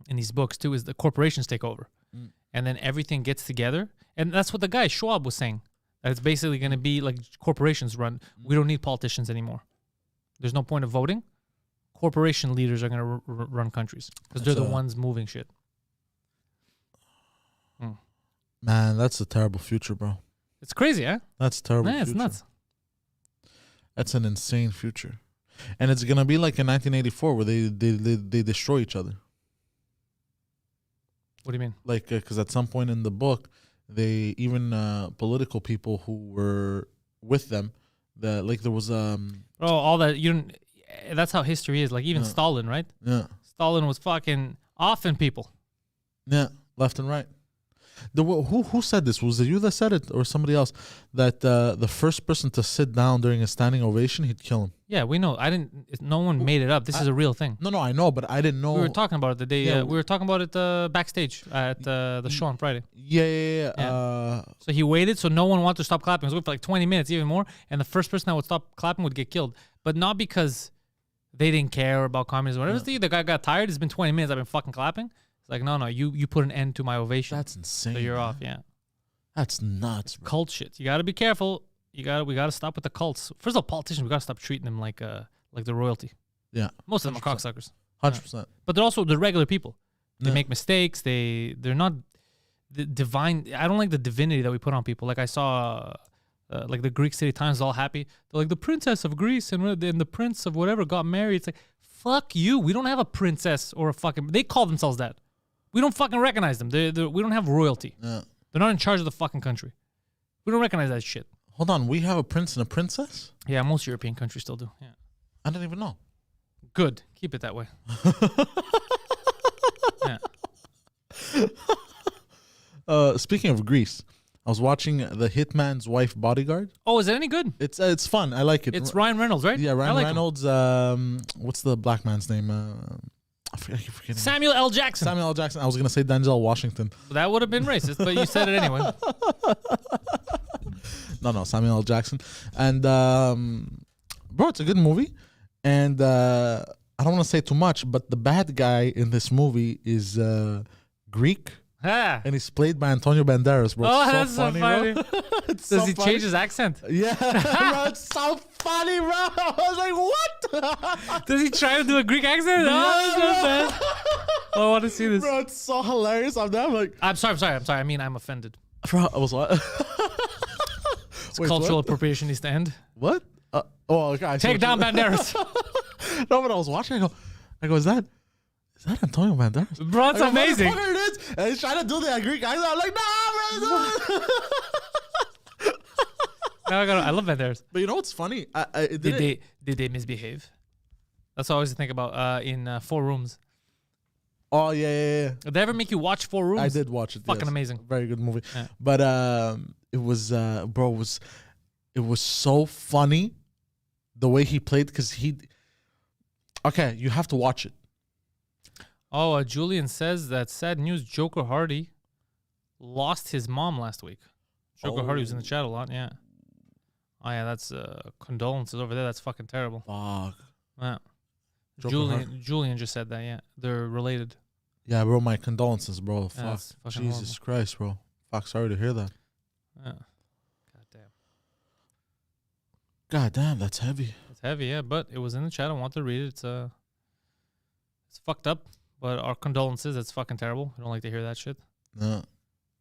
[SPEAKER 1] in these books too. Is the corporations take over, and then everything gets together, and that's what the guy Schwab was saying. That it's basically going to be like corporations run. We don't need politicians anymore. There's no point of voting. Corporation leaders are going to run countries because they're the ones moving shit.
[SPEAKER 2] Man, that's a terrible future, bro.
[SPEAKER 1] It's crazy, huh?
[SPEAKER 2] That's a terrible.
[SPEAKER 1] Yeah, it's nuts.
[SPEAKER 2] That's an insane future, and it's gonna be like in 1984 where they destroy each other.
[SPEAKER 1] What do you mean?
[SPEAKER 2] Like, because at some point in the book, they even political people who were with them, there was
[SPEAKER 1] all that that's how history is. Like even Stalin, right?
[SPEAKER 2] Yeah.
[SPEAKER 1] Stalin was fucking offing people.
[SPEAKER 2] Yeah, left and right. Who said this? Was it you that said it or somebody else? That the first person to sit down during a standing ovation, he'd kill him.
[SPEAKER 1] Yeah, we know. No one made it up. This is a real thing.
[SPEAKER 2] No, I know, but I didn't know.
[SPEAKER 1] We were talking about it the day.
[SPEAKER 2] Yeah,
[SPEAKER 1] we were talking about it backstage at the show on Friday.
[SPEAKER 2] Yeah.
[SPEAKER 1] So he waited, so no one wanted to stop clapping. He was waiting for like 20 minutes, even more. And the first person that would stop clapping would get killed. But not because they didn't care about communism or whatever. The guy got tired. It's been 20 minutes. I've been fucking clapping. It's like, no, you put an end to my ovation.
[SPEAKER 2] That's insane.
[SPEAKER 1] So you're
[SPEAKER 2] man.
[SPEAKER 1] off, yeah.
[SPEAKER 2] That's nuts, bro.
[SPEAKER 1] Cult shit. You got to be careful. We got to stop with the cults. First of all, politicians, we got to stop treating them like the royalty.
[SPEAKER 2] Yeah.
[SPEAKER 1] Most of them are cocksuckers.
[SPEAKER 2] 100%.
[SPEAKER 1] But they're also the regular people. They
[SPEAKER 2] Yeah.
[SPEAKER 1] make mistakes. They're not the divine. I don't like the divinity that we put on people. Like I saw, like the Greek City Times is all happy. They're like the princess of Greece and the prince of whatever got married. It's like, fuck you. We don't have a princess or a fucking. They call themselves that. We don't fucking recognize them. We don't have royalty.
[SPEAKER 2] Yeah.
[SPEAKER 1] They're not in charge of the fucking country. We don't recognize that shit.
[SPEAKER 2] Hold on. We have a prince and a princess?
[SPEAKER 1] Yeah, most European countries still do. Yeah.
[SPEAKER 2] I didn't even know.
[SPEAKER 1] Good. Keep it that way. Yeah.
[SPEAKER 2] Speaking of Greece, I was watching The Hitman's Wife Bodyguard.
[SPEAKER 1] Oh, is it any good?
[SPEAKER 2] It's fun. I like it.
[SPEAKER 1] It's Ryan Reynolds, right?
[SPEAKER 2] Yeah,
[SPEAKER 1] I
[SPEAKER 2] Ryan
[SPEAKER 1] like him.
[SPEAKER 2] Reynolds. What's the black man's name? I keep forgetting.
[SPEAKER 1] Samuel L. Jackson.
[SPEAKER 2] Samuel L. Jackson. I was gonna say Denzel Washington.
[SPEAKER 1] That would have been racist, but you said it anyway.
[SPEAKER 2] No, Samuel L. Jackson. And bro, it's a good movie. And I don't want to say too much, but the bad guy in this movie is Greek.
[SPEAKER 1] Ah.
[SPEAKER 2] And he's played by Antonio Banderas, bro.
[SPEAKER 1] Oh,
[SPEAKER 2] It's
[SPEAKER 1] that's so funny. Does he change his accent?
[SPEAKER 2] Yeah, bro, it's so funny, bro. I was like, what?
[SPEAKER 1] Does he try to do a Greek accent? Oh, that's so bad. Oh, I want to see this.
[SPEAKER 2] Bro, it's so hilarious. I'm like,
[SPEAKER 1] I'm sorry. I mean, I'm offended.
[SPEAKER 2] bro, I was what? Wait,
[SPEAKER 1] Cultural
[SPEAKER 2] what?
[SPEAKER 1] appropriation needs to end.
[SPEAKER 2] What? Okay. I see
[SPEAKER 1] Take
[SPEAKER 2] what
[SPEAKER 1] down
[SPEAKER 2] you-
[SPEAKER 1] Banderas.
[SPEAKER 2] No, but I was watching. I go, is that Antonio Banderas?
[SPEAKER 1] Bro, it's
[SPEAKER 2] I go,
[SPEAKER 1] amazing.
[SPEAKER 2] "Motherfucker, it is." And he's trying to do the Greek accent. I'm like, nah, bro.
[SPEAKER 1] I love Banderas.
[SPEAKER 2] But you know what's funny?
[SPEAKER 1] Did they misbehave? That's what I always think about in 4 Rooms.
[SPEAKER 2] Oh yeah.
[SPEAKER 1] Did they ever make you watch 4 Rooms?
[SPEAKER 2] I did watch it.
[SPEAKER 1] Fucking
[SPEAKER 2] yes.
[SPEAKER 1] amazing.
[SPEAKER 2] Very good movie.
[SPEAKER 1] Yeah.
[SPEAKER 2] But it was, bro, it was so funny the way he played because okay, you have to watch it.
[SPEAKER 1] Oh, Julian says that sad news. Joker Hardy lost his mom last week. Joker Hardy was in the chat a lot. Yeah. Oh yeah, that's condolences over there. That's fucking terrible.
[SPEAKER 2] Fuck.
[SPEAKER 1] Yeah.
[SPEAKER 2] Joker
[SPEAKER 1] Julian just said that. Yeah, they're related.
[SPEAKER 2] Yeah, bro, my condolences, bro.
[SPEAKER 1] Yeah,
[SPEAKER 2] Fuck.
[SPEAKER 1] that's fucking
[SPEAKER 2] Jesus Christ, bro. Fuck, sorry to hear that.
[SPEAKER 1] Yeah. God damn.
[SPEAKER 2] God damn, that's heavy.
[SPEAKER 1] It's heavy, yeah, but it was in the chat. I want to read it. It's fucked up, but our condolences. It's fucking terrible. I don't like to hear that shit.
[SPEAKER 2] Yeah.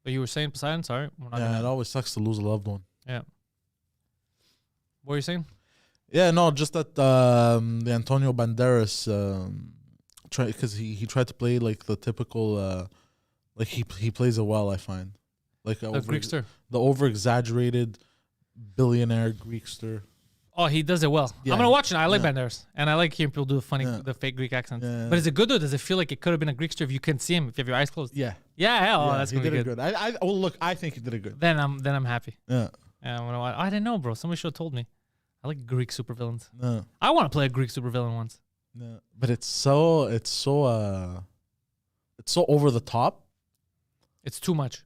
[SPEAKER 1] But you were saying Poseidon? Sorry. We're not
[SPEAKER 2] Yeah,
[SPEAKER 1] gonna-
[SPEAKER 2] it always sucks to lose a loved one.
[SPEAKER 1] Yeah. What were you saying?
[SPEAKER 2] Yeah, no, just that the Antonio Banderas because he tried to play like the typical like he plays it well, I find. Like
[SPEAKER 1] The Greekster.
[SPEAKER 2] the over exaggerated billionaire Greekster.
[SPEAKER 1] Oh, he does it well.
[SPEAKER 2] Yeah,
[SPEAKER 1] I'm gonna watch it. I like
[SPEAKER 2] yeah.
[SPEAKER 1] Banderas, and I like hearing people do the fake Greek accents.
[SPEAKER 2] Yeah.
[SPEAKER 1] But is it good though? Does it feel like it could have been a Greekster if you couldn't see him, if you have your eyes closed?
[SPEAKER 2] Yeah.
[SPEAKER 1] Yeah. Oh,
[SPEAKER 2] yeah,
[SPEAKER 1] that's
[SPEAKER 2] he
[SPEAKER 1] gonna
[SPEAKER 2] did
[SPEAKER 1] be
[SPEAKER 2] it
[SPEAKER 1] good.
[SPEAKER 2] good. Well, look, I think he did it good.
[SPEAKER 1] Then I'm happy.
[SPEAKER 2] Yeah.
[SPEAKER 1] Yeah, I'm gonna watch. I didn't know, bro. Somebody should have told me. I like Greek supervillains.
[SPEAKER 2] No.
[SPEAKER 1] I want to play a Greek supervillain once.
[SPEAKER 2] No. But it's so over the top.
[SPEAKER 1] It's too much.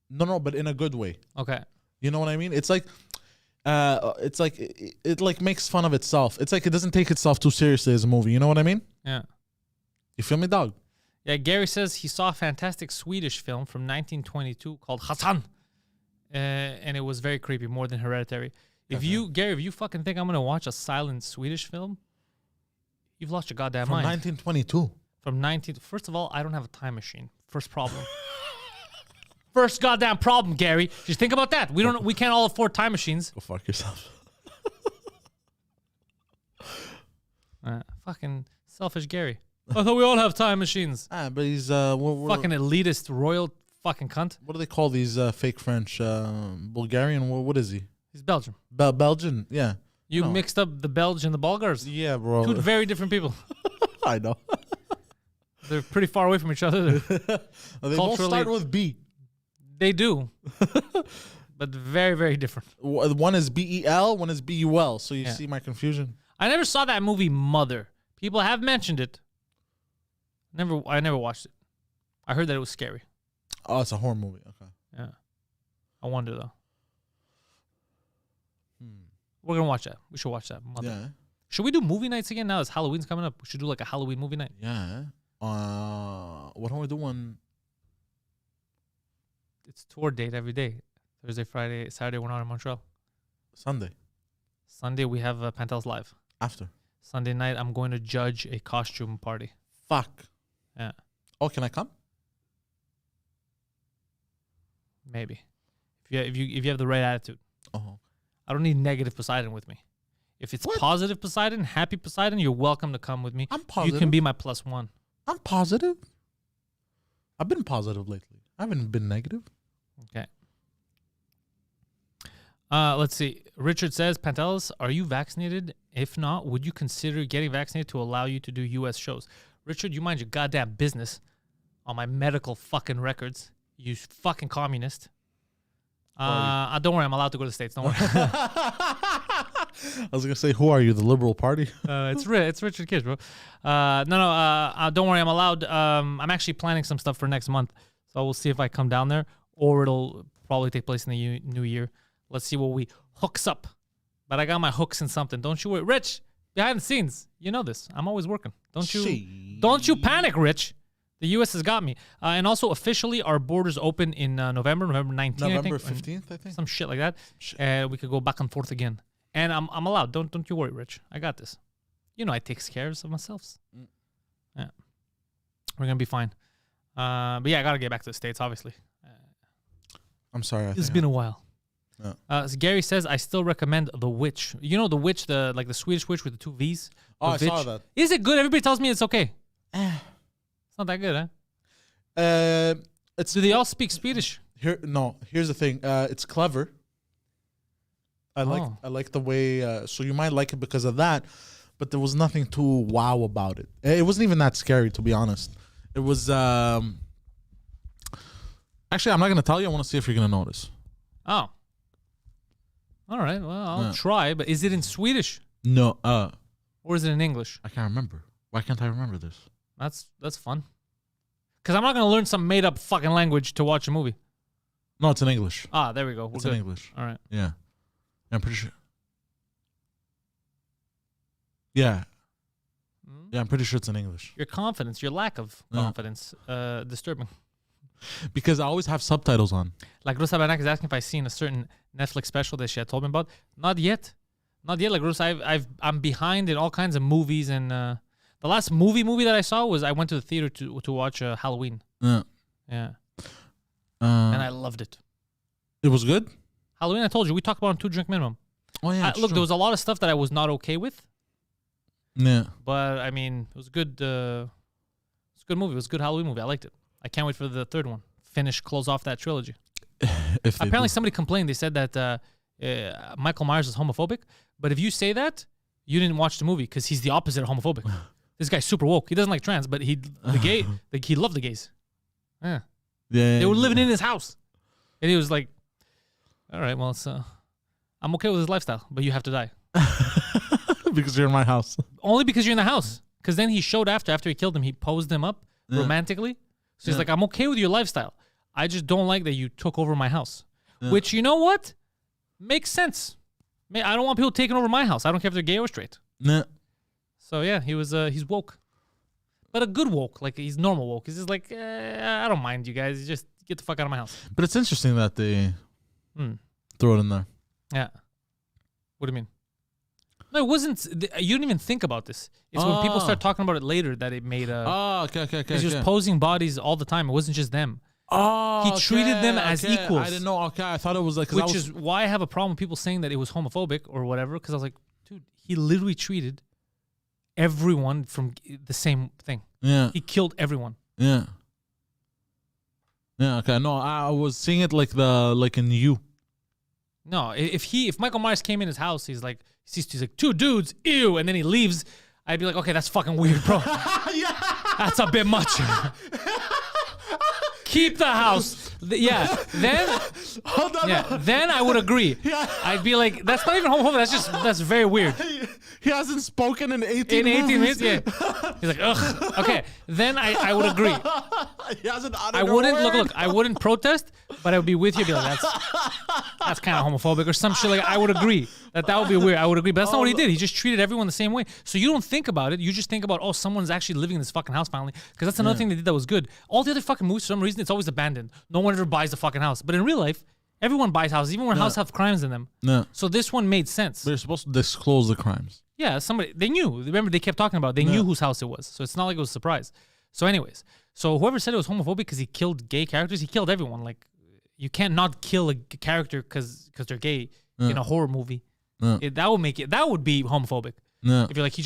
[SPEAKER 2] No, but in a good way.
[SPEAKER 1] Okay.
[SPEAKER 2] You know what I mean? It's like it like makes fun of itself. It's like it doesn't take itself too seriously as a movie. You know what I mean?
[SPEAKER 1] Yeah.
[SPEAKER 2] You feel me, dog?
[SPEAKER 1] Yeah. Gary says he saw a fantastic Swedish film from 1922 called Hassan, and it was very creepy, more than Hereditary. If you fucking think I'm gonna watch a silent Swedish film, you've lost your goddamn
[SPEAKER 2] From
[SPEAKER 1] mind.
[SPEAKER 2] 1922.
[SPEAKER 1] From 19. First of all, I don't have a time machine. First problem. First goddamn problem, Gary. Just think about that. We can't all afford time machines.
[SPEAKER 2] Go fuck yourself.
[SPEAKER 1] Fucking selfish Gary. I thought we all have time machines.
[SPEAKER 2] But he's we're,
[SPEAKER 1] Fucking elitist, royal fucking cunt.
[SPEAKER 2] what do they call these fake French? Bulgarian? What is he?
[SPEAKER 1] He's Belgian.
[SPEAKER 2] Belgian? Yeah.
[SPEAKER 1] You
[SPEAKER 2] No.
[SPEAKER 1] mixed up the Belgian and the Bulgars.
[SPEAKER 2] Yeah, bro.
[SPEAKER 1] Two very different people.
[SPEAKER 2] I know.
[SPEAKER 1] They're pretty far away from each other.
[SPEAKER 2] They both
[SPEAKER 1] Culturally-
[SPEAKER 2] start with B.
[SPEAKER 1] They do. But very, very different.
[SPEAKER 2] One is BEL, one is BUL. So you
[SPEAKER 1] Yeah.
[SPEAKER 2] see my confusion.
[SPEAKER 1] I never saw that movie Mother. People have mentioned it. I never watched it. I heard that it was scary.
[SPEAKER 2] Oh, it's a horror movie. Okay.
[SPEAKER 1] Yeah. I wonder though. We're gonna watch that. We should watch that. Mother.
[SPEAKER 2] Yeah.
[SPEAKER 1] Should we do movie nights again now? As Halloween's coming up, we should do like a Halloween movie night.
[SPEAKER 2] Yeah. What are we doing?
[SPEAKER 1] It's tour date every day. Thursday, Friday, Saturday we're not in Montreal.
[SPEAKER 2] Sunday.
[SPEAKER 1] Sunday we have Pantelis live.
[SPEAKER 2] After.
[SPEAKER 1] Sunday night I'm going to judge a costume party.
[SPEAKER 2] Fuck.
[SPEAKER 1] Yeah.
[SPEAKER 2] Oh, can I come?
[SPEAKER 1] Maybe. If you have the right attitude.
[SPEAKER 2] Oh.
[SPEAKER 1] I don't need negative Poseidon with me. If it's positive Poseidon, happy Poseidon, you're welcome to come with me.
[SPEAKER 2] I'm positive.
[SPEAKER 1] You can be my +1.
[SPEAKER 2] I'm positive. I've been positive lately. I haven't been negative.
[SPEAKER 1] Okay. Let's see. Richard says, Pantelis, are you vaccinated? If not, would you consider getting vaccinated to allow you to do U.S. shows? Richard, you mind your goddamn business on my medical fucking records. You fucking communist. Don't worry, I'm allowed to go to the States. Don't worry.
[SPEAKER 2] I was gonna say, who are you? The Liberal Party?
[SPEAKER 1] It's Richard Kish, bro. Don't worry, I'm allowed. I'm actually planning some stuff for next month, so we'll see if I come down there, or it'll probably take place in the new year. Let's see what we hooks up. But I got my hooks in something. Don't you worry, Rich. Behind the scenes, you know this. I'm always working. Don't you panic, Rich. The U.S. has got me. And also, officially, our borders open in November 19th,
[SPEAKER 2] November 15th, I think.
[SPEAKER 1] Some shit like that. We could go back and forth again. And I'm allowed. Don't you worry, Rich. I got this. You know I take care of myself. Yeah. We're going to be fine. But yeah, I got to get back to the States, obviously.
[SPEAKER 2] I'm sorry.
[SPEAKER 1] It's been a while.
[SPEAKER 2] Yeah.
[SPEAKER 1] So Gary says, I still recommend The Witch. You know The Witch, the Swedish Witch with the 2 V's?
[SPEAKER 2] Oh,
[SPEAKER 1] I
[SPEAKER 2] saw that.
[SPEAKER 1] Is it good? Everybody tells me it's okay. It's not that good, huh? Do they all speak Swedish?
[SPEAKER 2] Here's the thing. It's clever. I like the way. So you might like it because of that, but there was nothing too wow about it. It wasn't even that scary, to be honest. It was. Actually, I'm not gonna tell you. I want to see if you're gonna notice.
[SPEAKER 1] Oh. All right. Well, I'll try. But is it in Swedish?
[SPEAKER 2] No.
[SPEAKER 1] Or is it in English?
[SPEAKER 2] I can't remember. Why can't I remember this?
[SPEAKER 1] That's fun. Because I'm not gonna learn some made up fucking language to watch a movie.
[SPEAKER 2] No, it's in English.
[SPEAKER 1] Ah, there we go.
[SPEAKER 2] It's in English.
[SPEAKER 1] All right.
[SPEAKER 2] Yeah. I'm pretty sure. Yeah. Yeah, I'm pretty sure it's in English.
[SPEAKER 1] Your confidence, your lack of confidence, disturbing.
[SPEAKER 2] Because I always have subtitles on.
[SPEAKER 1] Like Rusa Banak is asking if I've seen a certain Netflix special that she had told me about. Not yet. Like Rusa, I'm behind in all kinds of movies, and the last movie that I saw was I went to the theater to watch Halloween. Yeah. And I loved it.
[SPEAKER 2] It was good?
[SPEAKER 1] Halloween, I told you, we talked about on 2 drink minimum.
[SPEAKER 2] Oh, yeah.
[SPEAKER 1] Look, there was a lot of stuff that I was not okay with.
[SPEAKER 2] Yeah.
[SPEAKER 1] But, I mean, it was good. It was a good movie. It was a good Halloween movie. I liked it. I can't wait for the 3rd one. Close off that trilogy. Apparently, somebody complained. They said that Michael Myers is homophobic. But if you say that, you didn't watch the movie because he's the opposite of homophobic. This guy's super woke. He doesn't like trans, but he loved the gays. Yeah. They were living in his house. And he was like, all right, well, I'm okay with his lifestyle, but you have to die.
[SPEAKER 2] Because you're in my house.
[SPEAKER 1] Only because you're in the house. Because then he showed after he killed him, he posed him up romantically. So he's like, I'm okay with your lifestyle. I just don't like that you took over my house. Which, you know what? Makes sense. I don't want people taking over my house. I don't care if they're gay or straight.
[SPEAKER 2] Yeah.
[SPEAKER 1] So yeah, he's woke. But a good woke. Like, he's normal woke. He's just like, I don't mind you guys. Just get the fuck out of my house.
[SPEAKER 2] But it's interesting that they throw it in there.
[SPEAKER 1] Yeah. What do you mean? No, it wasn't. You didn't even think about this. It's when people start talking about it later that it made a.
[SPEAKER 2] Oh, okay.
[SPEAKER 1] Because he was posing bodies all the time. It wasn't just them.
[SPEAKER 2] Oh,
[SPEAKER 1] he treated them as equals.
[SPEAKER 2] I didn't know. Okay, I thought it was like.
[SPEAKER 1] Which is why I have a problem with people saying that it was homophobic or whatever. Because I was like, dude, he literally treated everyone from the same thing.
[SPEAKER 2] Yeah.
[SPEAKER 1] He killed everyone.
[SPEAKER 2] Yeah. Yeah. Okay. No, I was seeing it like in You.
[SPEAKER 1] No, if Michael Myers came in his house, he's like 2 dudes, ew, and then he leaves, I'd be like, okay, that's fucking weird, bro.
[SPEAKER 2] Yeah.
[SPEAKER 1] That's a bit much. Keep the house. Yeah. Then
[SPEAKER 2] Hold on.
[SPEAKER 1] Yeah. Then I would agree.
[SPEAKER 2] Yeah.
[SPEAKER 1] I'd be like, that's not even homophobic. That's very weird.
[SPEAKER 2] He hasn't spoken in 18
[SPEAKER 1] In 18
[SPEAKER 2] movies.
[SPEAKER 1] minutes, yeah. He's like, ugh. Okay, then I would agree.
[SPEAKER 2] He hasn't uttered
[SPEAKER 1] I
[SPEAKER 2] a
[SPEAKER 1] wouldn't
[SPEAKER 2] word.
[SPEAKER 1] look. I wouldn't protest, but I would be with you. Be like, that's kind of homophobic or some shit. Like I would agree that would be weird. I would agree, but that's not what he did. He just treated everyone the same way. So you don't think about it. You just think about, oh, someone's actually living in this fucking house finally. Because that's another thing they did that was good. All the other fucking movies, for some reason, it's always abandoned. No one ever buys the fucking house. But in real life, everyone buys houses, even when houses have crimes in them.
[SPEAKER 2] No.
[SPEAKER 1] So this one made sense.
[SPEAKER 2] They're supposed to disclose the crimes.
[SPEAKER 1] Yeah, they knew. Remember, they kept talking about it. They knew whose house it was. So it's not like it was a surprise. So anyways, so whoever said it was homophobic because he killed gay characters, he killed everyone. Like, you can't not kill a character because they're gay in a horror movie. That would be homophobic.
[SPEAKER 2] Yeah.
[SPEAKER 1] If you're like, he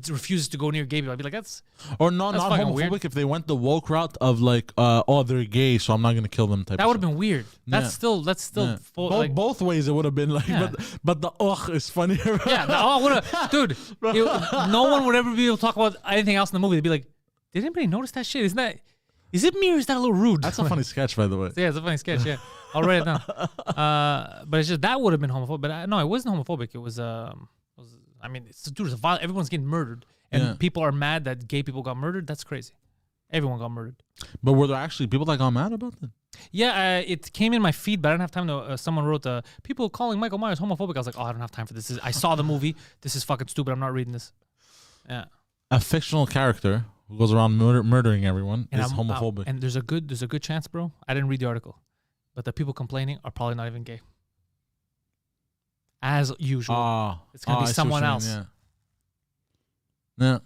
[SPEAKER 1] refuses to go near gay people, I'd be like, that's
[SPEAKER 2] not
[SPEAKER 1] fucking
[SPEAKER 2] homophobic
[SPEAKER 1] weird.
[SPEAKER 2] if they went the woke route of like, oh, they're gay, so I'm not gonna kill them type.
[SPEAKER 1] That
[SPEAKER 2] of
[SPEAKER 1] would have
[SPEAKER 2] stuff.
[SPEAKER 1] been weird. That's still like,
[SPEAKER 2] both ways it would have been like,
[SPEAKER 1] Yeah.
[SPEAKER 2] but the ugh is funnier.
[SPEAKER 1] yeah. Dude, no one would ever be able to talk about anything else in the movie. They'd be like, did anybody notice that shit? Is it me or is that a little rude?
[SPEAKER 2] That's a funny sketch, by the way.
[SPEAKER 1] Yeah, it's a funny sketch. Yeah, I'll write it down. But it's just that would have been homophobic. But no, it wasn't homophobic. It was. I mean, everyone's getting murdered, and people are mad that gay people got murdered. That's crazy. Everyone got murdered.
[SPEAKER 2] But were there actually people that got mad about that?
[SPEAKER 1] Yeah, it came in my feed, but I didn't have time to. Someone wrote people calling Michael Myers homophobic. I was like, oh, I don't have time for this. I saw the movie. This is fucking stupid. I'm not reading this. Yeah.
[SPEAKER 2] A fictional character who goes around murdering everyone is homophobic.
[SPEAKER 1] And there's a good chance, bro. I didn't read the article, but the people complaining are probably not even gay. As usual, it's gonna be someone else.
[SPEAKER 2] Yeah.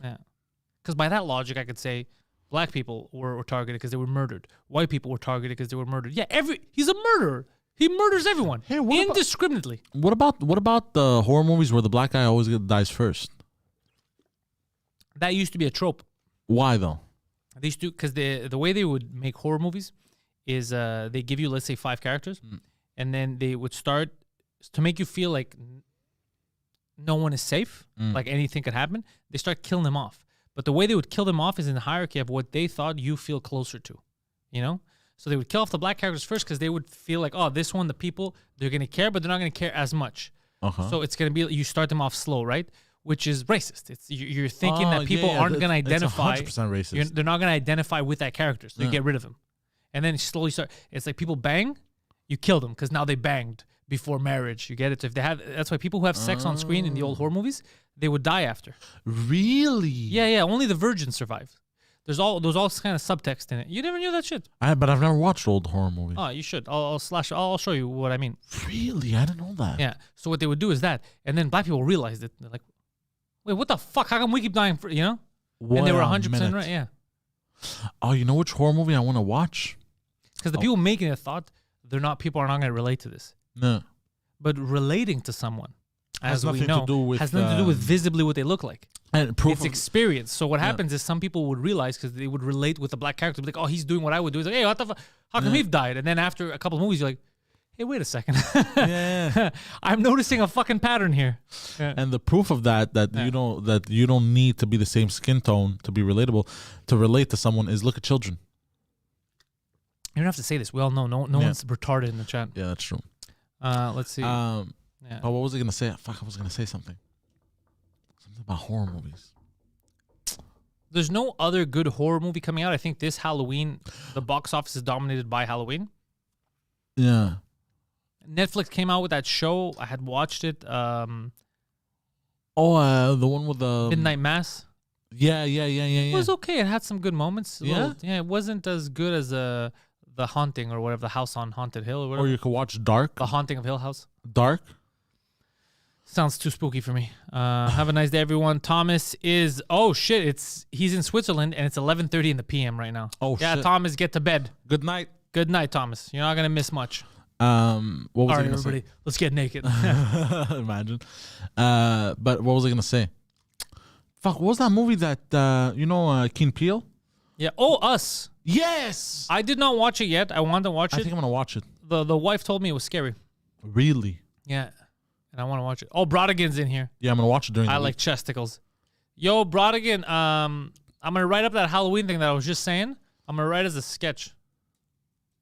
[SPEAKER 1] Because by that logic, I could say black people were targeted because they were murdered. White people were targeted because they were murdered. Yeah, he's a murderer. He murders everyone indiscriminately.
[SPEAKER 2] What about the horror movies where the black guy always dies first?
[SPEAKER 1] That used to be a trope.
[SPEAKER 2] Why though?
[SPEAKER 1] They used to, because the way they would make horror movies is they give you, let's say, 5 characters, and then they would start to make you feel like no one is safe, like anything could happen. They start killing them off. But the way they would kill them off is in the hierarchy of what they thought you feel closer to, you know? So they would kill off the black characters first because they would feel like, oh, this one, the people, they're going to care, but they're not going to care as much. So it's going to be, you start them off slow, right? Which is racist. You're thinking that people aren't going to identify.
[SPEAKER 2] It's 100% racist.
[SPEAKER 1] They're not going to identify with that character, so you get rid of them. And then slowly start. It's like people bang, you kill them because now they banged before marriage. You get it? So if they have, that's why people who have sex on screen in the old horror movies, they would die after.
[SPEAKER 2] Really?
[SPEAKER 1] Yeah. Only the virgins survive. There's all kind of subtext in it. You never knew that shit.
[SPEAKER 2] But I've never watched old horror movies.
[SPEAKER 1] Oh, you should. I'll show you what I mean.
[SPEAKER 2] Really? I didn't know that.
[SPEAKER 1] Yeah. So what they would do is that, and then black people realized it. They're like, wait, what the fuck? How come we keep dying for, you know? And they were 100% right. Yeah.
[SPEAKER 2] Oh, you know which horror movie I want to watch?
[SPEAKER 1] Because the people making it thought people are not going to relate to this.
[SPEAKER 2] No.
[SPEAKER 1] But relating to someone,
[SPEAKER 2] has
[SPEAKER 1] as we
[SPEAKER 2] nothing
[SPEAKER 1] know,
[SPEAKER 2] to do with,
[SPEAKER 1] has nothing to do with visibly what they look like.
[SPEAKER 2] And proof
[SPEAKER 1] It's experience. So what happens is some people would realize because they would relate with the black character, be like, oh, he's doing what I would do. It's like, hey, what the fuck? How come he's died? And then after a couple of movies, you're like, hey, wait a second.
[SPEAKER 2] Yeah.
[SPEAKER 1] I'm noticing a fucking pattern here. Yeah.
[SPEAKER 2] And the proof of that you don't need to be the same skin tone to be relatable, to relate to someone, is look at children.
[SPEAKER 1] You don't have to say this. We all know. No one's retarded in the chat.
[SPEAKER 2] Yeah, that's true.
[SPEAKER 1] Let's see.
[SPEAKER 2] But what was I gonna say? Fuck, I was gonna say something. Something about horror movies.
[SPEAKER 1] There's no other good horror movie coming out. I think this Halloween, the box office is dominated by Halloween.
[SPEAKER 2] Yeah.
[SPEAKER 1] Netflix came out with that show. I had watched it.
[SPEAKER 2] The one with the
[SPEAKER 1] Midnight Mass.
[SPEAKER 2] Yeah.
[SPEAKER 1] It was okay. It had some good moments.
[SPEAKER 2] Yeah?
[SPEAKER 1] It wasn't as good as The Haunting or whatever, the House on Haunted Hill or whatever.
[SPEAKER 2] Or you could watch Dark.
[SPEAKER 1] The Haunting of Hill House.
[SPEAKER 2] Dark.
[SPEAKER 1] Sounds too spooky for me. Have a nice day, everyone. Thomas is he's in Switzerland and it's 11:30 in the PM right now.
[SPEAKER 2] Oh
[SPEAKER 1] yeah,
[SPEAKER 2] shit.
[SPEAKER 1] Thomas, get to bed.
[SPEAKER 2] Good night.
[SPEAKER 1] Good night, Thomas. You're not gonna miss much.
[SPEAKER 2] What was
[SPEAKER 1] All
[SPEAKER 2] I
[SPEAKER 1] right,
[SPEAKER 2] gonna
[SPEAKER 1] everybody, let's get naked.
[SPEAKER 2] say? Imagine. But what was I gonna say? Fuck, what was that movie that Keen Peele?
[SPEAKER 1] Yeah. Oh, Us.
[SPEAKER 2] Yes.
[SPEAKER 1] I did not watch it yet. I want to watch
[SPEAKER 2] I
[SPEAKER 1] it.
[SPEAKER 2] think I'm gonna watch it.
[SPEAKER 1] The wife told me it was scary.
[SPEAKER 2] Really?
[SPEAKER 1] Yeah. And I want to watch it. Oh, Brodigan's in here.
[SPEAKER 2] Yeah, I'm gonna watch it during the
[SPEAKER 1] I
[SPEAKER 2] week.
[SPEAKER 1] like chesticles. Yo, Brodigan, I'm gonna write up that Halloween thing that I was just saying. I'm gonna write as a sketch.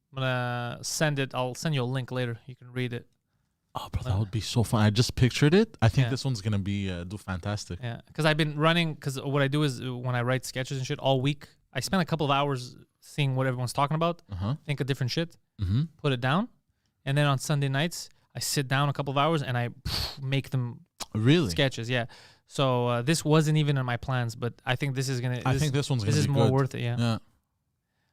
[SPEAKER 1] I'm gonna send it. I'll send you a link later. You can read it.
[SPEAKER 2] Oh, bro, that would be so fun. I just pictured it. I think
[SPEAKER 1] Yeah.
[SPEAKER 2] this one's gonna be do fantastic.
[SPEAKER 1] Yeah, because I've been running. Because what I do is when I write sketches and shit all week, I spend a couple of hours seeing what everyone's talking about, think of different shit, put it down, and then on Sunday nights I sit down a couple of hours and I make them
[SPEAKER 2] Really?
[SPEAKER 1] sketches. Yeah. So this wasn't even in my plans, but I think this is gonna.
[SPEAKER 2] I think this one's gonna
[SPEAKER 1] This is
[SPEAKER 2] be
[SPEAKER 1] more
[SPEAKER 2] good.
[SPEAKER 1] worth it. Yeah.
[SPEAKER 2] Yeah.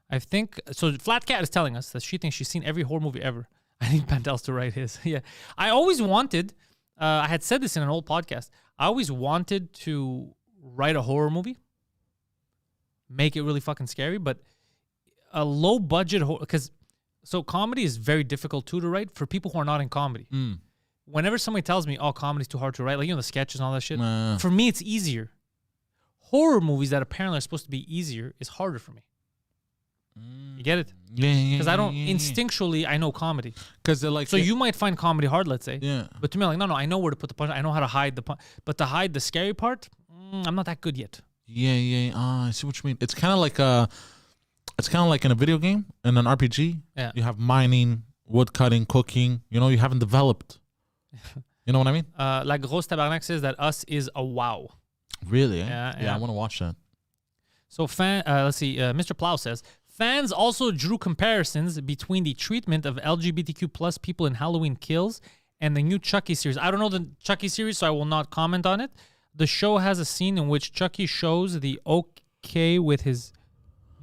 [SPEAKER 1] I think so. Flat Cat is telling us that she thinks she's seen every horror movie ever. I need Pantelis to write his. Yeah. I always wanted. I had said this in an old podcast. I always wanted to write a horror movie, make it really fucking scary, but a low budget because so comedy is very difficult too to write for people who are not in comedy. Whenever somebody tells me, "Oh, comedy's too hard to write," like the sketches and all that shit, for me it's easier. Horror movies that apparently are supposed to be easier is harder for me. You get it?
[SPEAKER 2] Yeah.
[SPEAKER 1] Because I don't instinctually I know comedy.
[SPEAKER 2] Because they're like.
[SPEAKER 1] So you might find comedy hard, let's say.
[SPEAKER 2] Yeah.
[SPEAKER 1] But to me, like, no, I know where to put the punch. I know how to hide the punch. But to hide the scary part, I'm not that good yet.
[SPEAKER 2] Yeah. I see what you mean. It's kind of like it's kind of like in a video game, in an RPG.
[SPEAKER 1] Yeah.
[SPEAKER 2] You have mining, wood cutting, cooking. You know, you haven't developed. You know what I mean?
[SPEAKER 1] La Grosse Tabarnak says that Us is a wow.
[SPEAKER 2] Really? Eh?
[SPEAKER 1] Yeah.
[SPEAKER 2] I want to watch that.
[SPEAKER 1] So let's see. Mr. Plow says fans also drew comparisons between the treatment of LGBTQ plus people in Halloween Kills and the new Chucky series. I don't know the Chucky series, so I will not comment on it. The show has a scene in which Chucky shows the okay with his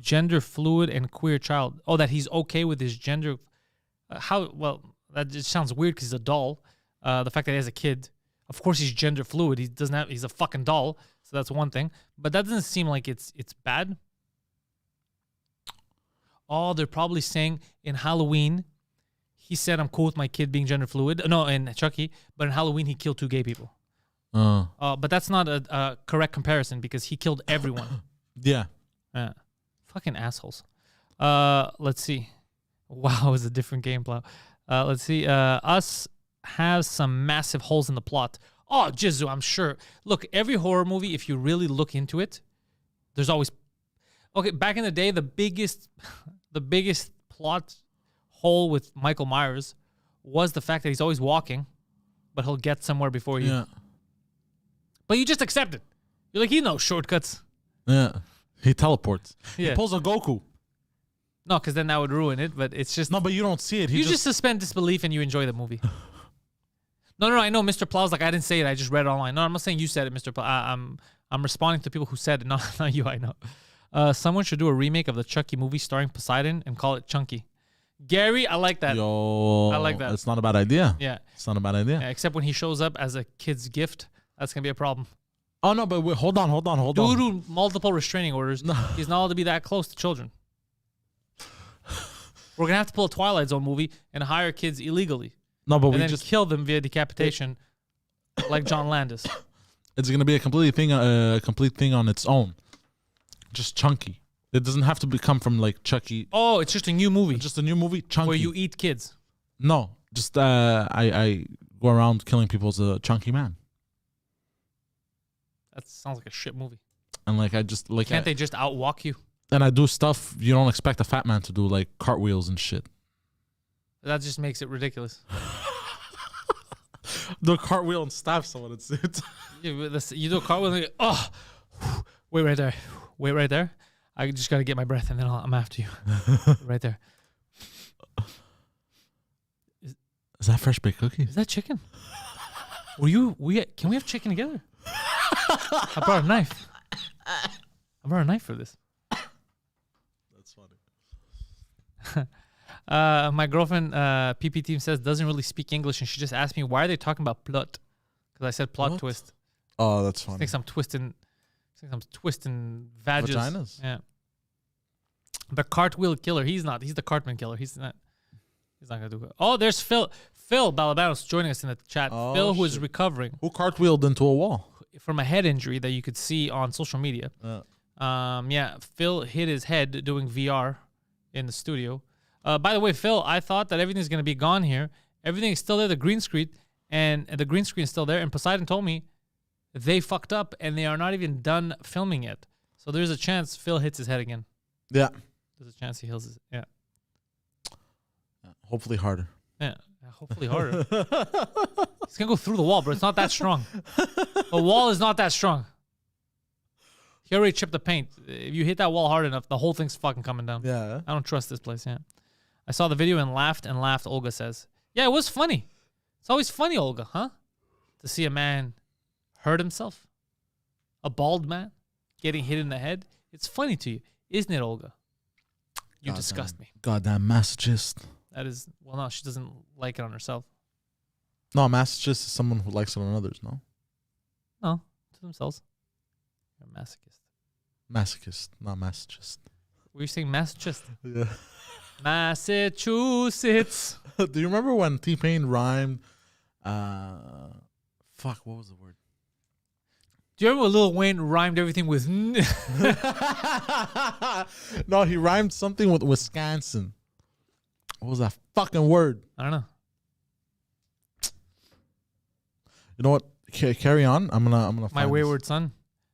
[SPEAKER 1] gender fluid and queer child. Oh, that he's okay with his gender. That just sounds weird because he's a doll. The fact that he has a kid. Of course, he's gender fluid. He's a fucking doll. So that's one thing. But that doesn't seem like it's bad. Oh, they're probably saying in Halloween, he said, I'm cool with my kid being gender fluid. No, in Chucky. But in Halloween, he killed 2 gay people. But that's not a correct comparison because he killed everyone.
[SPEAKER 2] Yeah.
[SPEAKER 1] Fucking assholes. Let's see. Wow, it's a different game Plow. Let's see. Us has some massive holes in the plot. Oh, Jizu, I'm sure. Look, every horror movie, if you really look into it, there's always... Okay, back in the day, the biggest plot hole with Michael Myers was the fact that he's always walking, but he'll get somewhere before you.
[SPEAKER 2] Yeah.
[SPEAKER 1] But you just accept it. You're like, he knows shortcuts.
[SPEAKER 2] Yeah. He teleports.
[SPEAKER 1] Yeah.
[SPEAKER 2] He pulls a Goku.
[SPEAKER 1] No, because then that would ruin it, but it's just...
[SPEAKER 2] No, but you don't see it.
[SPEAKER 1] You just suspend disbelief and you enjoy the movie. No, I know Mr. Plow's like, I didn't say it, I just read it online. No, I'm not saying you said it, Mr. Plow. I'm responding to people who said it, not you, I know. Someone should do a remake of the Chucky movie starring Poseidon and call it Chunky. Gary, I like that.
[SPEAKER 2] Yo,
[SPEAKER 1] I like that.
[SPEAKER 2] It's not a bad idea.
[SPEAKER 1] Yeah.
[SPEAKER 2] It's not a bad idea.
[SPEAKER 1] Yeah, except when he shows up as a kid's gift, that's going to be a problem.
[SPEAKER 2] Oh, no, but wait, hold on.
[SPEAKER 1] Due to multiple restraining orders, he's not allowed to be that close to children. We're going to have to pull a Twilight Zone movie and hire kids illegally.
[SPEAKER 2] No, but
[SPEAKER 1] and
[SPEAKER 2] we
[SPEAKER 1] then
[SPEAKER 2] just
[SPEAKER 1] kill them via decapitation like John Landis.
[SPEAKER 2] It's going to be a complete thing on its own. Just Chunky. It doesn't have to come from like Chucky.
[SPEAKER 1] Oh, it's just a new movie.
[SPEAKER 2] Just a new movie, Chunky.
[SPEAKER 1] Where you eat kids.
[SPEAKER 2] No, just I go around killing people as a chunky man.
[SPEAKER 1] That sounds like a shit movie.
[SPEAKER 2] And like I just like
[SPEAKER 1] Can't they just outwalk you?
[SPEAKER 2] And I do stuff you don't expect a fat man to do, like cartwheels and shit.
[SPEAKER 1] That just makes it ridiculous.
[SPEAKER 2] The cartwheel and stab someone. It's
[SPEAKER 1] You do a cartwheel and you go, wait right there. I just got to get my breath and then I'm after you. Right there.
[SPEAKER 2] Is that fresh baked cookie?
[SPEAKER 1] Is that chicken? Can we have chicken together? I brought a knife. I brought a knife for this.
[SPEAKER 2] That's funny.
[SPEAKER 1] My girlfriend, PP Team says, doesn't really speak English, and she just asked me, why are they talking about plot? Because I said plot
[SPEAKER 2] What?
[SPEAKER 1] twist.
[SPEAKER 2] Oh, that's funny.
[SPEAKER 1] I think I'm twisting vaginas. Yeah. The cartwheel killer. He's not. He's the cartman killer. He's not gonna do it. Oh, there's Phil. Phil Balabanos joining us in the chat.
[SPEAKER 2] Oh,
[SPEAKER 1] Phil, who is
[SPEAKER 2] shit.
[SPEAKER 1] recovering
[SPEAKER 2] Who cartwheeled into a wall?
[SPEAKER 1] from a head injury that you could see on social media. Phil hit his head doing VR in the studio. By the way, Phil, I thought that everything's gonna be gone here. Everything is still there. The green screen is still there. And Poseidon told me they fucked up and they are not even done filming yet. So there's a chance Phil hits his head again.
[SPEAKER 2] Yeah.
[SPEAKER 1] There's a chance he heals his. Yeah.
[SPEAKER 2] Hopefully harder.
[SPEAKER 1] Yeah. Hopefully harder. He's gonna go through the wall, bro. It's not that strong. The wall is not that strong. He already chipped the paint. If you hit that wall hard enough, the whole thing's fucking coming down.
[SPEAKER 2] Yeah.
[SPEAKER 1] I don't trust this place. Yeah. I saw the video and laughed. Olga says, "Yeah, it was funny. It's always funny, Olga, huh? To see a man hurt himself, a bald man getting hit in the head. It's funny to you, isn't it, Olga? You disgust me.
[SPEAKER 2] Goddamn masochist.
[SPEAKER 1] That is, well, no, she doesn't like it on herself.
[SPEAKER 2] No, masochist is someone who likes it on others, no?
[SPEAKER 1] No, to themselves. You're a masochist.
[SPEAKER 2] Masochist, not masochist.
[SPEAKER 1] Were you saying masochist?
[SPEAKER 2] Yeah.
[SPEAKER 1] Massachusetts.
[SPEAKER 2] Do you remember when T-Pain rhymed, fuck, what was the word?
[SPEAKER 1] Do you remember when Lil Wayne rhymed everything with
[SPEAKER 2] No, he rhymed something with Wisconsin. What was that fucking word?
[SPEAKER 1] I don't know.
[SPEAKER 2] You know what? Carry on. I'm gonna
[SPEAKER 1] My
[SPEAKER 2] find
[SPEAKER 1] Wayward Son.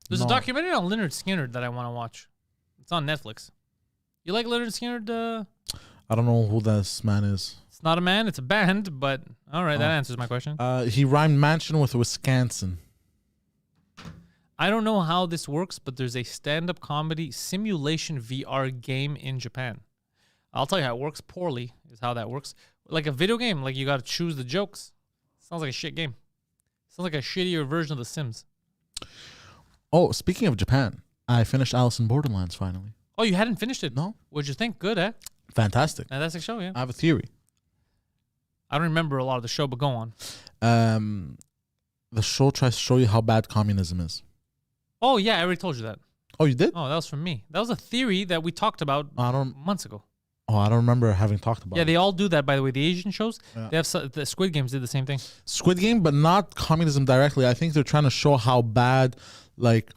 [SPEAKER 1] There's a
[SPEAKER 2] No.
[SPEAKER 1] documentary on Leonard Skinner that I want to watch. It's on Netflix. You like Leonard Skinner?
[SPEAKER 2] I don't know who this man is.
[SPEAKER 1] It's not a man, it's a band, but all right, that answers my question.
[SPEAKER 2] He rhymed mansion with Wisconsin.
[SPEAKER 1] I don't know how this works, but there's a stand-up comedy simulation VR game in Japan. I'll tell you how it works poorly is how that works. Like a video game, like you got to choose the jokes. Sounds like a shit game. Sounds like a shittier version of The Sims.
[SPEAKER 2] Oh, speaking of Japan, I finished Alice in Borderlands finally.
[SPEAKER 1] Oh, you hadn't finished it?
[SPEAKER 2] No.
[SPEAKER 1] What'd you think? Good, eh?
[SPEAKER 2] Fantastic.
[SPEAKER 1] Fantastic show, yeah.
[SPEAKER 2] I have a theory.
[SPEAKER 1] I don't remember a lot of the show, but go on.
[SPEAKER 2] The show tries to show you how bad communism is.
[SPEAKER 1] Oh, yeah, I already told you that.
[SPEAKER 2] Oh, you did?
[SPEAKER 1] Oh, that was from me. That was a theory that we talked about months ago.
[SPEAKER 2] Oh, I don't remember having talked about
[SPEAKER 1] Yeah,
[SPEAKER 2] it.
[SPEAKER 1] they all do that, by the way. The Asian shows,
[SPEAKER 2] Yeah.
[SPEAKER 1] they have the Squid Games did the same thing.
[SPEAKER 2] Squid Game, but not communism directly. I think they're trying to show how bad, like,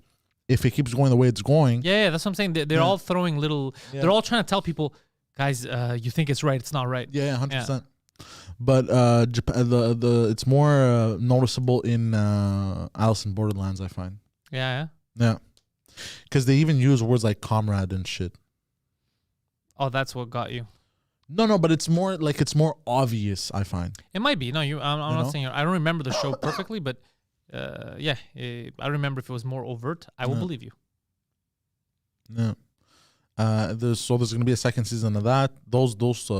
[SPEAKER 2] if it keeps going the way it's going.
[SPEAKER 1] Yeah, that's what I'm saying. They're all throwing little.
[SPEAKER 2] Yeah.
[SPEAKER 1] They're all trying to tell people, guys, you think it's right, it's not right.
[SPEAKER 2] Yeah, 100%. But Japan, it's more noticeable in Alice in Borderlands, I find.
[SPEAKER 1] Yeah.
[SPEAKER 2] Yeah, because they even use words like comrade and shit.
[SPEAKER 1] Oh, that's what got you.
[SPEAKER 2] No, but it's more obvious, I find.
[SPEAKER 1] It might be. No, I'm not
[SPEAKER 2] know?
[SPEAKER 1] saying. I don't remember the show perfectly, but I remember if it was more overt, I will believe you.
[SPEAKER 2] Yeah. There's gonna be a second season of that. Those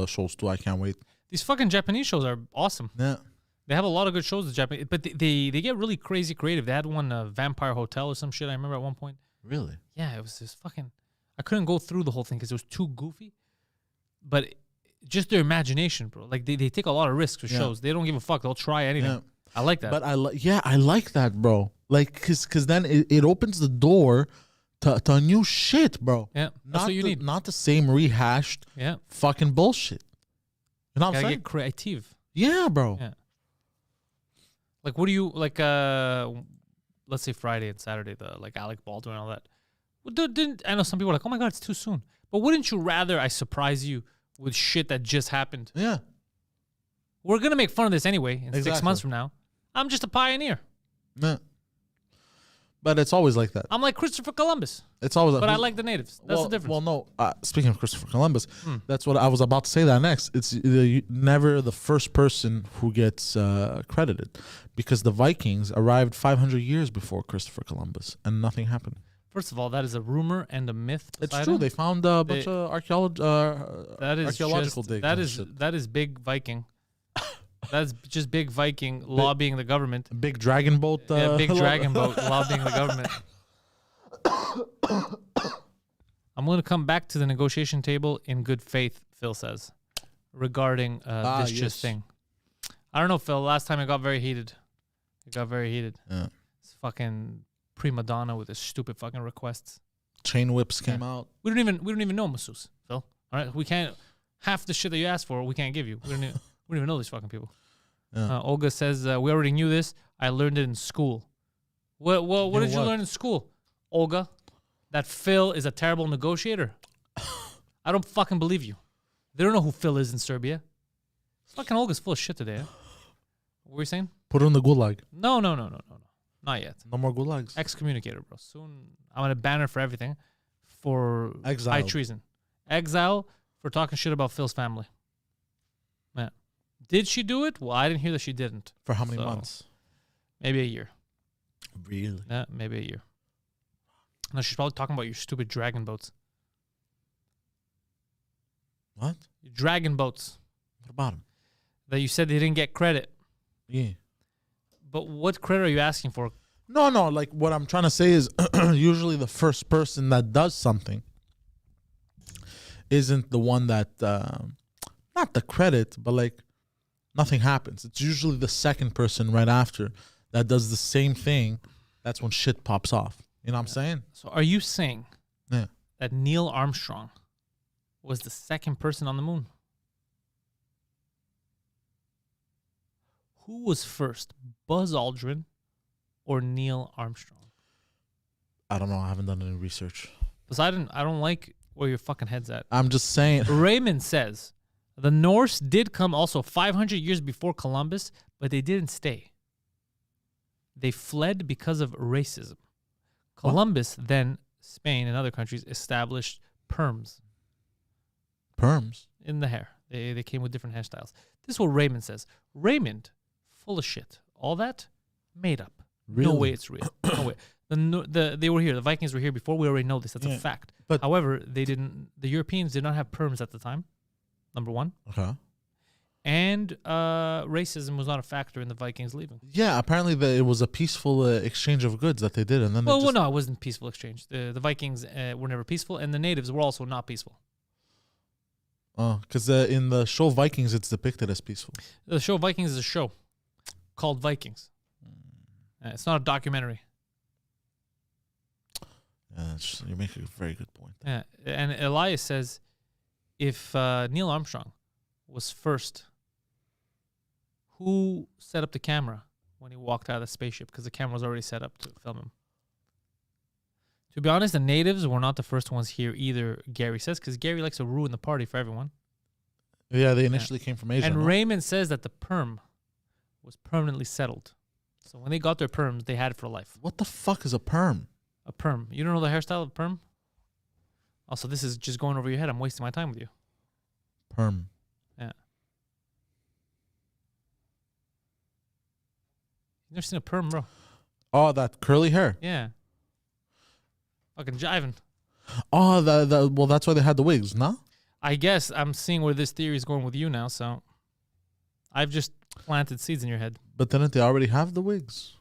[SPEAKER 2] shows too. I can't wait.
[SPEAKER 1] These fucking Japanese shows are awesome.
[SPEAKER 2] Yeah.
[SPEAKER 1] They have a lot of good shows, the Japanese, but they get really crazy creative. They had one Vampire Hotel or some shit. I remember at one point.
[SPEAKER 2] Really?
[SPEAKER 1] Yeah, it was just fucking. I couldn't go through the whole thing because it was too goofy. But just their imagination, bro. Like they take a lot of risks with shows. They don't give a fuck. They'll try anything.
[SPEAKER 2] Yeah.
[SPEAKER 1] I like that.
[SPEAKER 2] But I like that, bro. Like, cause then it opens the door to new shit, bro.
[SPEAKER 1] Yeah, that's what you need.
[SPEAKER 2] Not the same rehashed fucking bullshit. You know what I'm
[SPEAKER 1] Gotta
[SPEAKER 2] saying?
[SPEAKER 1] get creative.
[SPEAKER 2] Yeah, bro.
[SPEAKER 1] Yeah. Like, what do you like? Let's say Friday and Saturday, the like Alec Baldwin and all that. Didn't I know some people are like, oh my god, it's too soon. But wouldn't you rather I surprise you with shit that just happened?
[SPEAKER 2] Yeah.
[SPEAKER 1] We're gonna make fun of this anyway in 6
[SPEAKER 2] Exactly.
[SPEAKER 1] months from now. I'm just a pioneer.
[SPEAKER 2] Yeah. But it's always like that.
[SPEAKER 1] I'm like Christopher Columbus,
[SPEAKER 2] It's always.
[SPEAKER 1] but I like the natives. That's the difference.
[SPEAKER 2] Well, no. Speaking of Christopher Columbus, that's what I was about to say. That next, it's never the first person who gets credited, because the Vikings arrived 500 years before Christopher Columbus, and nothing happened.
[SPEAKER 1] First of all, that is a rumor and a myth.
[SPEAKER 2] It's
[SPEAKER 1] Poseidon.
[SPEAKER 2] true. They found a bunch of archaeological digs.
[SPEAKER 1] That is big Viking. That's just big Viking lobbying the government.
[SPEAKER 2] Big dragon boat.
[SPEAKER 1] Big dragon boat lobbying the government. I'm going to come back to the negotiation table in good faith, Phil says, regarding this just thing. I don't know, Phil. Last time it got very heated.
[SPEAKER 2] Yeah.
[SPEAKER 1] It's fucking prima donna with his stupid fucking requests.
[SPEAKER 2] Chain whips came out.
[SPEAKER 1] We don't even know masseuse, Phil. All right, we can't. Half the shit that you asked for, we can't give you. We don't even know these fucking people.
[SPEAKER 2] Yeah.
[SPEAKER 1] Olga says, we already knew this. I learned it in school. What did you learn in school, Olga? That Phil is a terrible negotiator? I don't fucking believe you. They don't know who Phil is in Serbia. Fucking Olga's full of shit today. Eh? What were you saying?
[SPEAKER 2] Put her in the gulag.
[SPEAKER 1] No. Not yet.
[SPEAKER 2] No more gulags.
[SPEAKER 1] Excommunicator, bro. Soon I'm going to ban her for everything. For
[SPEAKER 2] Exiled.
[SPEAKER 1] high treason. Exile for talking shit about Phil's family. Yeah. Did she do it? Well, I didn't hear that she didn't.
[SPEAKER 2] For how many
[SPEAKER 1] So,
[SPEAKER 2] months?
[SPEAKER 1] Maybe a year.
[SPEAKER 2] Really?
[SPEAKER 1] Yeah, maybe a year. No, she's probably talking about your stupid dragon boats.
[SPEAKER 2] What?
[SPEAKER 1] Your dragon boats
[SPEAKER 2] What about them?
[SPEAKER 1] that you said they didn't get credit.
[SPEAKER 2] Yeah.
[SPEAKER 1] But what credit are you asking for?
[SPEAKER 2] No. Like what I'm trying to say is, usually the first person that does something isn't the one that, not the credit, but like nothing happens. It's usually the second person right after that does the same thing. That's when shit pops off. You know what I'm saying?
[SPEAKER 1] So are you saying
[SPEAKER 2] Yeah.
[SPEAKER 1] that Neil Armstrong was the second person on the moon? Who was first, Buzz Aldrin or Neil Armstrong?
[SPEAKER 2] I don't know. I haven't done any research.
[SPEAKER 1] Poseidon, I don't like where your fucking head's at.
[SPEAKER 2] I'm just saying.
[SPEAKER 1] Raymond says the Norse did come also 500 years before Columbus, but they didn't stay. They fled because of racism. Columbus, then Spain and other countries established perms
[SPEAKER 2] Perms.
[SPEAKER 1] in the hair. They came with different hairstyles. This is what Raymond says. Raymond, full of shit. All that, made up.
[SPEAKER 2] Really?
[SPEAKER 1] No way it's real. No way. They were here. The Vikings were here before. We already know this. That's a fact.
[SPEAKER 2] But
[SPEAKER 1] however, they didn't. The Europeans did not have perms at the time. Number one.
[SPEAKER 2] okay.
[SPEAKER 1] And racism was not a factor in the Vikings leaving.
[SPEAKER 2] Yeah, apparently it was a peaceful exchange of goods that they did, and then
[SPEAKER 1] Well, no, it wasn't peaceful exchange. The Vikings were never peaceful, and the natives were also not peaceful.
[SPEAKER 2] Oh, because in the show Vikings, it's depicted as peaceful.
[SPEAKER 1] The show Vikings is a show called Vikings. It's not a documentary.
[SPEAKER 2] Yeah, you make a very good point.
[SPEAKER 1] Yeah, and Elias says, if Neil Armstrong was first, who set up the camera when he walked out of the spaceship? Because the camera was already set up to film him. To be honest, the natives were not the first ones here either, Gary says, because Gary likes to ruin the party for everyone.
[SPEAKER 2] Yeah, they initially came from Asia.
[SPEAKER 1] And
[SPEAKER 2] no?
[SPEAKER 1] Raymond says that the perm was permanently settled. So when they got their perms, they had it for life.
[SPEAKER 2] What the fuck is a perm?
[SPEAKER 1] A perm. You don't know the hairstyle of perm? Also, this is just going over your head. I'm wasting my time with you.
[SPEAKER 2] Perm.
[SPEAKER 1] Yeah. You never seen a perm, bro?
[SPEAKER 2] Oh, that curly hair.
[SPEAKER 1] Yeah. Fucking jiving.
[SPEAKER 2] Oh, well, that's why they had the wigs, no?
[SPEAKER 1] I guess I'm seeing where this theory is going with you now, so I've just planted seeds in your head.
[SPEAKER 2] But didn't they already have the wigs?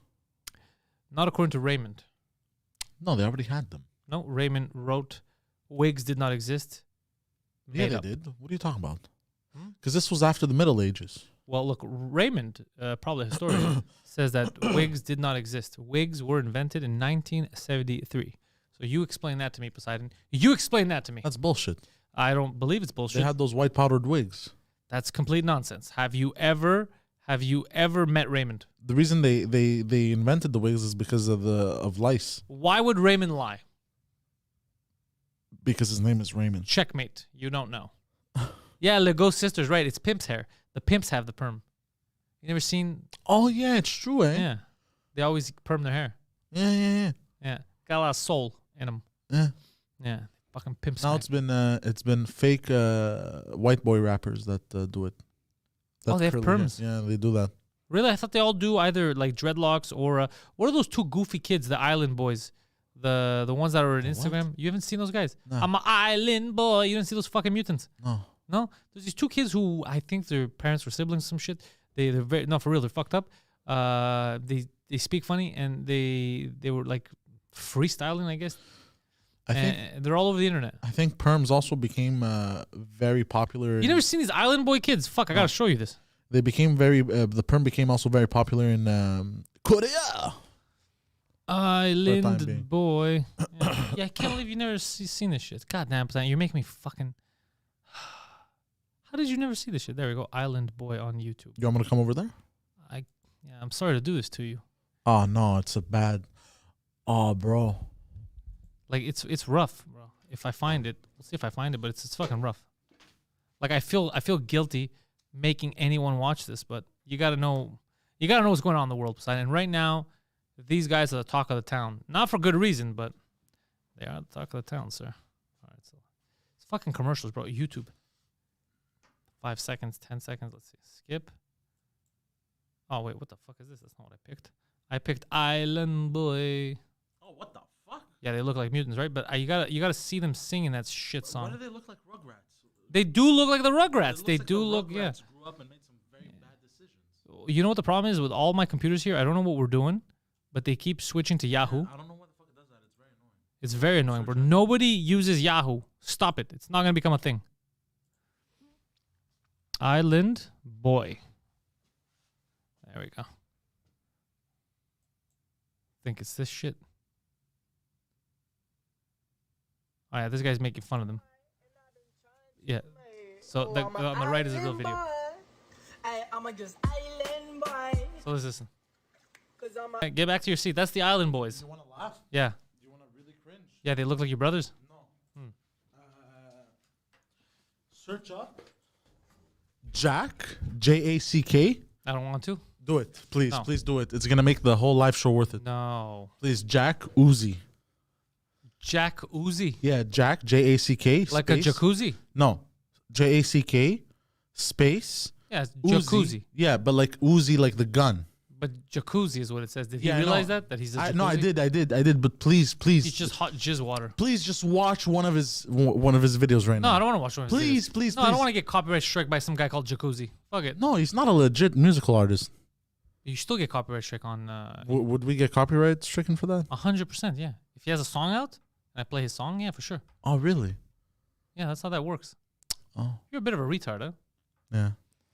[SPEAKER 1] Not according to Raymond.
[SPEAKER 2] No, they already had them.
[SPEAKER 1] No, Raymond wrote wigs did not exist.
[SPEAKER 2] Yeah, they did. What are you talking about? Because this was after the Middle Ages.
[SPEAKER 1] Well, look, Raymond, probably a historian, says that wigs did not exist. Wigs were invented in 1973. So you explain that to me, Poseidon. You explain that to me.
[SPEAKER 2] That's bullshit.
[SPEAKER 1] I don't believe it's bullshit.
[SPEAKER 2] They had those white powdered wigs.
[SPEAKER 1] That's complete nonsense. Have you ever met Raymond?
[SPEAKER 2] The reason they invented the wigs is because of lice.
[SPEAKER 1] Why would Raymond lie?
[SPEAKER 2] Because his name is Raymond.
[SPEAKER 1] Checkmate. You don't know. Yeah, Legault sisters, right? It's pimps' hair. The pimps have the perm. You never seen?
[SPEAKER 2] Oh yeah, it's true, eh?
[SPEAKER 1] Yeah, they always perm their hair.
[SPEAKER 2] Yeah.
[SPEAKER 1] Yeah, got a lot of soul in them.
[SPEAKER 2] Yeah.
[SPEAKER 1] Yeah, fucking pimps.
[SPEAKER 2] Now
[SPEAKER 1] man.
[SPEAKER 2] it's been fake white boy rappers that do it.
[SPEAKER 1] Oh, they have
[SPEAKER 2] curly
[SPEAKER 1] perms?
[SPEAKER 2] hair. Yeah, they do that.
[SPEAKER 1] Really? I thought they all do either like dreadlocks or what are those two goofy kids, the Island Boys, the ones that are on Instagram?
[SPEAKER 2] What?
[SPEAKER 1] You haven't seen those guys?
[SPEAKER 2] No.
[SPEAKER 1] I'm an island boy. You didn't see those fucking mutants?
[SPEAKER 2] No.
[SPEAKER 1] No, there's these two kids who I think their parents were siblings, some shit. They're very for real. They're fucked up. They speak funny and they were like freestyling, I guess.
[SPEAKER 2] I think
[SPEAKER 1] they're all over the internet.
[SPEAKER 2] I think perms also became very popular.
[SPEAKER 1] You never seen these Island Boy kids? Fuck, I gotta show you this.
[SPEAKER 2] They became the perm became also very popular in Korea.
[SPEAKER 1] Island Boy. Yeah, I can't believe you never seen this shit. God damn, you're making me fucking. How did you never see this shit? There we go. Island Boy on YouTube.
[SPEAKER 2] You want me to come over there?
[SPEAKER 1] I'm sorry to do this to you.
[SPEAKER 2] Oh no, it's a bad. Oh, bro.
[SPEAKER 1] Like it's rough, bro. If I find it, we'll see if I find it, but it's fucking rough. Like I feel guilty making anyone watch this, but you gotta know what's going on in the world, Poseidon. And right now, these guys are the talk of the town. Not for good reason, but they are the talk of the town, sir. All right, so it's fucking commercials, bro. YouTube. 5 seconds, 10 seconds. Let's see. Skip. Oh, wait. What the fuck is this? That's not what I picked. I picked Island Boy.
[SPEAKER 2] Oh, what the fuck?
[SPEAKER 1] Yeah, they look like mutants, right? But you gotta see them singing that shit song.
[SPEAKER 2] Why do they look like Rugrats?
[SPEAKER 1] They do look like the Rugrats. They
[SPEAKER 2] like
[SPEAKER 1] do
[SPEAKER 2] the
[SPEAKER 1] look,
[SPEAKER 2] Rugrats
[SPEAKER 1] yeah.
[SPEAKER 2] Grew up and made some very bad decisions.
[SPEAKER 1] You know what the problem is with all my computers here? I don't know what we're doing, but they keep switching to Yahoo.
[SPEAKER 2] I don't know why the fuck it does that. It's very annoying.
[SPEAKER 1] It's very annoying, bro. Nobody uses Yahoo. Stop it. It's not gonna become a thing. Island Boy. There we go. I think it's this shit. Oh yeah, this guy's making fun of them. Yeah. So on the right is a real video. So let's listen. Hey, get back to your seat. That's the Island Boys.
[SPEAKER 2] You want to laugh?
[SPEAKER 1] Yeah.
[SPEAKER 2] You want to really cringe?
[SPEAKER 1] Yeah, they look like your brothers.
[SPEAKER 2] No. Search up Jack, Jack.
[SPEAKER 1] I don't want to.
[SPEAKER 2] Do it, please.
[SPEAKER 1] No.
[SPEAKER 2] Please do it. It's gonna make the whole live show worth it.
[SPEAKER 1] No.
[SPEAKER 2] Please, Jack Uzi.
[SPEAKER 1] Jack Uzi.
[SPEAKER 2] Yeah, Jack, Jack.
[SPEAKER 1] Like a jacuzzi.
[SPEAKER 2] No, Jack space.
[SPEAKER 1] Yeah, it's
[SPEAKER 2] Uzi.
[SPEAKER 1] jacuzzi.
[SPEAKER 2] Yeah, but like Uzi, like the gun.
[SPEAKER 1] But jacuzzi is what it says. Did he
[SPEAKER 2] Yeah, I
[SPEAKER 1] realize
[SPEAKER 2] know.
[SPEAKER 1] that he's a jacuzzi?
[SPEAKER 2] No, I did. But please,
[SPEAKER 1] He's just hot jizz water.
[SPEAKER 2] please, just watch one of his videos right
[SPEAKER 1] No,
[SPEAKER 2] now.
[SPEAKER 1] I don't want to watch one. Of his
[SPEAKER 2] Please,
[SPEAKER 1] videos.
[SPEAKER 2] please,
[SPEAKER 1] No, I don't
[SPEAKER 2] please.
[SPEAKER 1] want to get copyright struck by some guy called Jacuzzi. Fuck it.
[SPEAKER 2] No, he's not a legit musical artist.
[SPEAKER 1] You still get copyright strike on
[SPEAKER 2] Would we get copyright stricken for that?
[SPEAKER 1] 100%. Yeah. If he has a song out and I play his song, yeah, for sure.
[SPEAKER 2] Oh, really?
[SPEAKER 1] Yeah, that's how that works.
[SPEAKER 2] Oh,
[SPEAKER 1] You're a bit of a retard, huh?
[SPEAKER 2] yeah.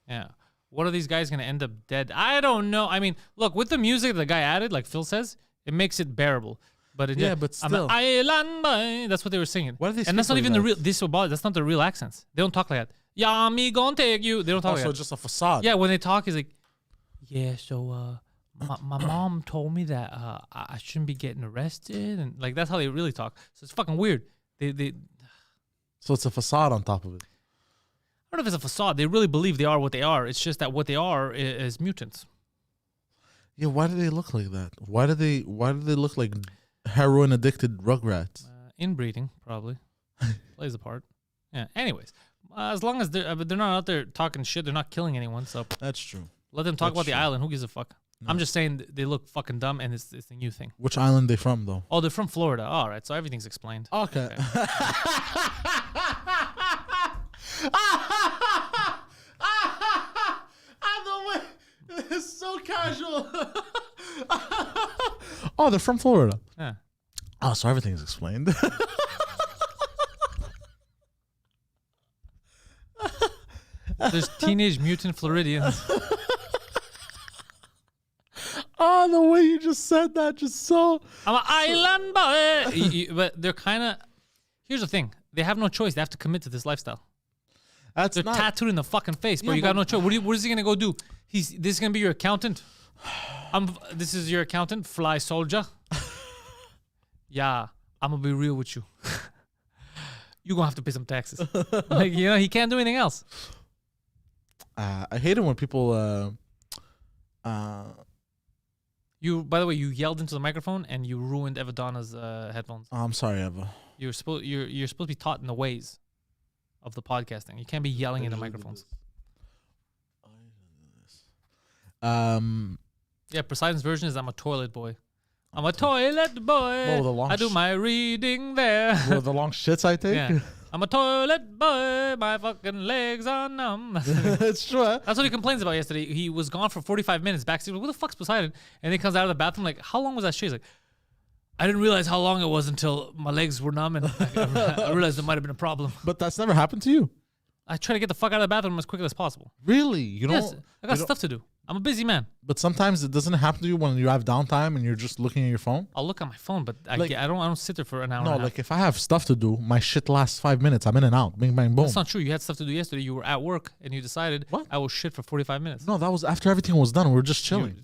[SPEAKER 1] Yeah. What are these guys going to end up dead? I don't know. I mean, look, with the music the guy added, like Phil says, it makes it bearable. But
[SPEAKER 2] Yeah, but
[SPEAKER 1] I'm
[SPEAKER 2] still.
[SPEAKER 1] an island boy. That's what they were singing.
[SPEAKER 2] Why do they
[SPEAKER 1] and that's
[SPEAKER 2] speak
[SPEAKER 1] not
[SPEAKER 2] like
[SPEAKER 1] even the
[SPEAKER 2] that?
[SPEAKER 1] real. This about that's not the real accents. They don't talk like that. Yeah, me gonna take you. They don't talk like
[SPEAKER 2] Also,
[SPEAKER 1] that.
[SPEAKER 2] just a facade.
[SPEAKER 1] Yeah, when they talk, he's like, yeah. So, my mom told me that I shouldn't be getting arrested, and like that's how they really talk. So it's fucking weird. They
[SPEAKER 2] So it's a facade on top of it.
[SPEAKER 1] I don't know if it's a facade. They really believe they are what they are. It's just that what they are is mutants.
[SPEAKER 2] Yeah, why do they look like that? Why do they look like heroin addicted rugrats?
[SPEAKER 1] Inbreeding probably plays a part. Yeah. Anyways, as long as they're not out there talking shit, they're not killing anyone. So
[SPEAKER 2] That's true.
[SPEAKER 1] let them talk
[SPEAKER 2] That's
[SPEAKER 1] about the
[SPEAKER 2] true.
[SPEAKER 1] island. Who gives a fuck? I'm just saying they look fucking dumb, and it's a new thing.
[SPEAKER 2] Which island they from though?
[SPEAKER 1] Oh, they're from Florida. All right, so everything's explained.
[SPEAKER 2] Okay. It's so casual. Oh, they're from Florida.
[SPEAKER 1] Yeah.
[SPEAKER 2] Oh, so everything's explained.
[SPEAKER 1] There's Teenage Mutant Floridians.
[SPEAKER 2] Oh, the way you just said that, just so.
[SPEAKER 1] I'm an island boy. But they're kind of. Here's the thing: they have no choice. They have to commit to this lifestyle.
[SPEAKER 2] That's
[SPEAKER 1] They're
[SPEAKER 2] not.
[SPEAKER 1] tattooed in the fucking face, bro.
[SPEAKER 2] Yeah,
[SPEAKER 1] You got
[SPEAKER 2] but-
[SPEAKER 1] no choice. What is he gonna go do? This is gonna be your accountant. This is your accountant, fly soldier. Yeah, I'm gonna be real with you. You gonna have to pay some taxes. Like he can't do anything else.
[SPEAKER 2] I hate it when people.
[SPEAKER 1] You, by the way, you yelled into the microphone and you ruined Evadonna's headphones.
[SPEAKER 2] I'm sorry, Eva.
[SPEAKER 1] You're supposed to be taught in the ways of the podcasting. You can't be yelling into microphones. Yeah, Poseidon's version is I'm a toilet boy. I'm a toilet boy.
[SPEAKER 2] Whoa, the long
[SPEAKER 1] I do my reading there.
[SPEAKER 2] Well, the long shits I take.
[SPEAKER 1] Yeah. I'm a toilet boy. My fucking legs are numb.
[SPEAKER 2] It's true. Huh?
[SPEAKER 1] That's what he complains about yesterday. He was gone for 45 minutes backstage. Like, who the fuck's Poseidon? And he comes out of the bathroom like, how long was that shit? He's like, I didn't realize how long it was until my legs were numb and I realized there might have been a problem.
[SPEAKER 2] But that's never happened to you.
[SPEAKER 1] I try to get the fuck out of the bathroom as quickly as possible.
[SPEAKER 2] Really? You don't.
[SPEAKER 1] Yes, I got stuff to do. I'm a busy man.
[SPEAKER 2] But sometimes it doesn't happen to you when you have downtime and you're just looking at your phone.
[SPEAKER 1] I'll look at my phone, but I
[SPEAKER 2] Like-
[SPEAKER 1] don't sit there for an hour.
[SPEAKER 2] No,
[SPEAKER 1] and a half.
[SPEAKER 2] like if I have stuff to do, my shit lasts 5 minutes. I'm in and out. Bing, bang, boom.
[SPEAKER 1] That's not true. You had stuff to do yesterday. You were at work and you decided
[SPEAKER 2] What?
[SPEAKER 1] I will shit for 45 minutes.
[SPEAKER 2] No, that was after everything was done. We were just chilling.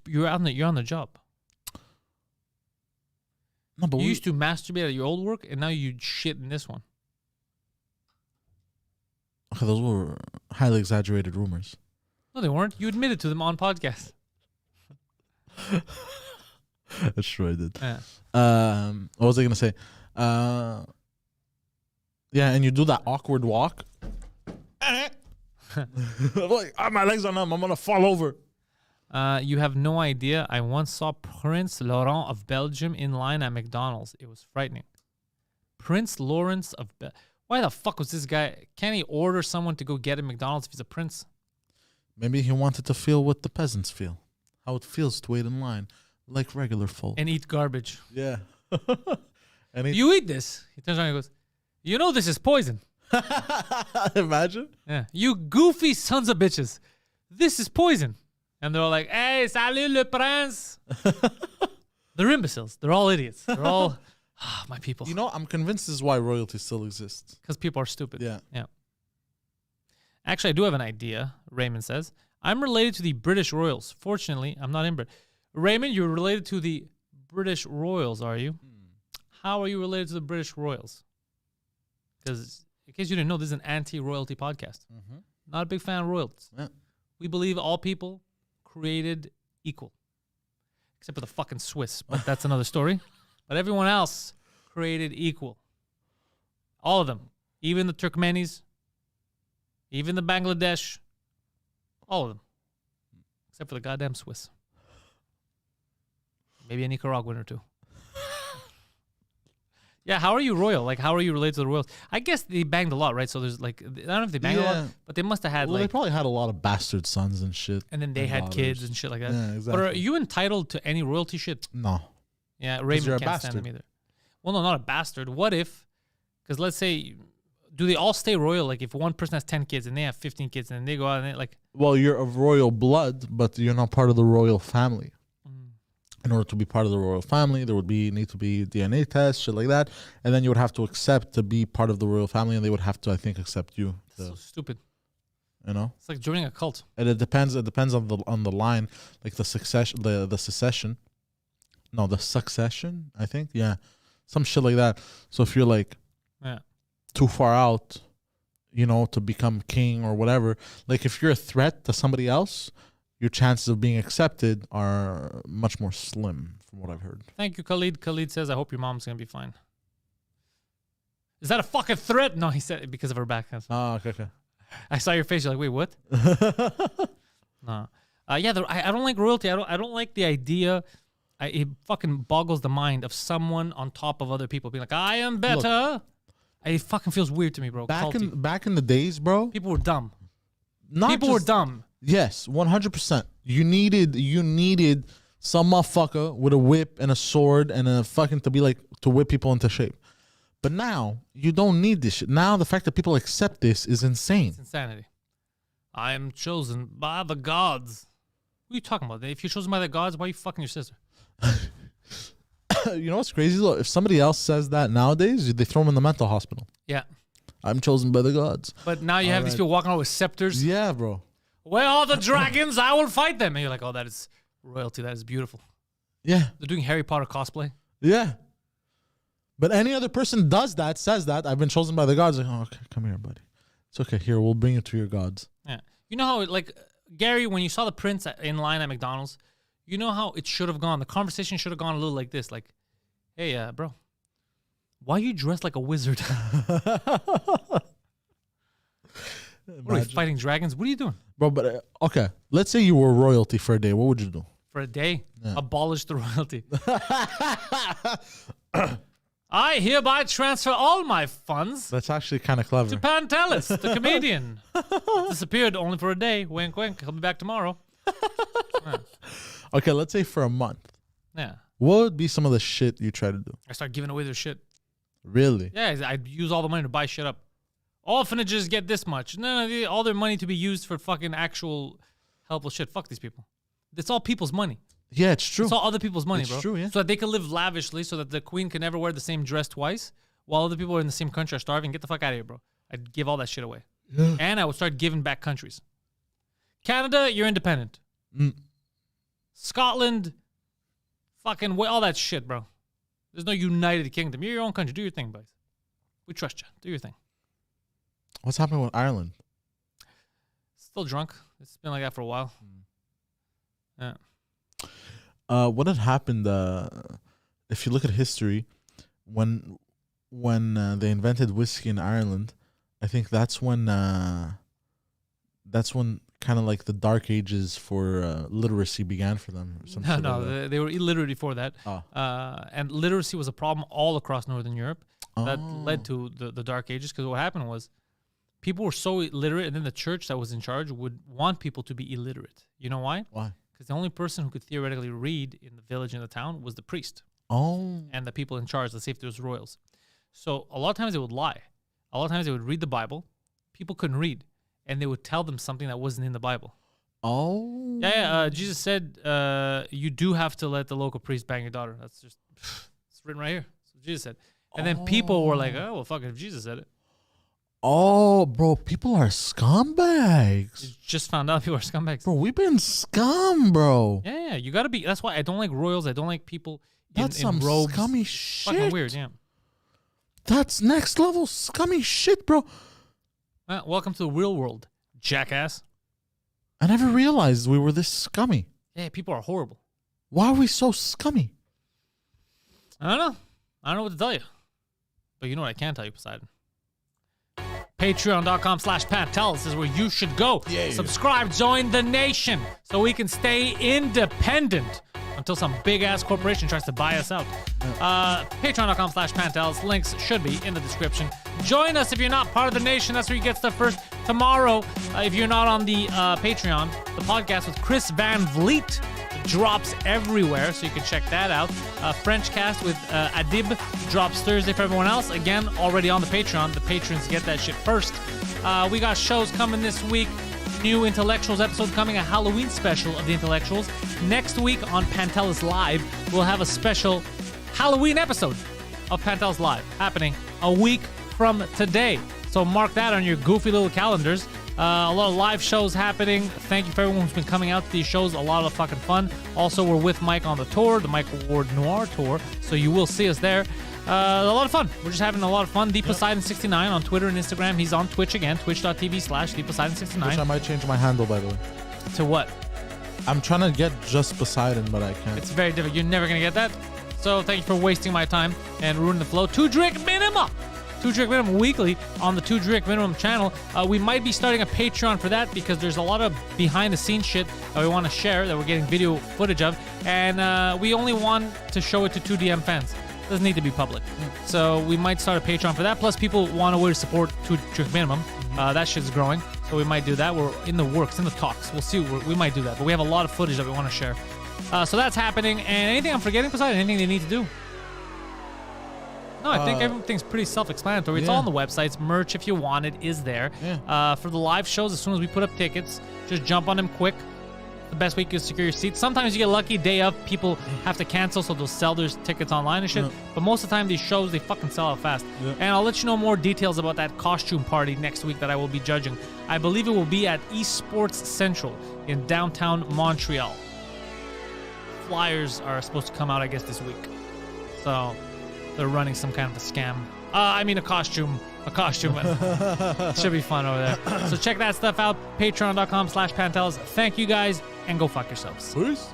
[SPEAKER 1] You're on the job.
[SPEAKER 2] No, but
[SPEAKER 1] You
[SPEAKER 2] we,
[SPEAKER 1] used to masturbate at your old work, and now you shit in this one.
[SPEAKER 2] okay, those were highly exaggerated rumors.
[SPEAKER 1] No, they weren't. You admitted to them on podcast.
[SPEAKER 2] That's true, I did.
[SPEAKER 1] Yeah.
[SPEAKER 2] What was I gonna say? Yeah, and you do that awkward walk. Like, my legs are numb. I'm gonna fall over.
[SPEAKER 1] You have no idea. I once saw Prince Laurent of Belgium in line at McDonald's. It was frightening. Prince Lawrence of Why the fuck was this guy? Can't he order someone to go get him McDonald's if he's a prince?
[SPEAKER 2] Maybe he wanted to feel what the peasants feel. How it feels to wait in line like regular folk.
[SPEAKER 1] And eat garbage.
[SPEAKER 2] Yeah. And
[SPEAKER 1] You eat this. He turns around and goes, you know this is poison.
[SPEAKER 2] Imagine.
[SPEAKER 1] Yeah. You goofy sons of bitches. This is poison. And they're all like, hey, salut le prince. They're imbeciles. They're all idiots. They're all my people.
[SPEAKER 2] You know, I'm convinced this is why royalty still exists.
[SPEAKER 1] Because people are stupid.
[SPEAKER 2] Yeah.
[SPEAKER 1] Yeah. Actually, I do have an idea, Raymond says. I'm related to the British royals. Fortunately, I'm not inbred. Raymond, you're related to the British royals, are you? How are you related to the British royals? Because, in case you didn't know, this is an anti-royalty podcast. Not a big fan of royalties.
[SPEAKER 2] Yeah.
[SPEAKER 1] We believe all people created equal. Except for the fucking Swiss, but that's another story. But everyone else created equal. All of them. Even the Turkmenis. Even the Bangladesh. All of them. Except for the goddamn Swiss. Maybe a Nicaraguan or two. Yeah, how are you royal? Like, how are you related to the royals? I guess they banged a lot, right? So there's like, I don't know if they banged a lot, but they must have had
[SPEAKER 2] they probably had a lot of bastard sons and shit.
[SPEAKER 1] and then they had kids and shit like that.
[SPEAKER 2] Yeah, exactly.
[SPEAKER 1] But are you entitled to any royalty shit?
[SPEAKER 2] No.
[SPEAKER 1] Yeah,
[SPEAKER 2] you're
[SPEAKER 1] Raymond
[SPEAKER 2] a
[SPEAKER 1] can't stand them
[SPEAKER 2] bastard.
[SPEAKER 1] either. Well, no, not a bastard. What if, because let's say, do they all stay royal? Like if one person has 10 kids and they have 15 kids and then they go out and they like,
[SPEAKER 2] Well, you're of royal blood, but you're not part of the royal family. In order to be part of the royal family, there would need to be DNA tests, shit like that, and then you would have to accept to be part of the royal family, and they would have to, I think, accept you.
[SPEAKER 1] so stupid.
[SPEAKER 2] You know,
[SPEAKER 1] It's like joining a cult.
[SPEAKER 2] and it depends. It depends on the line, like the succession, the succession. No, the succession. I think, yeah, some shit like that. So if you're like
[SPEAKER 1] Yeah.
[SPEAKER 2] too far out, you know, to become king or whatever, like if you're a threat to somebody else, your chances of being accepted are much more slim, from what I've heard.
[SPEAKER 1] Thank you, Khalid. Khalid says, I hope your mom's going to be fine. Is that a fucking threat? No, he said it because of her back.
[SPEAKER 2] Oh, okay.
[SPEAKER 1] I saw your face. You're like, wait, what? No. Yeah, I don't like royalty. I don't like the idea. It fucking boggles the mind of someone on top of other people being like, I am better. It fucking feels weird to me, bro.
[SPEAKER 2] Back
[SPEAKER 1] Culty.
[SPEAKER 2] in the days, bro.
[SPEAKER 1] People were dumb.
[SPEAKER 2] Not
[SPEAKER 1] People were dumb.
[SPEAKER 2] Yes, 100%. You needed some motherfucker with a whip and a sword and a fucking to whip people into shape. But now you don't need this shit. Now the fact that people accept this is insane.
[SPEAKER 1] It's insanity. I am chosen by the gods. What are you talking about? If you're chosen by the gods, why are you fucking your sister?
[SPEAKER 2] You know what's crazy though? If somebody else says that nowadays, they throw them in the mental hospital.
[SPEAKER 1] Yeah.
[SPEAKER 2] I'm chosen by the gods.
[SPEAKER 1] But now you have these people walking around with scepters.
[SPEAKER 2] Yeah, bro.
[SPEAKER 1] Where are the dragons? I will fight them. And you're like, oh, that is royalty. That is beautiful.
[SPEAKER 2] Yeah.
[SPEAKER 1] They're doing Harry Potter cosplay.
[SPEAKER 2] Yeah. But any other person says that, I've been chosen by the gods. Like, oh, okay, come here, buddy. It's okay. Here, we'll bring you to your gods.
[SPEAKER 1] Yeah. You know how, like, Gary, when you saw the prince in line at McDonald's, you know how it should have gone? The conversation should have gone a little like this. Like, hey, bro, why are you dressed like a wizard? What are you, fighting dragons? What are you doing?
[SPEAKER 2] Bro, but okay. Let's say you were royalty for a day. What would you do?
[SPEAKER 1] For a day?
[SPEAKER 2] Yeah.
[SPEAKER 1] Abolish the royalty. I hereby transfer all my funds
[SPEAKER 2] That's actually kind of clever.
[SPEAKER 1] to Pantelis, the comedian. Disappeared only for a day. Wink, wink. He'll be back tomorrow.
[SPEAKER 2] Okay, let's say for a month.
[SPEAKER 1] Yeah.
[SPEAKER 2] What would be some of the shit you try to do?
[SPEAKER 1] I start giving away their shit.
[SPEAKER 2] Really?
[SPEAKER 1] Yeah, I'd use all the money to buy shit up. Orphanages get this much. No, all their money to be used for fucking actual helpless shit. Fuck these people. It's all people's money.
[SPEAKER 2] Yeah, it's true.
[SPEAKER 1] It's all other people's money,
[SPEAKER 2] It's
[SPEAKER 1] bro.
[SPEAKER 2] true, yeah.
[SPEAKER 1] So that they can live lavishly, so that the queen can never wear the same dress twice, while other people in the same country are starving. Get the fuck out of here, bro. I'd give all that shit away.
[SPEAKER 2] Yeah.
[SPEAKER 1] And I would start giving back countries. Canada, you're independent. Scotland, fucking all that shit, bro. There's no United Kingdom. You're your own country. Do your thing, boys. We trust you. Do your thing.
[SPEAKER 2] What's happening with Ireland?
[SPEAKER 1] Still drunk. It's been like that for a while. Yeah.
[SPEAKER 2] What had happened? If you look at history, when they invented whiskey in Ireland, I think that's when that's when kind of like the dark ages for literacy began for them. Or some shit like that.
[SPEAKER 1] They were illiterate before that.
[SPEAKER 2] Oh.
[SPEAKER 1] And literacy was a problem all across Northern Europe that led to the Dark Ages. Because what happened was people were so illiterate, and then the church that was in charge would want people to be illiterate. You know why?
[SPEAKER 2] Why?
[SPEAKER 1] Because the only person who could theoretically read in the village and the town was the priest.
[SPEAKER 2] Oh.
[SPEAKER 1] And the people in charge, let's say if there was royals. So a lot of times they would lie. A lot of times they would read the Bible. People couldn't read. And they would tell them something that wasn't in the Bible.
[SPEAKER 2] Oh.
[SPEAKER 1] Yeah, Jesus said you do have to let the local priest bang your daughter. That's just, it's written right here. That's what Jesus said. And then people were like, oh, well, fuck it, if Jesus said it.
[SPEAKER 2] Oh, bro, people are scumbags.
[SPEAKER 1] You just found out people are scumbags.
[SPEAKER 2] Bro, we've been scum, bro.
[SPEAKER 1] Yeah, you got to be. That's why I don't like royals. I don't like people
[SPEAKER 2] That's
[SPEAKER 1] in
[SPEAKER 2] some
[SPEAKER 1] robes.
[SPEAKER 2] scummy shit.
[SPEAKER 1] Fucking weird, yeah.
[SPEAKER 2] That's next level scummy shit, bro.
[SPEAKER 1] Welcome to the real world, jackass.
[SPEAKER 2] I never realized we were this scummy.
[SPEAKER 1] Yeah, people are horrible.
[SPEAKER 2] Why are we so scummy?
[SPEAKER 1] I don't know. I don't know what to tell you. But you know what I can tell you, Poseidon. Patreon.com/Pantelis is where you should go.
[SPEAKER 2] Yeah.
[SPEAKER 1] Subscribe, join the nation so we can stay independent until some big-ass corporation tries to buy us out. Patreon.com/Pantelis. Links should be in the description. Join us if you're not part of the nation. That's where you get stuff first. Tomorrow, if you're not on the Patreon, the podcast with Chris Van Vliet drops everywhere, so you can check that out. French cast with Adib drops Thursday for everyone else. Again, already on the Patreon. The patrons get that shit first. We got shows coming this week. New Intellectuals episode coming, a Halloween special of the Intellectuals. Next week on Pantelis Live, we'll have a special Halloween episode of Pantelis Live happening a week from today. So mark that on your goofy little calendars. A lot of live shows happening. Thank you for everyone who's been coming out to these shows. A lot of fucking fun. Also, we're with Mike on the tour, the Mike Ward Noir tour. So you will see us there. A lot of fun. We're just having a lot of fun. ThePoseidon69 on Twitter and Instagram. He's on Twitch again. Twitch.tv/ThePoseidon69.
[SPEAKER 2] Which I might change my handle, by the way.
[SPEAKER 1] To what?
[SPEAKER 2] I'm trying to get just Poseidon, but I can't.
[SPEAKER 1] It's very difficult. You're never going to get that. So thank you for wasting my time and ruining the flow. 2 drink minimum. 2 drink minimum weekly on the 2 drink minimum channel. We might be starting a Patreon for that because there's a lot of behind the scenes shit that we want to share that we're getting video footage of, and we only want to show it to 2DM fans. Doesn't need to be public. So we might start a Patreon for that. Plus people want a way to support 2 drink minimum. That shit's growing, so we might do that. We're in the works, in the talks. We'll see. We might do that, but we have a lot of footage that we want to share. So that's happening. And anything I'm forgetting, Poseidon? Anything they need to do? No, I think everything's pretty self-explanatory. It's all on the websites. Merch, if you want it, is there.
[SPEAKER 2] Yeah.
[SPEAKER 1] For the live shows, as soon as we put up tickets, just jump on them quick. The best way you can secure your seats. Sometimes you get lucky, day of, people have to cancel, so they'll sell their tickets online and shit.
[SPEAKER 2] Yeah.
[SPEAKER 1] But most of the time, these shows, they fucking sell out fast.
[SPEAKER 2] Yeah.
[SPEAKER 1] And I'll let you know more details about that costume party next week that I will be judging. I believe it will be at Esports Central in downtown Montreal. Flyers are supposed to come out, I guess, this week. So they're running some kind of a scam. A costume. Should be fun over there. So check that stuff out. Patreon.com/Pantelis. Thank you guys, and go fuck yourselves.
[SPEAKER 2] Peace.